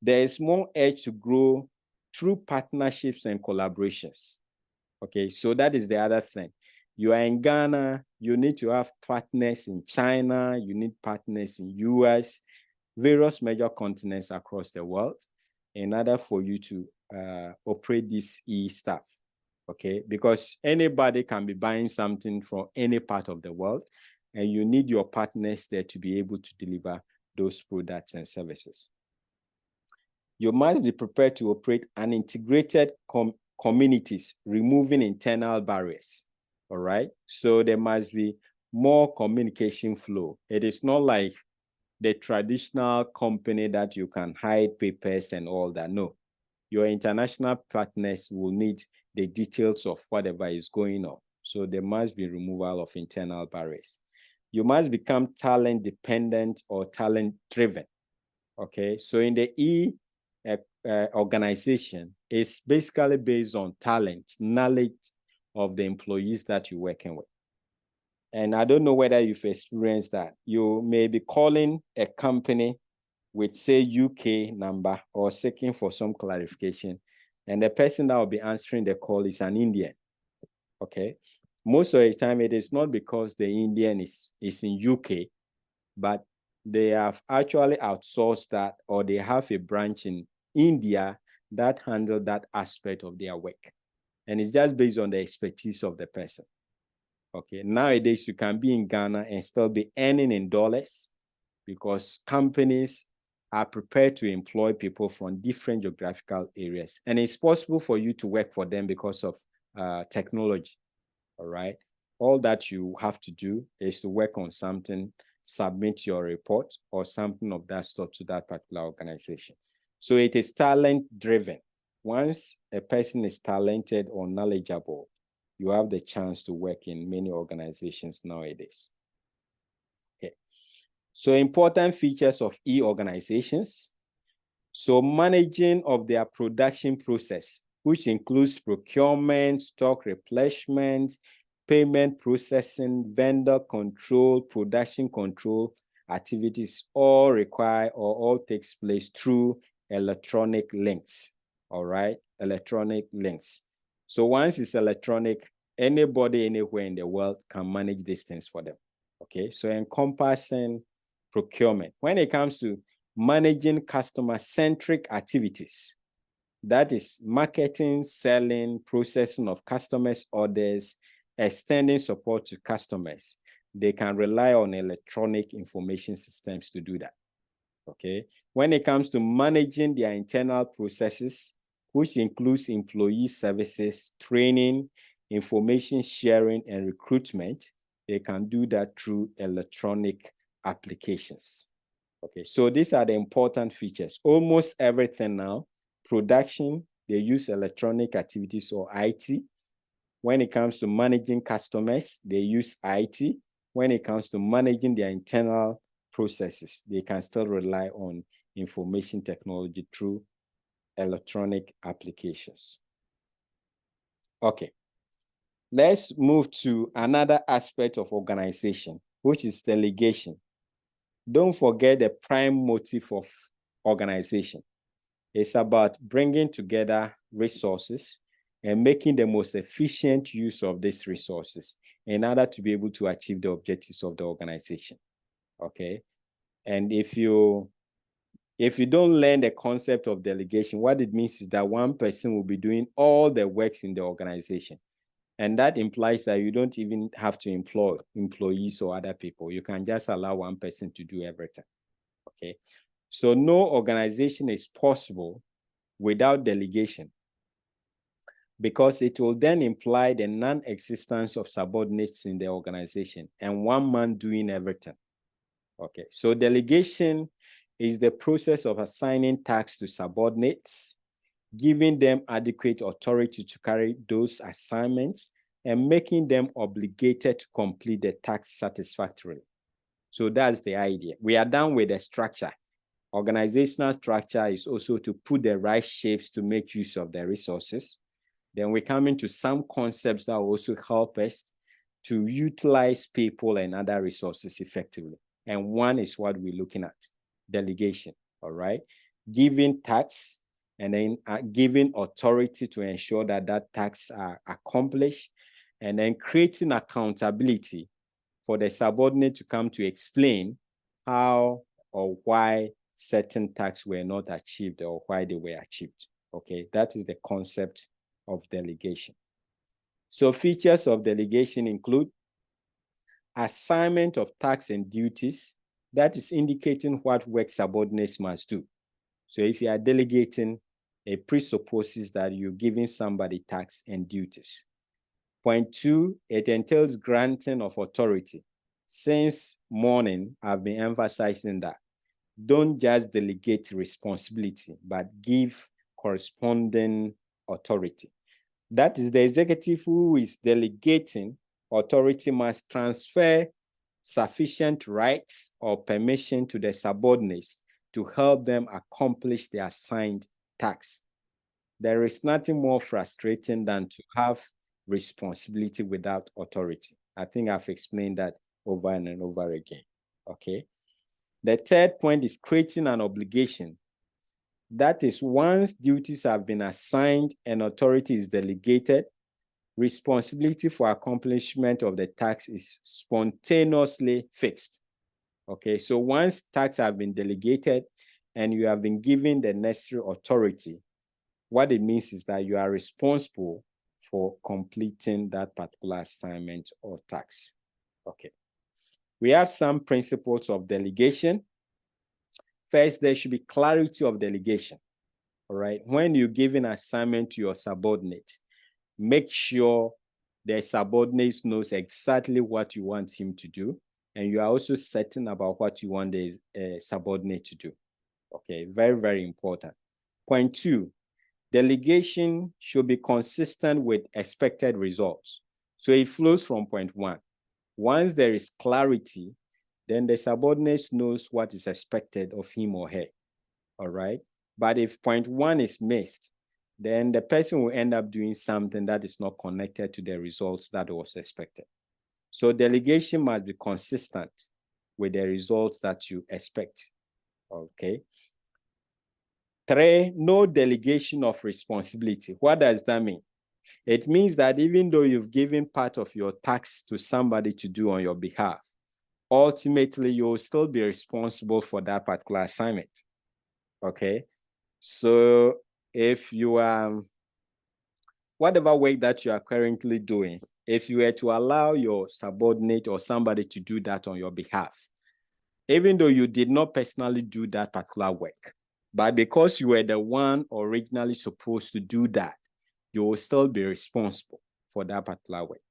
there is more edge to grow through partnerships and collaborations. Okay, so that is the other thing. You are in Ghana, you need to have partners in China, you need partners in US, various major continents across the world in order for you to operate this e-stuff, okay? Because anybody can be buying something from any part of the world, and you need your partners there to be able to deliver those products and services. You must be prepared to operate an integrated communities, removing internal barriers, all right? So there must be more communication flow. It is not like the traditional company that you can hide papers and all that. No, your international partners will need the details of whatever is going on. So there must be removal of internal barriers. You must become talent dependent or talent driven. Okay, so in the organization, it's basically based on talent, knowledge of the employees that you're working with. And I don't know whether you've experienced that. You may be calling a company with, say, UK number or seeking for some clarification, and the person that will be answering the call is an Indian. Okay, most of the time it is not because the Indian is in UK, but they have actually outsourced that, or they have a branch in India that handle that aspect of their work. And it's just based on the expertise of the person. Okay, nowadays you can be in Ghana and still be earning in dollars because companies are prepared to employ people from different geographical areas. And it's possible for you to work for them because of technology, all right? All that you have to do is to work on something, submit your report or something of that sort to that particular organization. So it is talent-driven. Once a person is talented or knowledgeable, you have the chance to work in many organizations nowadays. Okay. So important features of e-organizations. So managing of their production process, which includes procurement, stock replenishment, payment processing, vendor control, production control activities, all require or all takes place through electronic links. All right, electronic links. So once it's electronic, anybody anywhere in the world can manage these things for them. Okay, so encompassing procurement. When it comes to managing customer-centric activities, that is marketing, selling, processing of customers' orders, extending support to customers, they can rely on electronic information systems to do that. Okay. When it comes to managing their internal processes, which includes employee services, training, information sharing, and recruitment, they can do that through electronic applications. Okay, so these are the important features. Almost everything now, production, they use electronic activities or IT. When it comes to managing customers, they use IT. When it comes to managing their internal processes, they can still rely on information technology through electronic applications. Okay, let's move to another aspect of organization, which is delegation. Don't forget the prime motive of organization. It's about bringing together resources and making the most efficient use of these resources in order to be able to achieve the objectives of the organization. Okay. And if you don't learn the concept of delegation, what it means is that one person will be doing all the works in the organization. And that implies that you don't even have to employ employees or other people. You can just allow one person to do everything. Okay. So no organization is possible without delegation, because it will then imply the non-existence of subordinates in the organization and one man doing everything. Okay, so delegation is the process of assigning tasks to subordinates, giving them adequate authority to carry those assignments, and making them obligated to complete the task satisfactorily. So that's the idea. We are done with the structure. Organizational structure is also to put the right shapes to make use of the resources. Then we come into some concepts that will also help us to utilize people and other resources effectively. And one is what we're looking at, delegation, all right? Giving tasks and then giving authority to ensure that that tasks are accomplished, and then creating accountability for the subordinate to come to explain how or why certain tasks were not achieved or why they were achieved. Okay, that is the concept of delegation. So features of delegation include assignment of tasks and duties, that is indicating what work subordinates must do. So if you are delegating, it presupposes that you're giving somebody tasks and duties. Point 2, it entails granting of authority. Since morning, I've been emphasizing that. Don't just delegate responsibility, but give corresponding authority. That is, the executive who is delegating authority must transfer sufficient rights or permission to the subordinates to help them accomplish the assigned tasks. There is nothing more frustrating than to have responsibility without authority. I think I've explained that over and over again. Okay. The third point is creating an obligation. That is, once duties have been assigned and authority is delegated, responsibility for accomplishment of the task is spontaneously fixed. Okay, so once tasks have been delegated and you have been given the necessary authority, what it means is that you are responsible for completing that particular assignment or task. Okay. We have some principles of delegation. First, there should be clarity of delegation. All right. When you give an assignment to your subordinate, make sure the subordinate knows exactly what you want him to do, and you are also certain about what you want the subordinate to do. Okay, very, very important. Point 2, delegation should be consistent with expected results. So it flows from point 1. Once there is clarity, then the subordinate knows what is expected of him or her. All right. But if point 1 is missed, then the person will end up doing something that is not connected to the results that was expected. So delegation must be consistent with the results that you expect. Okay. 3, no delegation of responsibility. What does that mean? It means that even though you've given part of your task to somebody to do on your behalf, ultimately you will still be responsible for that particular assignment. Okay. So if you whatever work that you are currently doing, if you were to allow your subordinate or somebody to do that on your behalf, even though you did not personally do that particular work, but because you were the one originally supposed to do that, you will still be responsible for that particular work.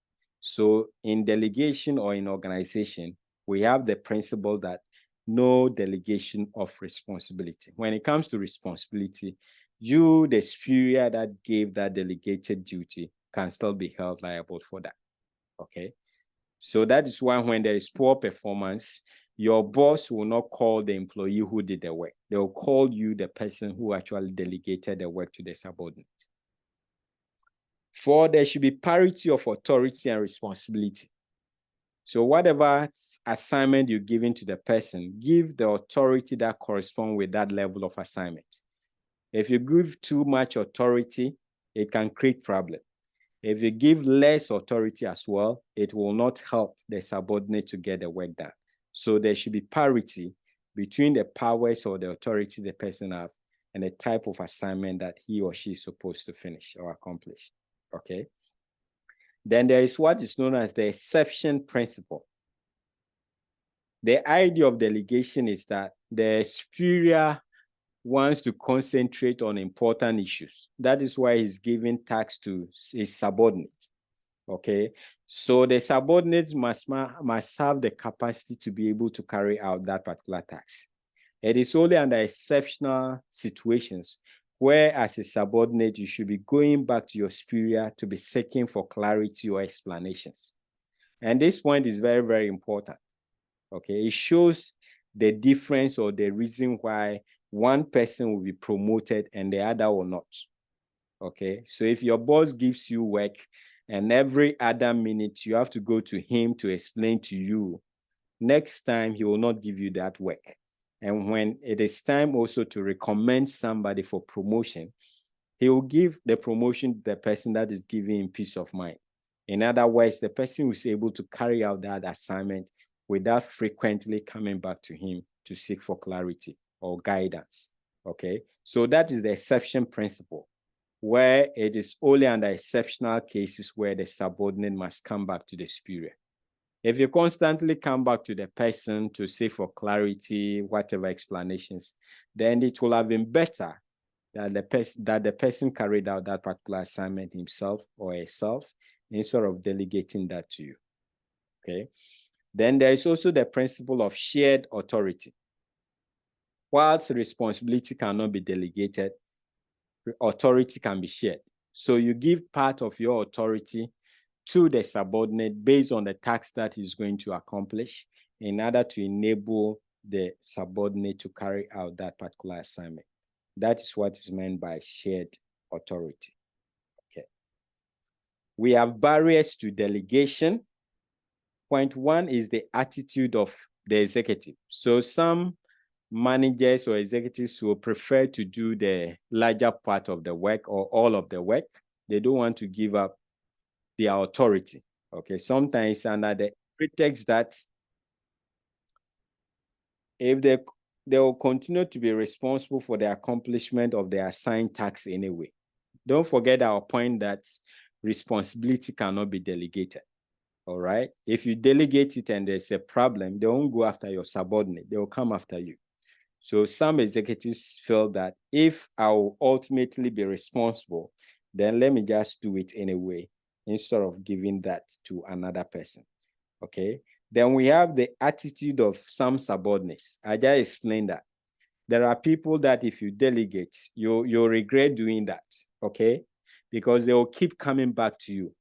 So in delegation or in organization, we have the principle that no delegation of responsibility. When it comes to responsibility, you, the superior that gave that delegated duty, can still be held liable for that. Okay. So that is why when there is poor performance, your boss will not call the employee who did the work. They will call you, the person who actually delegated the work to the subordinate. 4, there should be parity of authority and responsibility. So whatever assignment you're giving to the person, give the authority that corresponds with that level of assignment. If you give too much authority, it can create problems. If you give less authority as well, it will not help the subordinate to get the work done. So there should be parity between the powers or the authority the person has and the type of assignment that he or she is supposed to finish or accomplish. Okay. Then there is what is known as the exception principle. The idea of delegation is that the superior wants to concentrate on important issues. That is why he's giving tasks to his subordinate. Okay, so the subordinate must have the capacity to be able to carry out that particular task. It is only under exceptional situations where, as a subordinate, you should be going back to your superior to be seeking for clarity or explanations. And this point is very, very important. Okay, it shows the difference or the reason why one person will be promoted and the other will not. Okay, so if your boss gives you work and every other minute you have to go to him to explain to you, next time he will not give you that work. And when it is time also to recommend somebody for promotion, he will give the promotion to the person that is giving him peace of mind. In other words, the person who is able to carry out that assignment without frequently coming back to him to seek for clarity or guidance. Okay, so that is the exception principle, where it is only under exceptional cases where the subordinate must come back to the superior. If you constantly come back to the person to seek for clarity, whatever explanations, then it will have been better that the person carried out that particular assignment himself or herself instead of delegating that to you. Okay. Then there is also the principle of shared authority. Whilst responsibility cannot be delegated, authority can be shared. So you give part of your authority to the subordinate based on the task that he's going to accomplish in order to enable the subordinate to carry out that particular assignment. That is what is meant by shared authority. Okay. We have barriers to delegation. Point 1 is the attitude of the executive. So some managers or executives will prefer to do the larger part of the work or all of the work. They don't want to give up their authority. Okay, sometimes under the pretext that if they will continue to be responsible for the accomplishment of their assigned tasks anyway. Don't forget our point that responsibility cannot be delegated. All right. If you delegate it and there's a problem, they won't go after your subordinate. They will come after you. So some executives feel that if I will ultimately be responsible, then let me just do it anyway, instead of giving that to another person. Okay. Then we have the attitude of some subordinates. I just explained that. There are people that if you delegate, you'll regret doing that. Okay. Because they will keep coming back to you.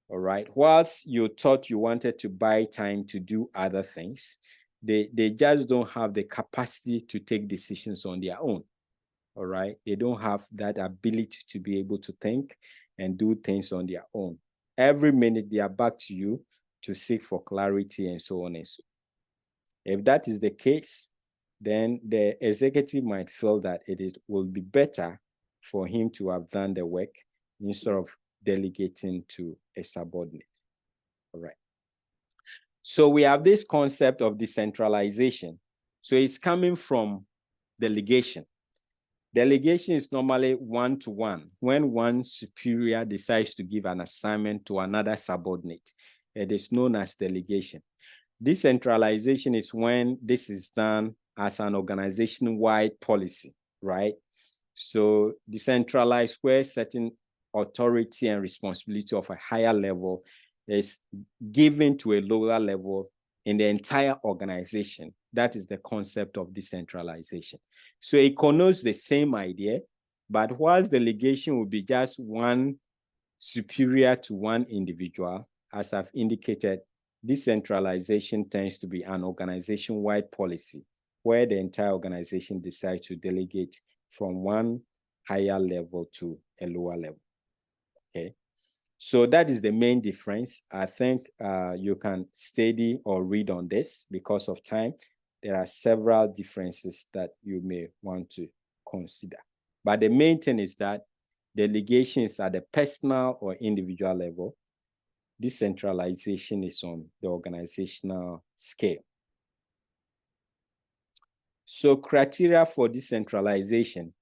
All right. Whilst you thought you wanted to buy time to do other things, they just don't have the capacity to take decisions on their own. All right. They don't have that ability to be able to think and do things on their own. Every minute they are back to you to seek for clarity and so on and so on. If that is the case, then the executive might feel that will be better for him to have done the work instead of delegating to a subordinate. All right. So we have this concept of decentralization. So it's coming from delegation. Delegation is normally one-to-one. When one superior decides to give an assignment to another subordinate, it is known as delegation. Decentralization is when this is done as an organization-wide policy, right? So decentralized, where certain authority and responsibility of a higher level is given to a lower level in the entire organization. That is the concept of decentralization. So it connotes the same idea, but whilst delegation will be just one superior to one individual, as I've indicated, decentralization tends to be an organization-wide policy where the entire organization decides to delegate from one higher level to a lower level. Okay, so that is the main difference. I think you can study or read on this because of time. There are several differences that you may want to consider. But the main thing is that delegation is at the personal or individual level. Decentralization is on the organizational scale. So criteria for decentralization,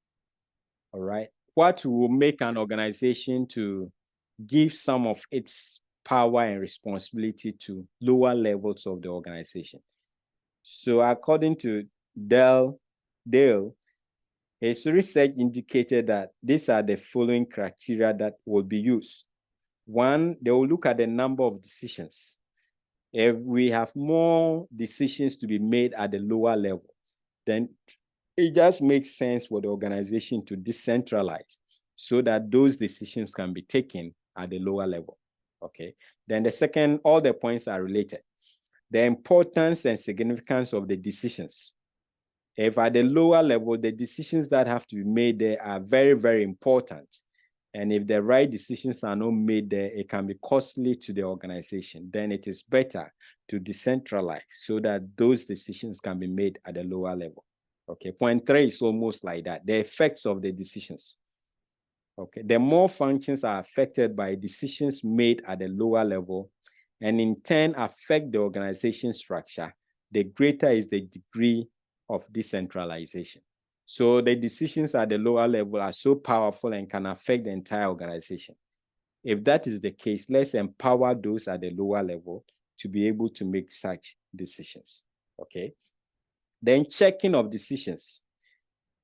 all right? What will make an organization to give some of its power and responsibility to lower levels of the organization? So according to Dale, his research indicated that these are the following criteria that will be used. One, they will look at the number of decisions. If we have more decisions to be made at the lower level, then it just makes sense for the organization to decentralize so that those decisions can be taken at the lower level. Okay. Then the second, all the points are related. The importance and significance of the decisions. If at the lower level, the decisions that have to be made there are very, very important. And if the right decisions are not made there, it can be costly to the organization. Then it is better to decentralize so that those decisions can be made at the lower level. Okay, point 3 is almost like that. The effects of the decisions. Okay, the more functions are affected by decisions made at the lower level and in turn affect the organization structure, the greater is the degree of decentralization. So the decisions at the lower level are so powerful and can affect the entire organization. If that is the case, let's empower those at the lower level to be able to make such decisions. Okay. Then checking of decisions.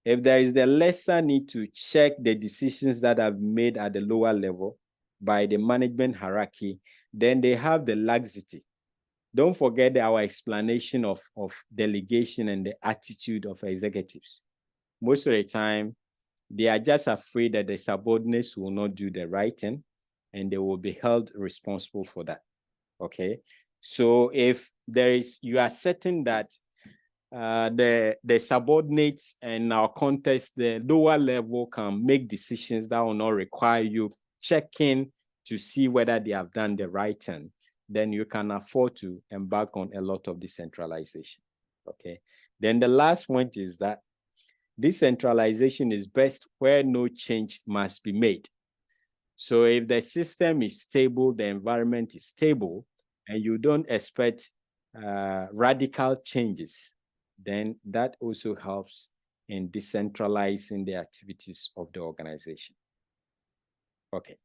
If there is the lesser need to check the decisions that are made at the lower level by the management hierarchy, then they have the laxity. Don't forget our explanation of delegation and the attitude of executives. Most of the time, they are just afraid that the subordinates will not do the right thing and they will be held responsible for that. Okay. So if you are certain that the subordinates in our context, the lower level can make decisions that will not require you checking to see whether they have done the right thing, then you can afford to embark on a lot of decentralization. Okay. Then the last point is that decentralization is best where no change must be made. So if the system is stable, the environment is stable, and you don't expect radical changes, then that also helps in decentralizing the activities of the organization. Okay.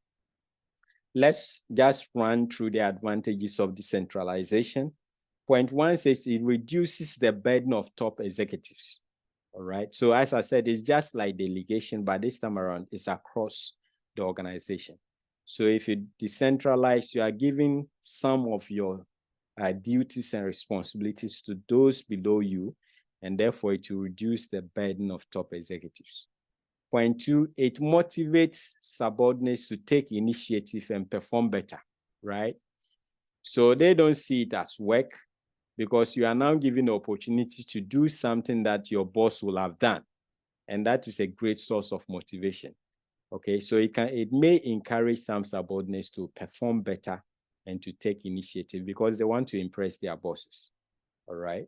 Let's just run through the advantages of decentralization. Point one says it reduces the burden of top executives. All right. So as I said, it's just like delegation, but this time around, it's across the organization. So if you decentralize, you are giving some of your duties and responsibilities to those below you, and therefore it will reduce the burden of top executives. Point two, it motivates subordinates to take initiative and perform better, right? So they don't see it as work, because you are now given the opportunity to do something that your boss will have done. And that is a great source of motivation. Okay, so it may encourage some subordinates to perform better and to take initiative because they want to impress their bosses. All right.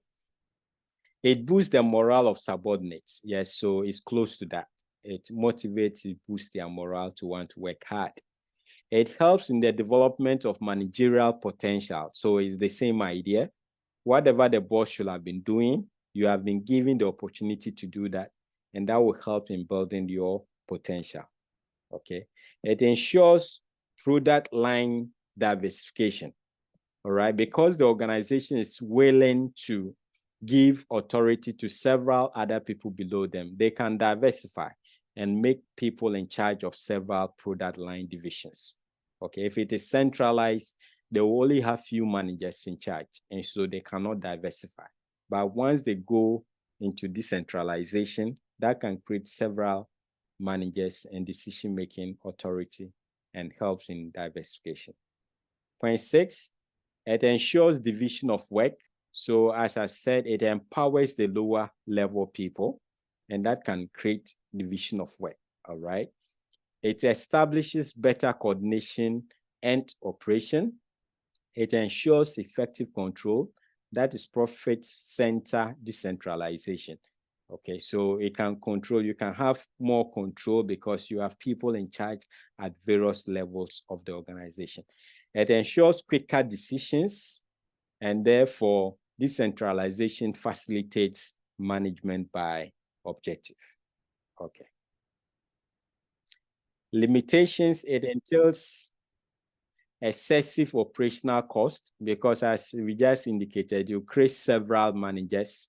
It boosts the morale of subordinates. Yes, so it's close to that. It motivates, it boosts their morale to want to work hard. It helps in the development of managerial potential. So it's the same idea. Whatever the boss should have been doing, you have been given the opportunity to do that, and that will help in building your potential. Okay. It ensures product line diversification. All right. Because the organization is willing to give authority to several other people below them, they can diversify and make people in charge of several product line divisions. Okay. If it is centralized, they will only have few managers in charge, and so they cannot diversify. But once they go into decentralization, that can create several managers and decision-making authority and helps in diversification. Point six, it ensures division of work. So as I said, it empowers the lower level people, and that can create division of work, all right? It establishes better coordination and operation. It ensures effective control. That is profit center decentralization. Okay, so it can control, you can have more control because you have people in charge at various levels of the organization. It ensures quicker decisions, and therefore decentralization facilitates management by objective. Okay. Limitations, it entails excessive operational cost because, as we just indicated, you create several managers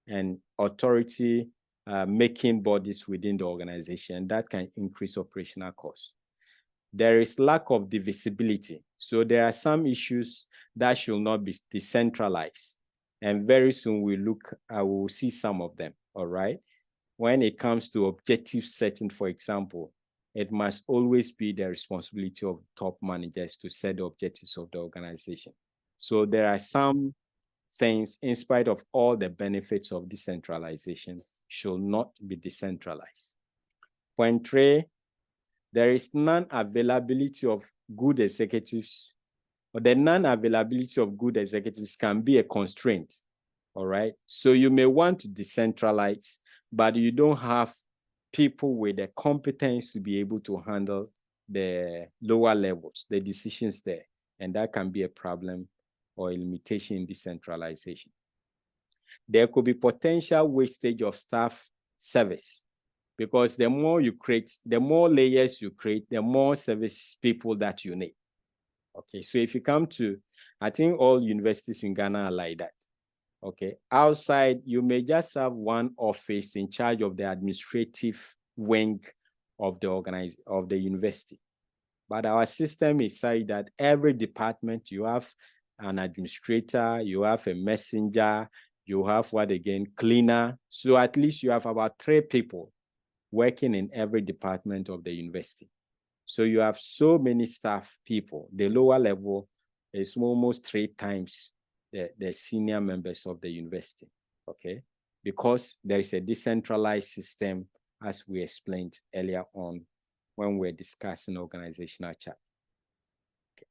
and authority making bodies within the organization. That can increase operational costs. There is lack of divisibility. So there are some issues that should not be decentralized. And very soon we will see some of them, all right? When it comes to objective setting, for example, it must always be the responsibility of top managers to set the objectives of the organization. So there are some things, in spite of all the benefits of decentralization, should not be decentralized. Point three, there is non-availability of good executives, or the non-availability of good executives can be a constraint, all right? So you may want to decentralize, but you don't have people with the competence to be able to handle the lower levels, the decisions there, and that can be a problem or a limitation in decentralization. There could be potential wastage of staff service, because the more you create, the more layers you create, the more service people that you need. Okay, so if you come to, I think all universities in Ghana are like that. Okay, outside, you may just have one office in charge of the administrative wing of the university. But our system is such that every department, you have an administrator, you have a messenger, you have cleaner. So at least you have about 3 people working in every department of the university. So you have so many staff people. The lower level is almost 3 times the senior members of the university, okay? Because there is a decentralized system, as we explained earlier on when we're discussing organizational chart. Okay.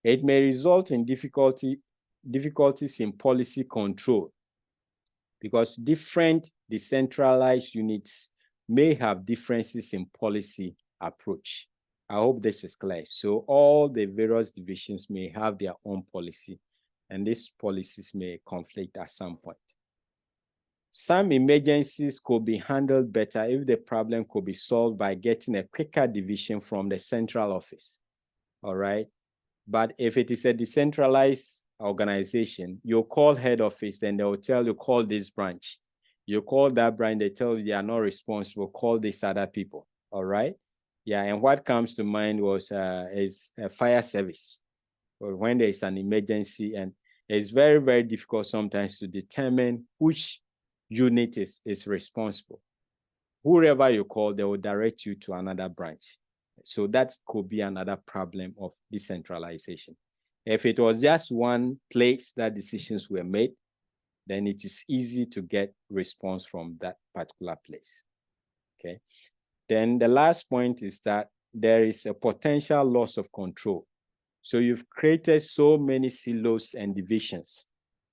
It may result in difficulties in policy control, because different decentralized units may have differences in policy approach. I hope this is clear. So all the various divisions may have their own policy, and these policies may conflict at some point. Some emergencies could be handled better if the problem could be solved by getting a quicker division from the central office, all right? But if it is a decentralized organization, you call head office, then they will tell you, call this branch. You call that branch, they tell you they are not responsible, call these other people, all right? Yeah, and what comes to mind was is a fire service, or when there is an emergency, and it's very, very difficult sometimes to determine which unit is responsible. Whoever you call, they will direct you to another branch. So that could be another problem of decentralization. If it was just one place that decisions were made, then it is easy to get response from that particular place, okay? Then the last point is that there is a potential loss of control. So you've created so many silos and divisions,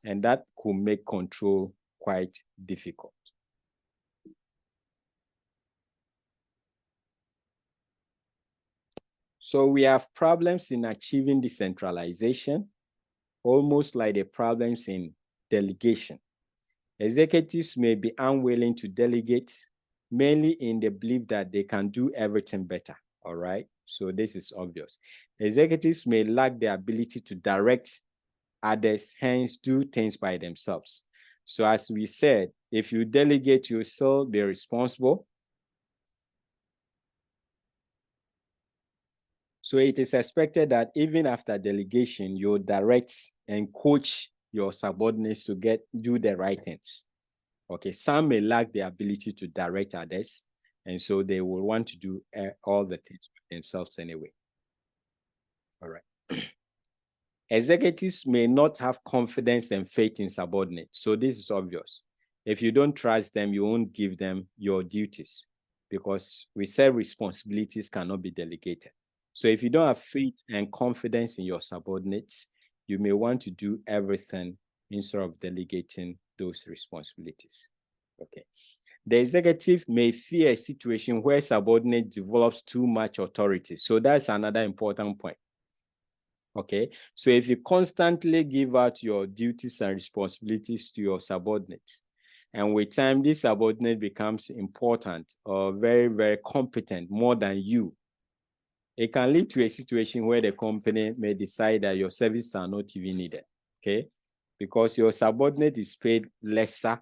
and that could make control quite difficult. So we have problems in achieving decentralization, almost like the problems in delegation. Executives may be unwilling to delegate, mainly in the belief that they can do everything better, all right? So this is obvious. Executives may lack the ability to direct others, hence do things by themselves. So as we said, if you delegate, you still be responsible. So it is expected that even after delegation, you direct and coach your subordinates to do the right things. Okay, some may lack the ability to direct others, and so they will want to do all the things themselves anyway. All right. Executives may not have confidence and faith in subordinates. So this is obvious. If you don't trust them, you won't give them your duties, because we said responsibilities cannot be delegated. So if you don't have faith and confidence in your subordinates, you may want to do everything instead of delegating those responsibilities. Okay. The executive may fear a situation where subordinate develops too much authority. So that's another important point. Okay. So if you constantly give out your duties and responsibilities to your subordinates, and with time, this subordinate becomes important or very, very competent more than you, it can lead to a situation where the company may decide that your services are not even needed, okay? Because your subordinate is paid lesser,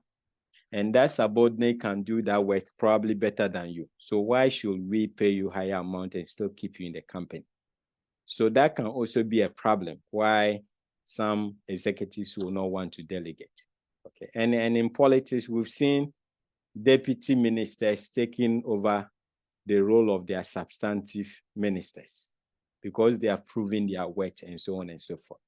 and that subordinate can do that work probably better than you. So why should we pay you higher amount and still keep you in the company? So that can also be a problem why some executives will not want to delegate, okay? And in politics, we've seen deputy ministers taking over the role of their substantive ministers because they have proven their worth and so on and so forth.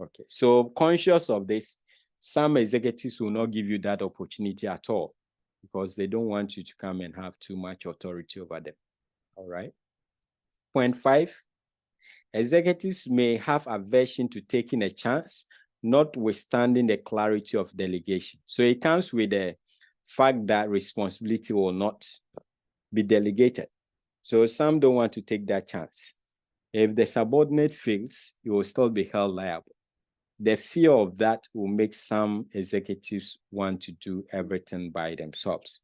Okay, so conscious of this, some executives will not give you that opportunity at all because they don't want you to come and have too much authority over them. All right. Point 5, executives may have aversion to taking a chance, notwithstanding the clarity of delegation. So it comes with the fact that responsibility will not be delegated. So some don't want to take that chance. If the subordinate fails, you will still be held liable. The fear of that will make some executives want to do everything by themselves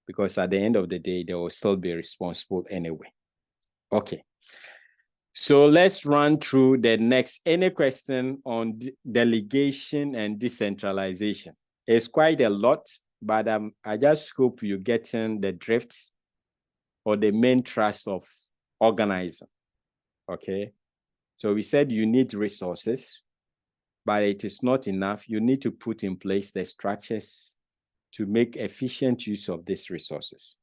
because at the end of the day, they will still be responsible anyway. Okay. So let's run through the next. Any question on delegation and decentralization? It's quite a lot, but I just hope you're getting the drift or the main thrust of organizing, okay? So we said you need resources, but it is not enough. You need to put in place the structures to make efficient use of these resources.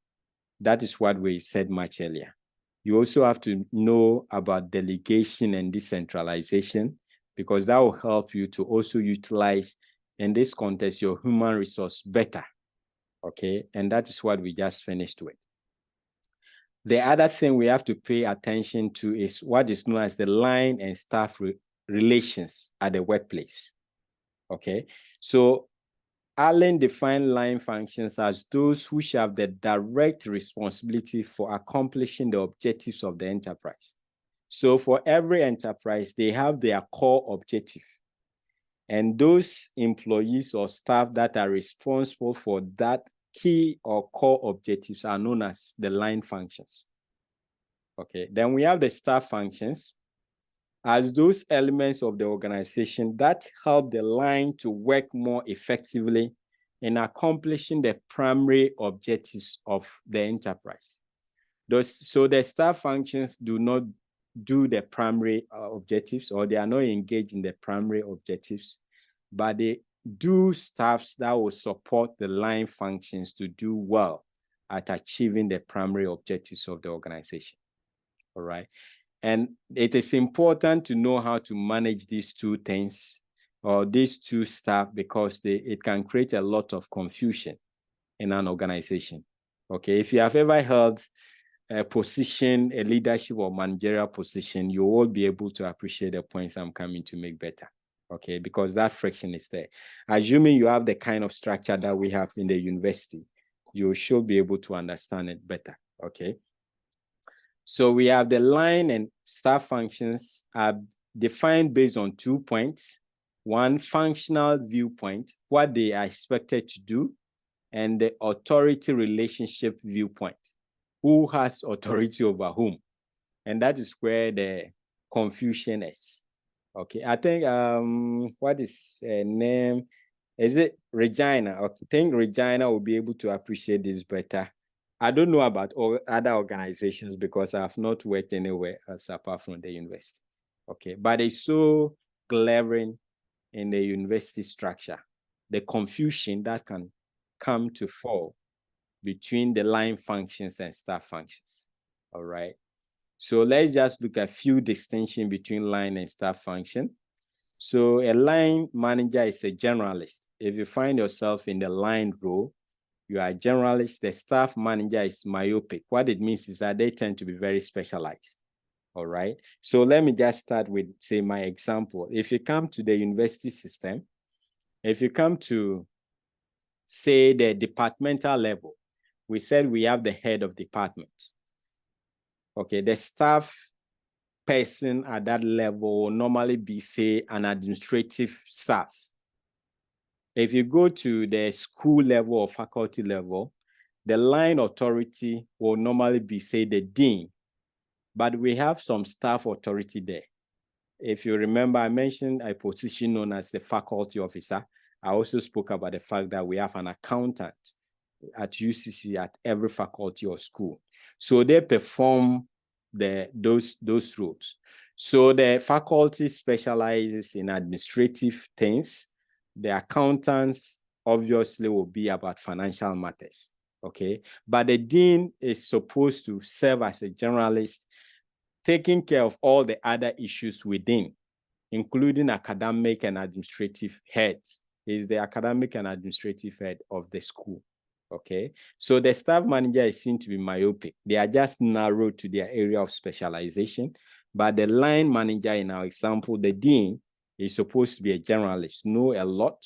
That is what we said much earlier. You also have to know about delegation and decentralization because that will help you to also utilize, in this context, your human resource better, okay? And that is what we just finished with. The other thing we have to pay attention to is what is known as the line and staff relations at the workplace, okay? So Allen defined line functions as those who have the direct responsibility for accomplishing the objectives of the enterprise. So for every enterprise, they have their core objective. And those employees or staff that are responsible for that key or core objectives are known as the line functions. Okay, then we have the staff functions as those elements of the organization that help the line to work more effectively in accomplishing the primary objectives of the enterprise. So the staff functions do not do the primary objectives, or they are not engaged in the primary objectives, but they do stuffs that will support the line functions to do well at achieving the primary objectives of the organization. All right. And it is important to know how to manage these two things or these two staff, because it can create a lot of confusion in an organization. Okay, if you have ever held a position, a leadership or managerial position, you will be able to appreciate the points I'm coming to make better. Okay, because that friction is there. Assuming you have the kind of structure that we have in the university, you should be able to understand it better. Okay. So we have the line and staff functions are defined based on 2 points. One, functional viewpoint, what they are expected to do, and the authority relationship viewpoint, who has authority over whom. And that is where the confusion is. Okay, I think, what is her name? Is it Regina? Okay, I think Regina will be able to appreciate this better. I don't know about all other organizations because I have not worked anywhere else apart from the university. Okay, but it's so glaring in the university structure, the confusion that can come to fall between the line functions and staff functions. All right. So let's just look at a few distinctions between line and staff function. So a line manager is a generalist. If you find yourself in the line role, you are a generalist. The staff manager is myopic. What it means is that they tend to be very specialized. All right. So let me just start with, say, my example. If you come to the university system, if you come to, say, the departmental level, we said we have the head of department. Okay. The staff person at that level will normally be, say, an administrative staff. If you go to the school level or faculty level, the line authority will normally be, say, the dean, but we have some staff authority there. If you remember, I mentioned a position known as the faculty officer. I also spoke about the fact that we have an accountant at UCC at every faculty or school. So they perform those roles. So the faculty specializes in administrative things. The accountants obviously will be about financial matters, okay? But the dean is supposed to serve as a generalist, taking care of all the other issues within, including academic and administrative heads. He's the academic and administrative head of the school, okay? So the staff manager is seen to be myopic. They are just narrowed to their area of specialization, but the line manager in our example, the dean, is supposed to be a generalist, know a lot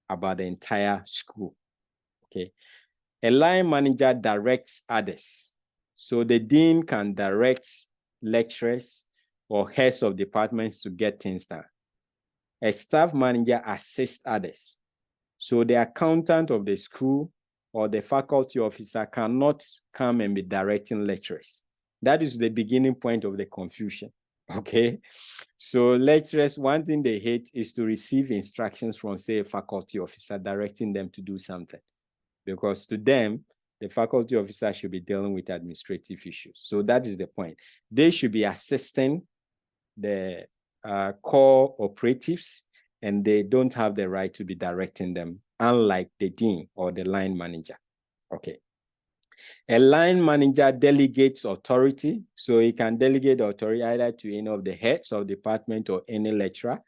about the entire school, okay? A line manager directs others. So the dean can direct lecturers or heads of departments to get things done. A staff manager assists others. So the accountant of the school or the faculty officer cannot come and be directing lecturers. That is the beginning point of the confusion. Okay, so lecturers, one thing they hate is to receive instructions from, say, a faculty officer directing them to do something, because to them, the faculty officer should be dealing with administrative issues. So that is the point. They should be assisting the core operatives, and they don't have the right to be directing them, unlike the dean or the line manager. Okay. A line manager delegates authority, so he can delegate authority either to any of the heads of department or any lecturer.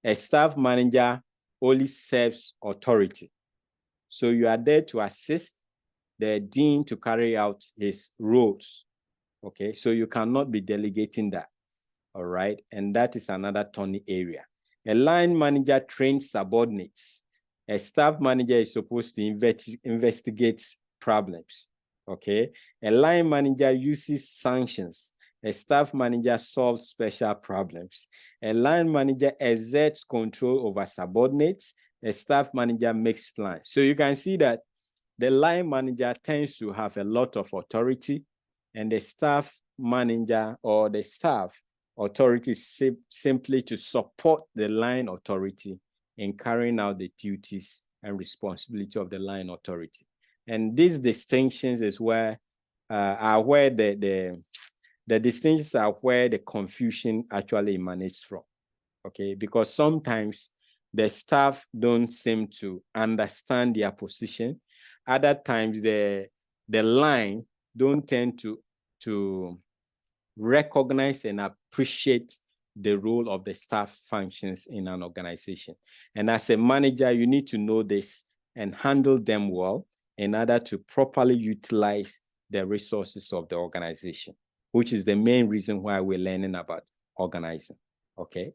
A staff manager only serves authority. So you are there to assist the dean to carry out his roles. Okay, so you cannot be delegating that. All right, and that is another thorny area. A line manager trains subordinates. A staff manager is supposed to investigate problems. Okay, a line manager uses sanctions. A staff manager solves special problems. A line manager exerts control over subordinates. A staff manager makes plans. So you can see that the line manager tends to have a lot of authority, and the staff manager or the staff authority is simply to support the line authority in carrying out the duties and responsibility of the line authority. And these distinctions is where the distinctions are where the confusion actually emanates from. Okay, because sometimes the staff don't seem to understand their position. Other times the line don't tend to recognize and appreciate the role of the staff functions in an organization. And as a manager, you need to know this and handle them well in order to properly utilize the resources of the organization, which is the main reason why we're learning about organizing. Okay,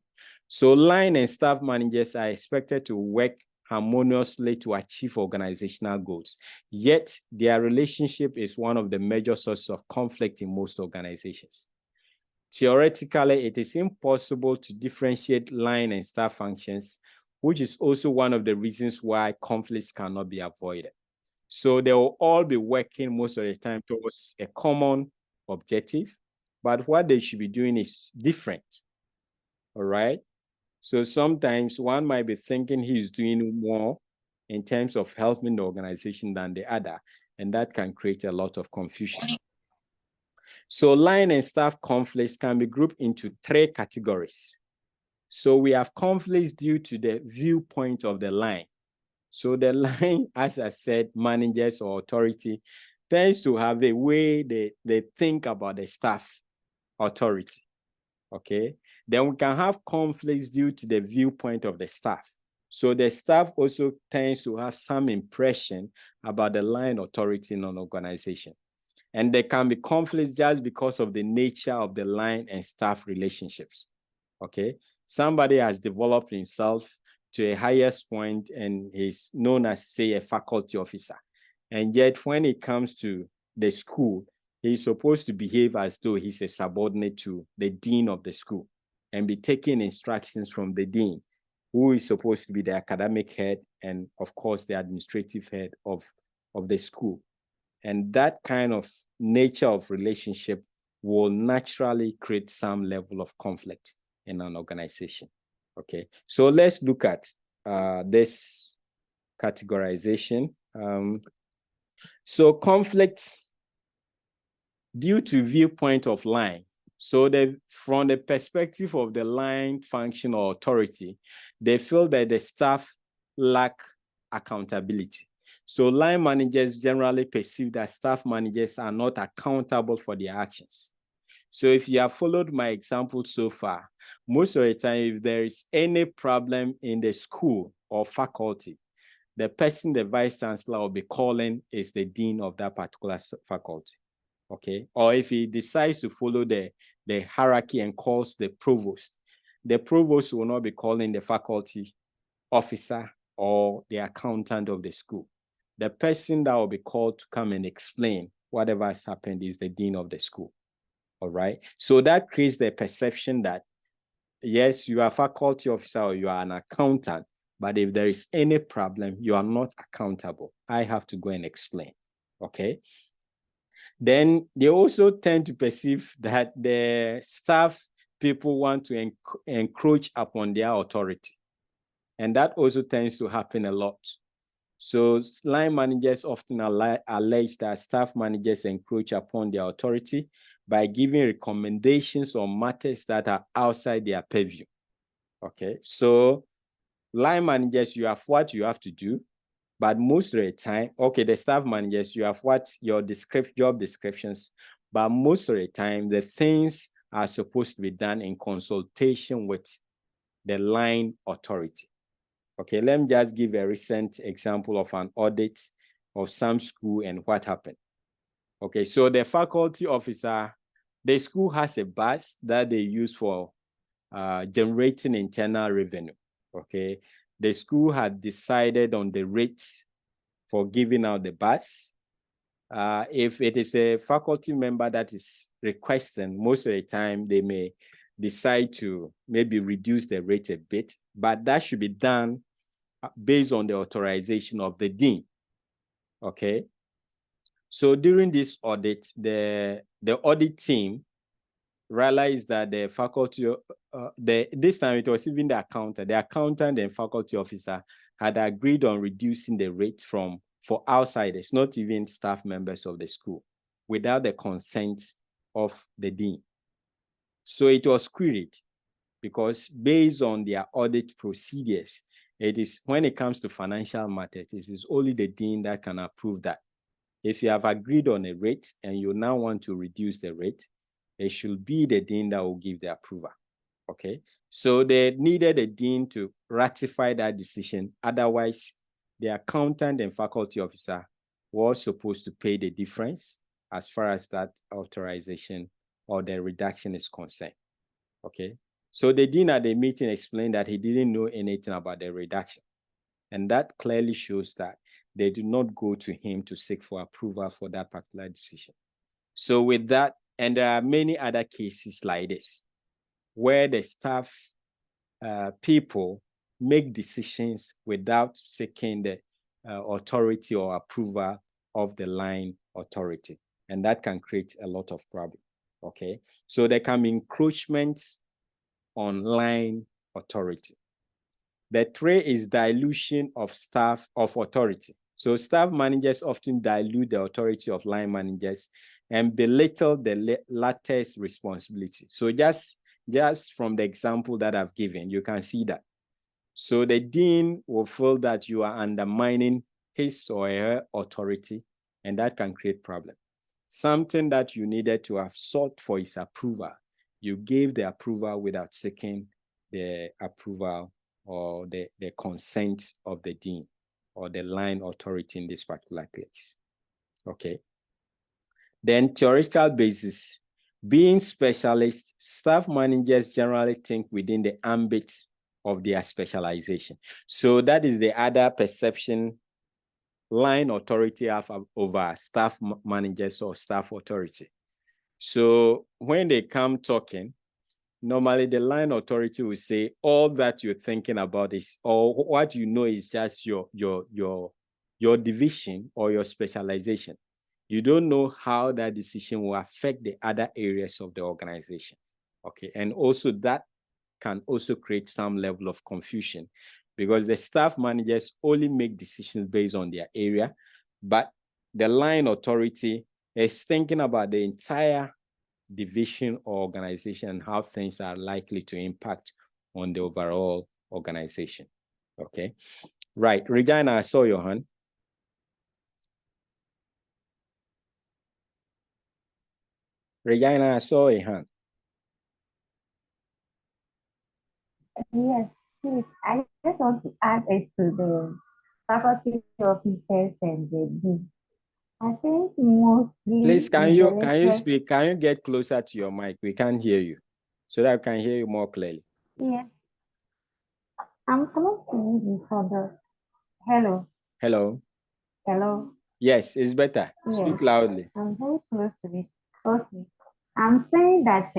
so line and staff managers are expected to work harmoniously to achieve organizational goals. Yet their relationship is one of the major sources of conflict in most organizations. Theoretically, it is impossible to differentiate line and staff functions, which is also one of the reasons why conflicts cannot be avoided. So they will all be working most of the time towards a common objective, but what they should be doing is different. All right. So sometimes one might be thinking he's doing more in terms of helping the organization than the other, and that can create a lot of confusion. So line and staff conflicts can be grouped into 3 categories. So we have conflicts due to the viewpoint of the line. So the line, as I said, managers or authority tends to have a way they think about the staff authority. Okay. Then we can have conflicts due to the viewpoint of the staff. So the staff also tends to have some impression about the line authority in an organization. And there can be conflicts just because of the nature of the line and staff relationships. Okay. Somebody has developed himself to a highest point and is known as, say, a faculty officer. And yet when it comes to the school, he's supposed to behave as though he's a subordinate to the dean of the school and be taking instructions from the dean, who is supposed to be the academic head and, of course, the administrative head of the school. And that kind of nature of relationship will naturally create some level of conflict in an organization. Okay, so let's look at this categorization. So conflicts due to viewpoint of line. So from the perspective of the line function or authority, they feel that the staff lack accountability. So line managers generally perceive that staff managers are not accountable for their actions. So if you have followed my example so far, most of the time, if there is any problem in the school or faculty, the person the vice chancellor will be calling is the dean of that particular faculty. Okay, or if he decides to follow the hierarchy and calls the provost will not be calling the faculty officer or the accountant of the school. The person that will be called to come and explain whatever has happened is the dean of the school. All right, so that creates the perception that, yes, you are a faculty officer or you are an accountant, but if there is any problem, you are not accountable. I have to go and explain. Okay. Then they also tend to perceive that the staff people want to encroach upon their authority. And that also tends to happen a lot. So line managers often allege that staff managers encroach upon their authority by giving recommendations on matters that are outside their purview. Okay, so line managers, you have what you have to do, but most of the time, okay, the staff managers, you have what your job descriptions, but most of the time, the things are supposed to be done in consultation with the line authority. Okay, let me just give a recent example of an audit of some school and what happened. Okay, so the faculty officer, the school has a bus that they use for generating internal revenue. Okay, the school had decided on the rates for giving out the bus. If it is a faculty member that is requesting, most of the time they may decide to maybe reduce the rate a bit, but that should be done based on the authorization of the dean. Okay. So during this audit, the audit team realized that the faculty, this time it was even the accountant and faculty officer had agreed on reducing the rate for outsiders, not even staff members of the school, without the consent of the dean. So it was queried because based on their audit procedures, it is when it comes to financial matters, it is only the dean that can approve that. If you have agreed on a rate and you now want to reduce the rate, it should be the dean that will give the approval. Okay. So they needed a dean to ratify that decision. Otherwise, the accountant and faculty officer was supposed to pay the difference as far as that authorization or the reduction is concerned. Okay. So the dean at the meeting explained that he didn't know anything about the reduction. And that clearly shows that they do not go to him to seek for approval for that particular decision. So with that, and there are many other cases like this, where the staff people make decisions without seeking the authority or approval of the line authority. And that can create a lot of problem. Okay. So there can be encroachments on line authority. The third is dilution of staff of authority. So staff managers often dilute the authority of line managers and belittle the latter's responsibility. So just from the example that I've given, you can see that. So the dean will feel that you are undermining his or her authority, and that can create problem. Something that you needed to have sought for his approval, you gave the approval without seeking the approval or the consent of the dean or the line authority in this particular case. Okay. Then theoretical basis. Being specialists, staff managers generally think within the ambit of their specialization. So that is the other perception line authority have over staff managers or staff authority. So when they come talking, normally the line authority will say all that you're thinking about is, or what you know is just your division or your specialization. You don't know how that decision will affect the other areas of the organization. Okay. And also that can also create some level of confusion because the staff managers only make decisions based on their area, but the line authority is thinking about the entire division or organization and how things are likely to impact on the overall organization. Okay. Right. Regina, I saw your hand. Regina, I saw a hand. Yes, please. I just want to add it to the faculty officers and the dean. I think mostly. Please, can you speak? Can you get closer to your mic? We can't hear you, so that I can hear you more clearly. Yes. I'm close to you before the. Hello. Hello. Hello. Yes, it's better. Yes. Speak loudly. I'm very close to it. Okay. I'm saying that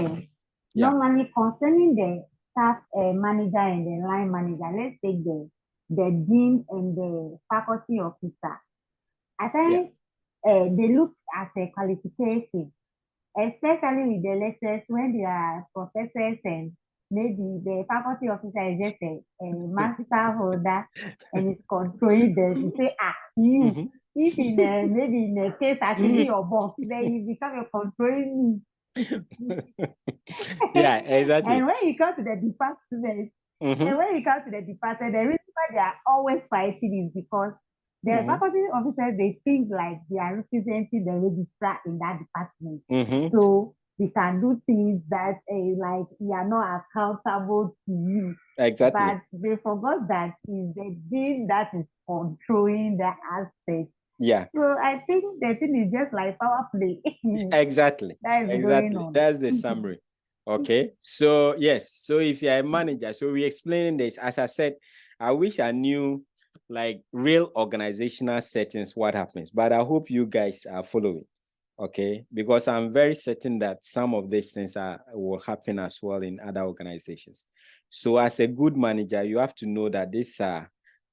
normally concerning the staff manager and the line manager, let's take the dean and the faculty officer. I think they look at the qualification, especially with the lecturers when they are professors and maybe the faculty officer is just a master holder and is controlling them. You say, you, if in maybe in a case I should be your boss, then you become a controlling me. Yeah, exactly. And when you come to the department, the reason why they are always fighting is because the faculty officers, they think like they are representing the registrar in that department. So we can do things that like we are not accountable to you. Exactly. But they forgot that is the dean that is controlling the aspect. Yeah. So I think the thing is just like power play. Exactly. That is going on. That's the summary. Okay. So yes. So if you're a manager, so we explaining this. As I said, I wish I knew like real organizational settings, what happens. But I hope you guys are following, okay? Because I'm very certain that some of these things will happen as well in other organizations. So as a good manager, you have to know that these are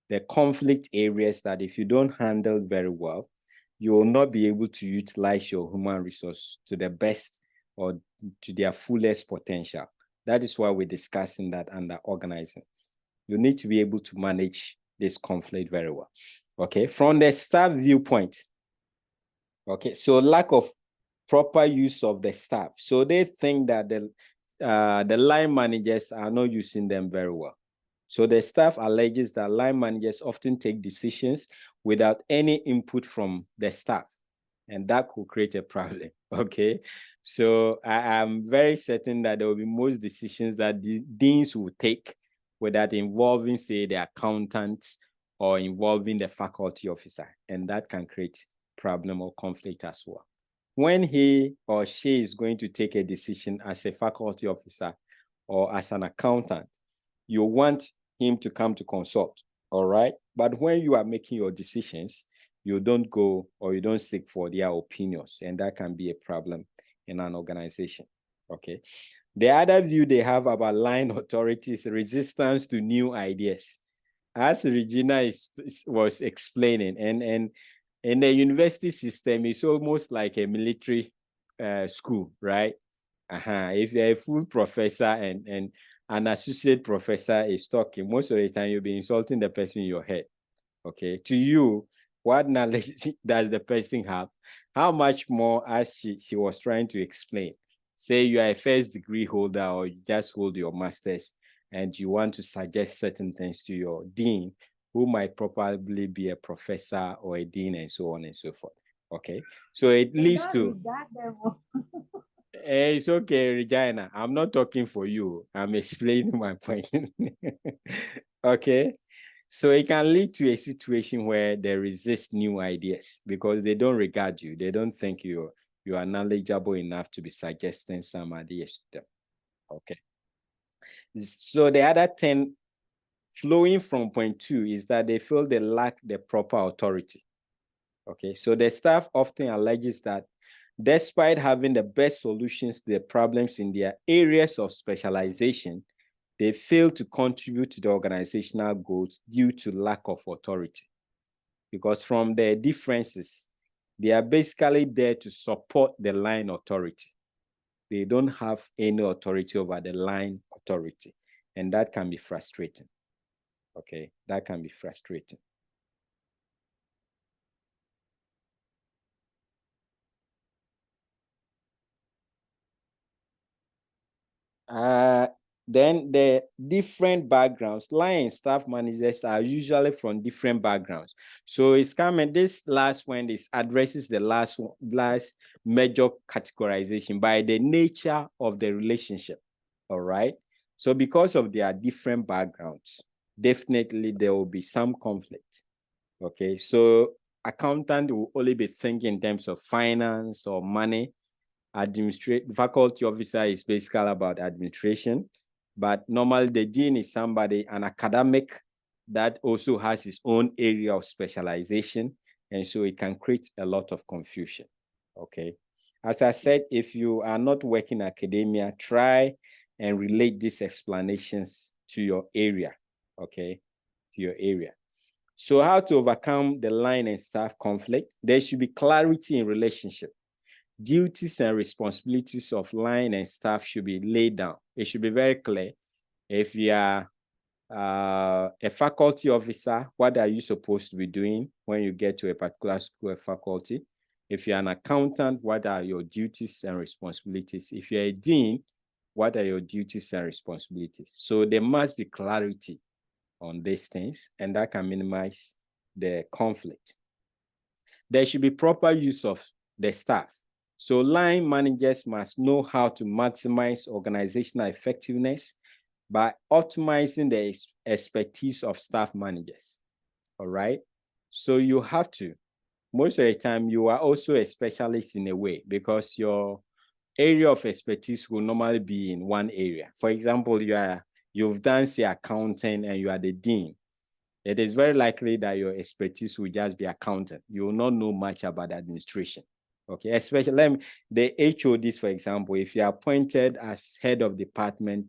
the conflict areas that if you don't handle very well, you will not be able to utilize your human resource to the best or to their fullest potential. That is why we're discussing that under organizing. You need to be able to manage this conflict very well. Okay, from the staff viewpoint. Okay, so lack of proper use of the staff. So they think that the line managers are not using them very well. So the staff alleges that line managers often take decisions without any input from the staff, and that could create a problem. Okay, so I am very certain that there will be most decisions that the deans will take without involving, say, the accountants or involving the faculty officer, and that can create problem or conflict as well. When he or she is going to take a decision as a faculty officer or as an accountant, you want him to come to consult, all right? But when you are making your decisions, you don't go or you don't seek for their opinions, and that can be a problem in an organization, okay? The other view they have about line authority is resistance to new ideas. As Regina was explaining, and in the university system, it's almost like a military school, right? If you're a full professor and an associate professor is talking, most of the time you'll be insulting the person in your head, okay? To you, what knowledge does the person have? How much more, as she was trying to explain, say you are a first degree holder or you just hold your master's and you want to suggest certain things to your dean, who might probably be a professor or a dean and so on and so forth, okay? So it leads to... It's okay, Regina. I'm not talking for you. I'm explaining my point. Okay. So it can lead to a situation where they resist new ideas because they don't regard you. They don't think you are knowledgeable enough to be suggesting some ideas to them. Okay. So the other thing flowing from point 2 is that they feel they lack the proper authority. Okay. So the staff often alleges that despite having the best solutions to the problems in their areas of specialization, they fail to contribute to the organizational goals due to lack of authority. Because from their differences, they are basically there to support the line authority. They don't have any authority over the line authority, and that can be frustrating. Okay, that can be frustrating. Then the different backgrounds, line staff managers are usually from different backgrounds. So it's coming, this last one addresses the last major categorization by the nature of the relationship, all right? So because of their different backgrounds, definitely there will be some conflict, okay? So accountant will only be thinking in terms of finance or money. Faculty officer is basically about administration, but normally the dean is somebody, an academic that also has his own area of specialization, and so it can create a lot of confusion, okay? As I said, if you are not working in academia, try and relate these explanations to your area, okay? To your area. So how to overcome the line and staff conflict? There should be clarity in relationship. Duties and responsibilities of line and staff should be laid down. It should be very clear. If you are a faculty officer, what are you supposed to be doing when you get to a particular school or faculty? If you're an accountant, what are your duties and responsibilities? If you're a dean, what are your duties and responsibilities? So there must be clarity on these things, and that can minimize the conflict. There should be proper use of the staff. So line managers must know how to maximize organizational effectiveness by optimizing the expertise of staff managers, all right? So you have to, most of the time, you are also a specialist in a way because your area of expertise will normally be in one area. For example, you've done, say, accounting and you are the dean. it is very likely that your expertise will just be accounting. You will not know much about administration. Okay, especially the HODs, for example, if you are appointed as head of department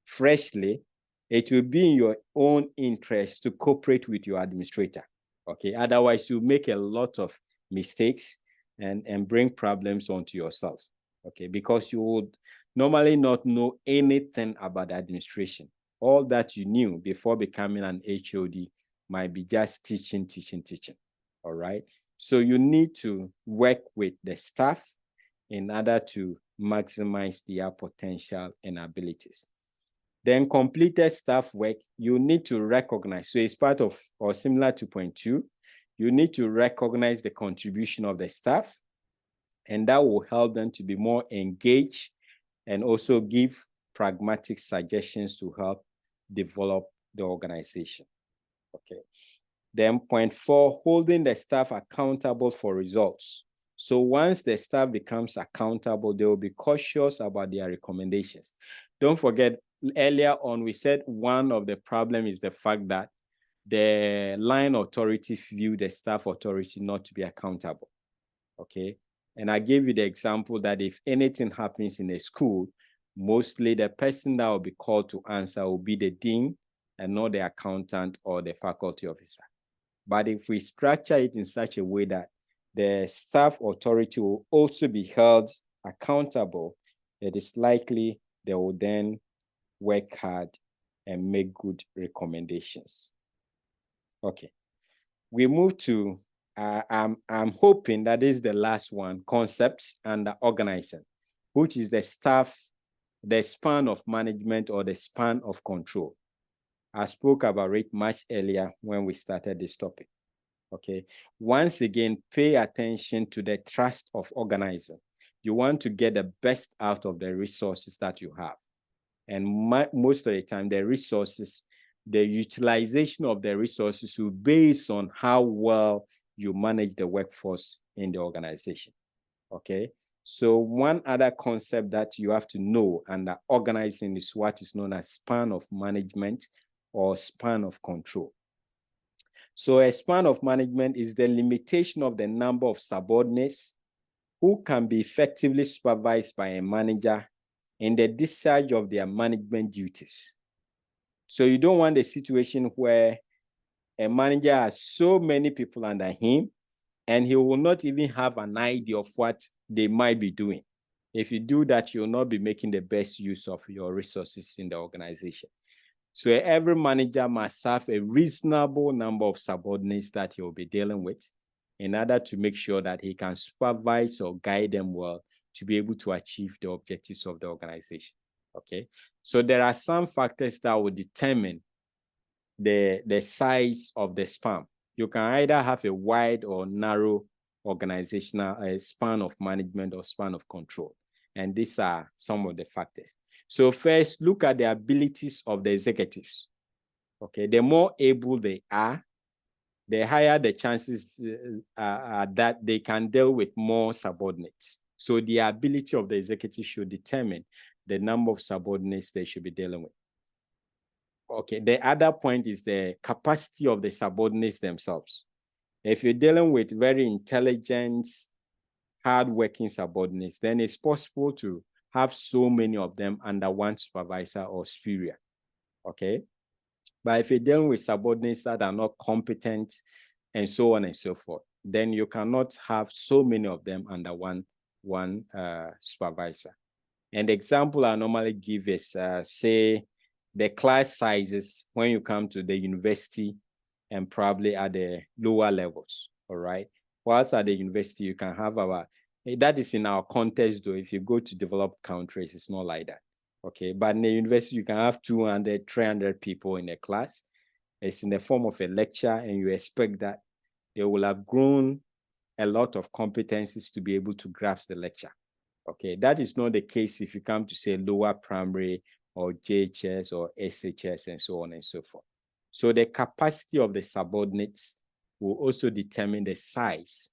freshly, it will be in your own interest to cooperate with your administrator. Okay, otherwise you make a lot of mistakes and bring problems onto yourself. Okay, because you would normally not know anything about administration. All that you knew before becoming an HOD might be just teaching. All right. So you need to work with the staff in order to maximize their potential and abilities. Then completed staff work, you need to recognize. So it's part of, or similar to point 2, you need to recognize the contribution of the staff, and that will help them to be more engaged and also give pragmatic suggestions to help develop the organization. Okay. Then point 4, holding the staff accountable for results. So once the staff becomes accountable, they will be cautious about their recommendations. Don't forget, earlier on, we said one of the problems is the fact that the line authorities view the staff authority not to be accountable. Okay. And I gave you the example that if anything happens in a school, mostly the person that will be called to answer will be the dean and not the accountant or the faculty officer. But if we structure it in such a way that the staff authority will also be held accountable, it is likely they will then work hard and make good recommendations. Okay, we move to, I'm hoping that is the last one, concepts and organizing, which is the staff, the span of management or the span of control. I spoke about it much earlier when we started this topic. Okay. Once again, pay attention to the trust of organizing. You want to get the best out of the resources that you have. And most of the time, the resources, the utilization of the resources will be based on how well you manage the workforce in the organization. Okay. So one other concept that you have to know under organizing is what is known as span of management or span of control. So a span of management is the limitation of the number of subordinates who can be effectively supervised by a manager in the discharge of their management duties. So you don't want a situation where a manager has so many people under him and he will not even have an idea of what they might be doing. If you do that, you'll not be making the best use of your resources in the organization. So every manager must have a reasonable number of subordinates that he will be dealing with in order to make sure that he can supervise or guide them well to be able to achieve the objectives of the organization. Okay. So there are some factors that will determine the size of the span. You can either have a wide or narrow organizational span of management or span of control. And these are some of the factors. So first, look at the abilities of the executives. Okay, the more able they are, the higher the chances that they can deal with more subordinates. So the ability of the executive should determine the number of subordinates they should be dealing with. Okay, the other point is the capacity of the subordinates themselves. If you're dealing with very intelligent, hardworking subordinates, then it's possible to have so many of them under one supervisor or superior. Okay. But if you're dealing with subordinates that are not competent and so on and so forth, then you cannot have so many of them under one supervisor. And the example I normally give is, say, the class sizes when you come to the university and probably at the lower levels. All right. Whilst at the university, you can have that is in our context, though. If you go to developed countries, it's not like that. Okay. But in the university, you can have 200, 300 people in a class. It's in the form of a lecture, and you expect that they will have grown a lot of competencies to be able to grasp the lecture. Okay. That is not the case if you come to, say, lower primary or JHS or SHS and so on and so forth. So the capacity of the subordinates will also determine the size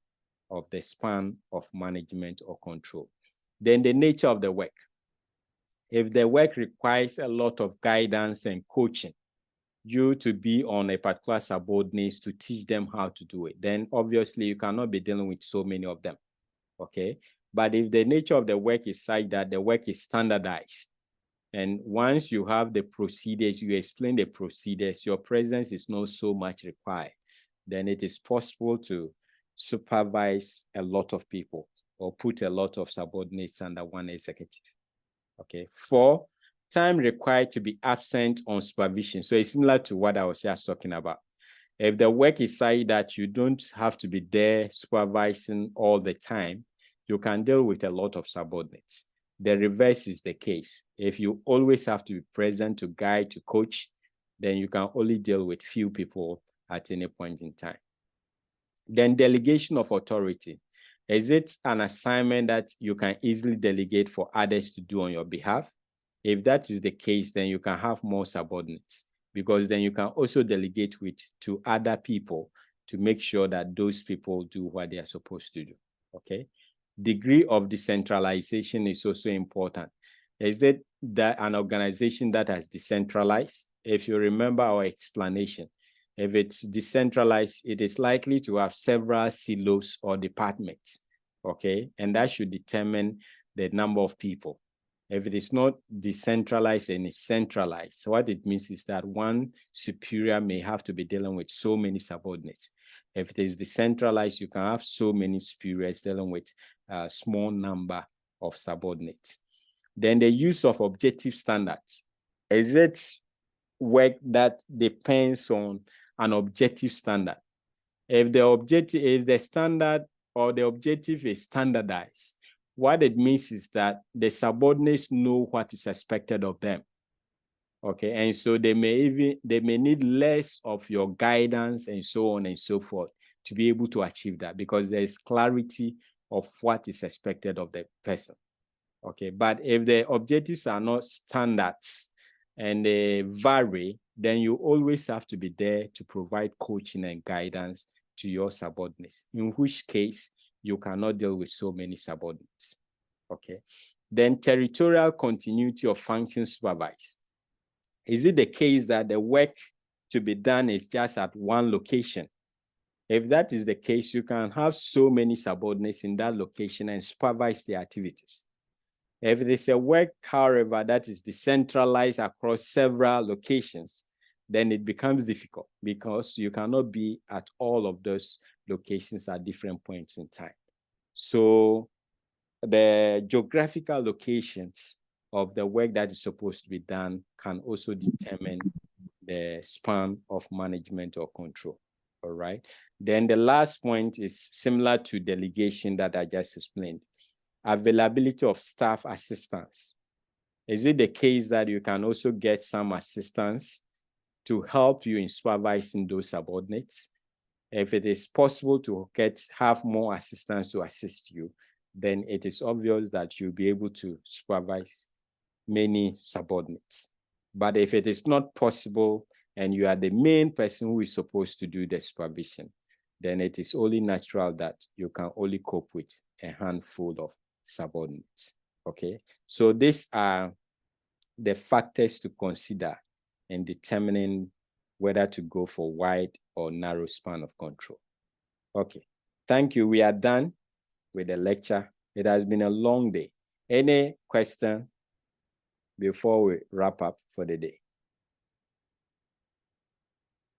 of the span of management or control. Then the nature of the work. If the work requires a lot of guidance and coaching, you to be on a particular subordinates to teach them how to do it, then obviously you cannot be dealing with so many of them, okay? But if the nature of the work is such that the work is standardized, and once you have the procedures, you explain the procedures, your presence is not so much required, then it is possible to supervise a lot of people or put a lot of subordinates under one executive, okay? 4, time required to be absent on supervision. So it's similar to what I was just talking about. If the work is such that you don't have to be there supervising all the time, you can deal with a lot of subordinates. The reverse is the case. If you always have to be present to guide, to coach, then you can only deal with few people at any point in time. Then delegation of authority. Is it an assignment that you can easily delegate for others to do on your behalf? If that is the case, then you can have more subordinates, because then you can also delegate to other people to make sure that those people do what they are supposed to do, okay? Degree of decentralization is also important. Is it that an organization that has decentralized? If you remember our explanation, if it's decentralized, it is likely to have several silos or departments, okay? And that should determine the number of people. If it is not decentralized and it's centralized, what it means is that one superior may have to be dealing with so many subordinates. If it is decentralized, you can have so many superiors dealing with a small number of subordinates. Then the use of objective standards. Is it work that depends on an objective standard? If the standard or the objective is standardized, what it means is that the subordinates know what is expected of them, okay? And so they may need less of your guidance and so on and so forth to be able to achieve that, because there is clarity of what is expected of the person, okay? But if the objectives are not standards and they vary, then you always have to be there to provide coaching and guidance to your subordinates, in which case you cannot deal with so many subordinates, okay? Then territorial continuity of function supervised. Is it the case that the work to be done is just at one location? If that is the case, you can have so many subordinates in that location and supervise the activities. If it is a work, however, that is decentralized across several locations, then it becomes difficult, because you cannot be at all of those locations at different points in time. So the geographical locations of the work that is supposed to be done can also determine the span of management or control, all right? Then the last point is similar to delegation that I just explained. Availability of staff assistance. Is it the case that you can also get some assistance to help you in supervising those subordinates? If it is possible to have more assistance to assist you, then it is obvious that you'll be able to supervise many subordinates. But if it is not possible and you are the main person who is supposed to do the supervision, then it is only natural that you can only cope with a handful of subordinates, okay? So these are the factors to consider in determining whether to go for wide or narrow span of control. Okay, thank you. We are done with the lecture. It has been a long day. Any question before we wrap up for the day?